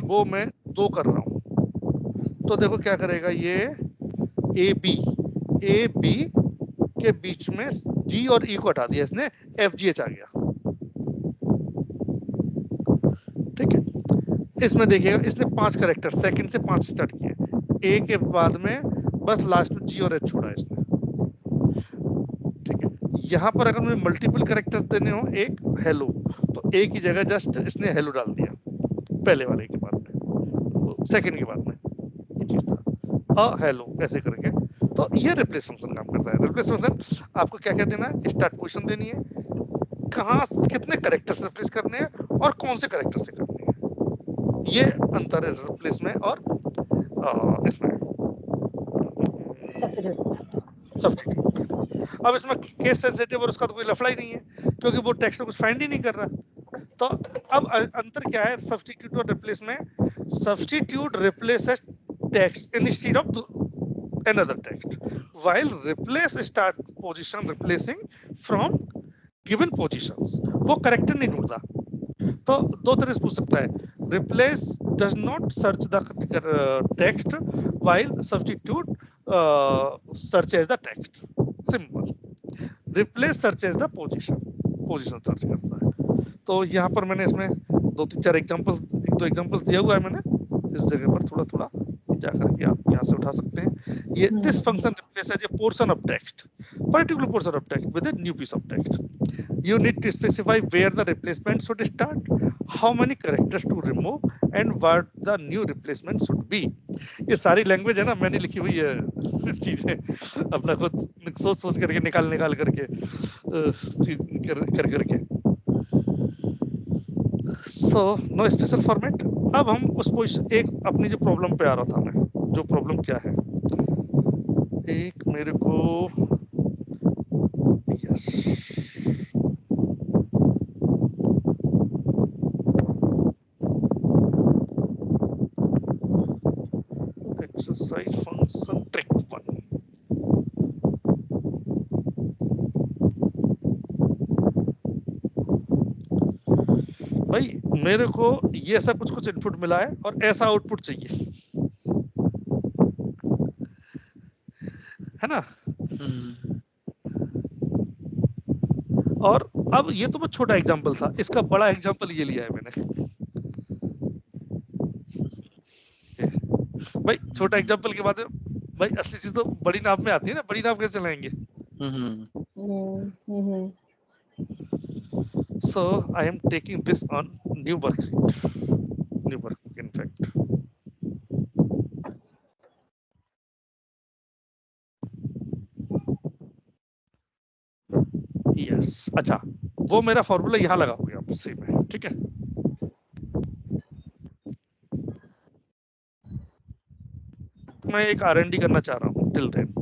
वो मैं 2 कर रहा हूँ, तो देखो क्या करेगा ये, ए बी के बीच में जी और ई को हटा दिया इसने, एफ जी एच आ गया, ठीक है। इसमें देखिएगा इसने 5 कैरेक्टर सेकंड से 5 स्टार्ट किए, ए के बाद में बस लास्ट में जी और एच छोड़ा इसने, ठीक है। यहाँ पर अगर मुझे मल्टीपल कैरेक्टर देने हो, एक हेलो, तो ए की जगह जस्ट इसने हेलो डाल दिया, पहले वाले के बाद में, सेकंड के बाद में ये चीज था हेलो ऐसे करके, तो ये रिप्लेस फंक्शन काम करता है। रिप्लेस फंक्शन आपको क्या क्या देना है, स्टार्ट पोजीशन देनी है, कहाँ कितने कैरेक्टर से रिप्लेस करने हैं और कौन से कैरेक्टर से करने हैं, ये अंतर है रिप्लेस में और इसमें सब्स्टिट्यूट। अब इसमें केस सेंसिटिव और उसका तो कोई लफड़ा ही नहीं है, क्योंकि वो टेक्स्ट में कुछ फाइंड ही नहीं कर रहा। तो अब अंतर क्या है सब्स्टिट्यूट और रिप्लेस में, substitute replaces text instead of another text, while replace start position replacing from given positions, वो करेक्टर नहीं ढूंढता। तो 2 तरह से पूछ सकता है, replace does not search the text while substitute searches the text, simple, replace searches the position search करता है। तो यहाँ पर मैंने इसमें 2-3-4 एग्जांपल्स, 1-2 एग्जांपल्स दिया हुआ है मैंने, इस जगह पर थोड़ा थोड़ा जाकर के आप यहाँ से उठा सकते हैं। ये this function replaces a portion of text, particular portion of text with a new piece of text. You need to specify where the replacement should start, how many characters to remove, and what the new replacement should be. ये सारी language है ना, मैंने लिखी हुई है चीजें, अपना खुद सोच करके निकाल करके कर करके। So no special format. अब हम उस पोजीशन, एक अपनी जो प्रॉब्लम पे आ रहा था मैं, जो प्रॉब्लम क्या है, एक मेरे को यस एक्सरसाइज फंक्शन ट्रिक 1। भाई मेरे को ये ऐसा कुछ इनपुट मिला है और ऐसा आउटपुट चाहिए, है ना। और अब ये तो बहुत छोटा एग्जांपल था, इसका बड़ा एग्जांपल ये लिया है मैंने। भाई छोटा एग्जांपल के बाद भाई असली चीज तो बड़ी नाव में आती है ना, बड़ी नाव कैसे चलाएंगे। So I am taking this on new worksheet, new work in fact. Yes, अच्छा वो मेरा फॉर्मूला यहाँ लगा हो गया सी में, ठीक है। मैं एक R&D करना चाह रहा हूँ, till then.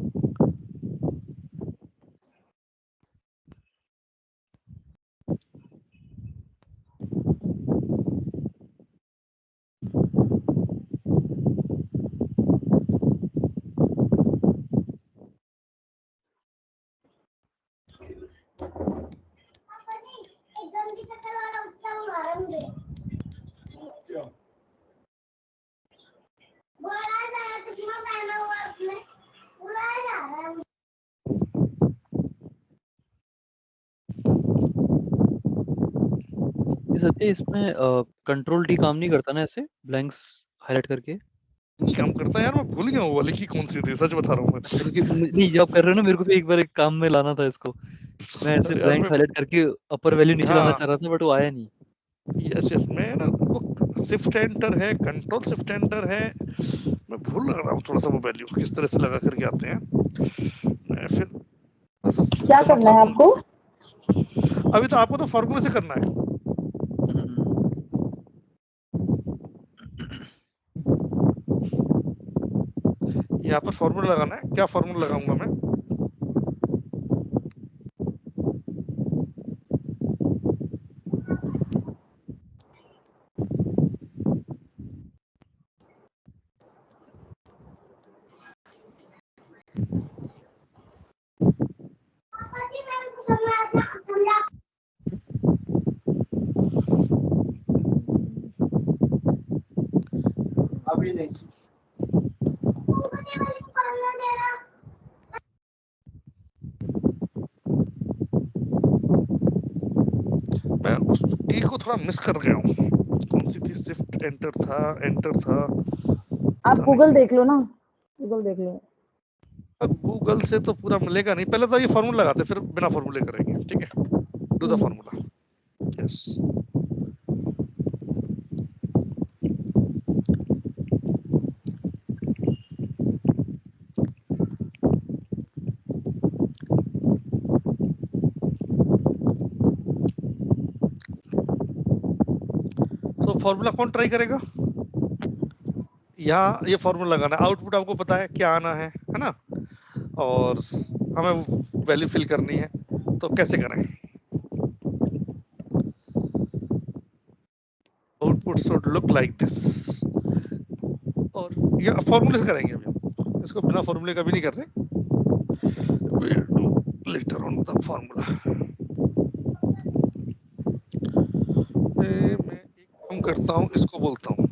सत्य इसमें कंट्रोल डी काम नहीं करता ना ऐसे ब्लैंक्स हाईलाइट करके? नहीं काम करता यार, मैं भूल गया हूँ वो वाली की कौन सी थी, सच बता रहा हूँ मैं। क्योंकि नहीं, जब आप कर रहे हो ना, मेरे को भी एक बार एक काम में लाना था इसको। मैं ऐसे यार ब्लैंक्स मैं, हाईलाइट करके अपर वैल्यू नीचे लाना हाँ चाह रहा था, बट वो आया नहीं। यस यस, मैं ना वो शिफ्ट एंटर है, कंट्रोल शिफ्ट एंटर है, मैं भूल रहा हूँ थोड़ा सा वो वैल्यू किस तरह से लगा करके आते हैं। मैं फिर क्या करना है आपको? अभी तो आपको तो फॉर्मूले से करना है। यहाँ पर फॉर्मूला लगाना है। क्या फॉर्मूला लगाऊंगा मैं? अभी नहीं। मैं उस की को थोड़ा मिस कर गया हूँ, कौन सी थी? शिफ्ट एंटर था, एंटर था। आप गूगल देख लो ना, गूगल देख लो। अब गूगल से तो पूरा मिलेगा नहीं, पहले तो ये फॉर्मूला लगाते फिर बिना फॉर्मूले करेंगे, ठीक है? Do the formula. यस, तो फॉर्मूला कौन ट्राई करेगा? यहाँ ये फॉर्मूला लगाना है, आउटपुट आपको पता है क्या आना है ना? और हमें वैल्यू फिल करनी है, तो कैसे करें? Output should look like this, और ये फॉर्मूले से करेंगे अभी हम, इसको बिना फॉर्मूले का भी नहीं कर रहे। We'll do later on the formula. मैं एक काम करता हूँ, इसको बोलता हूँ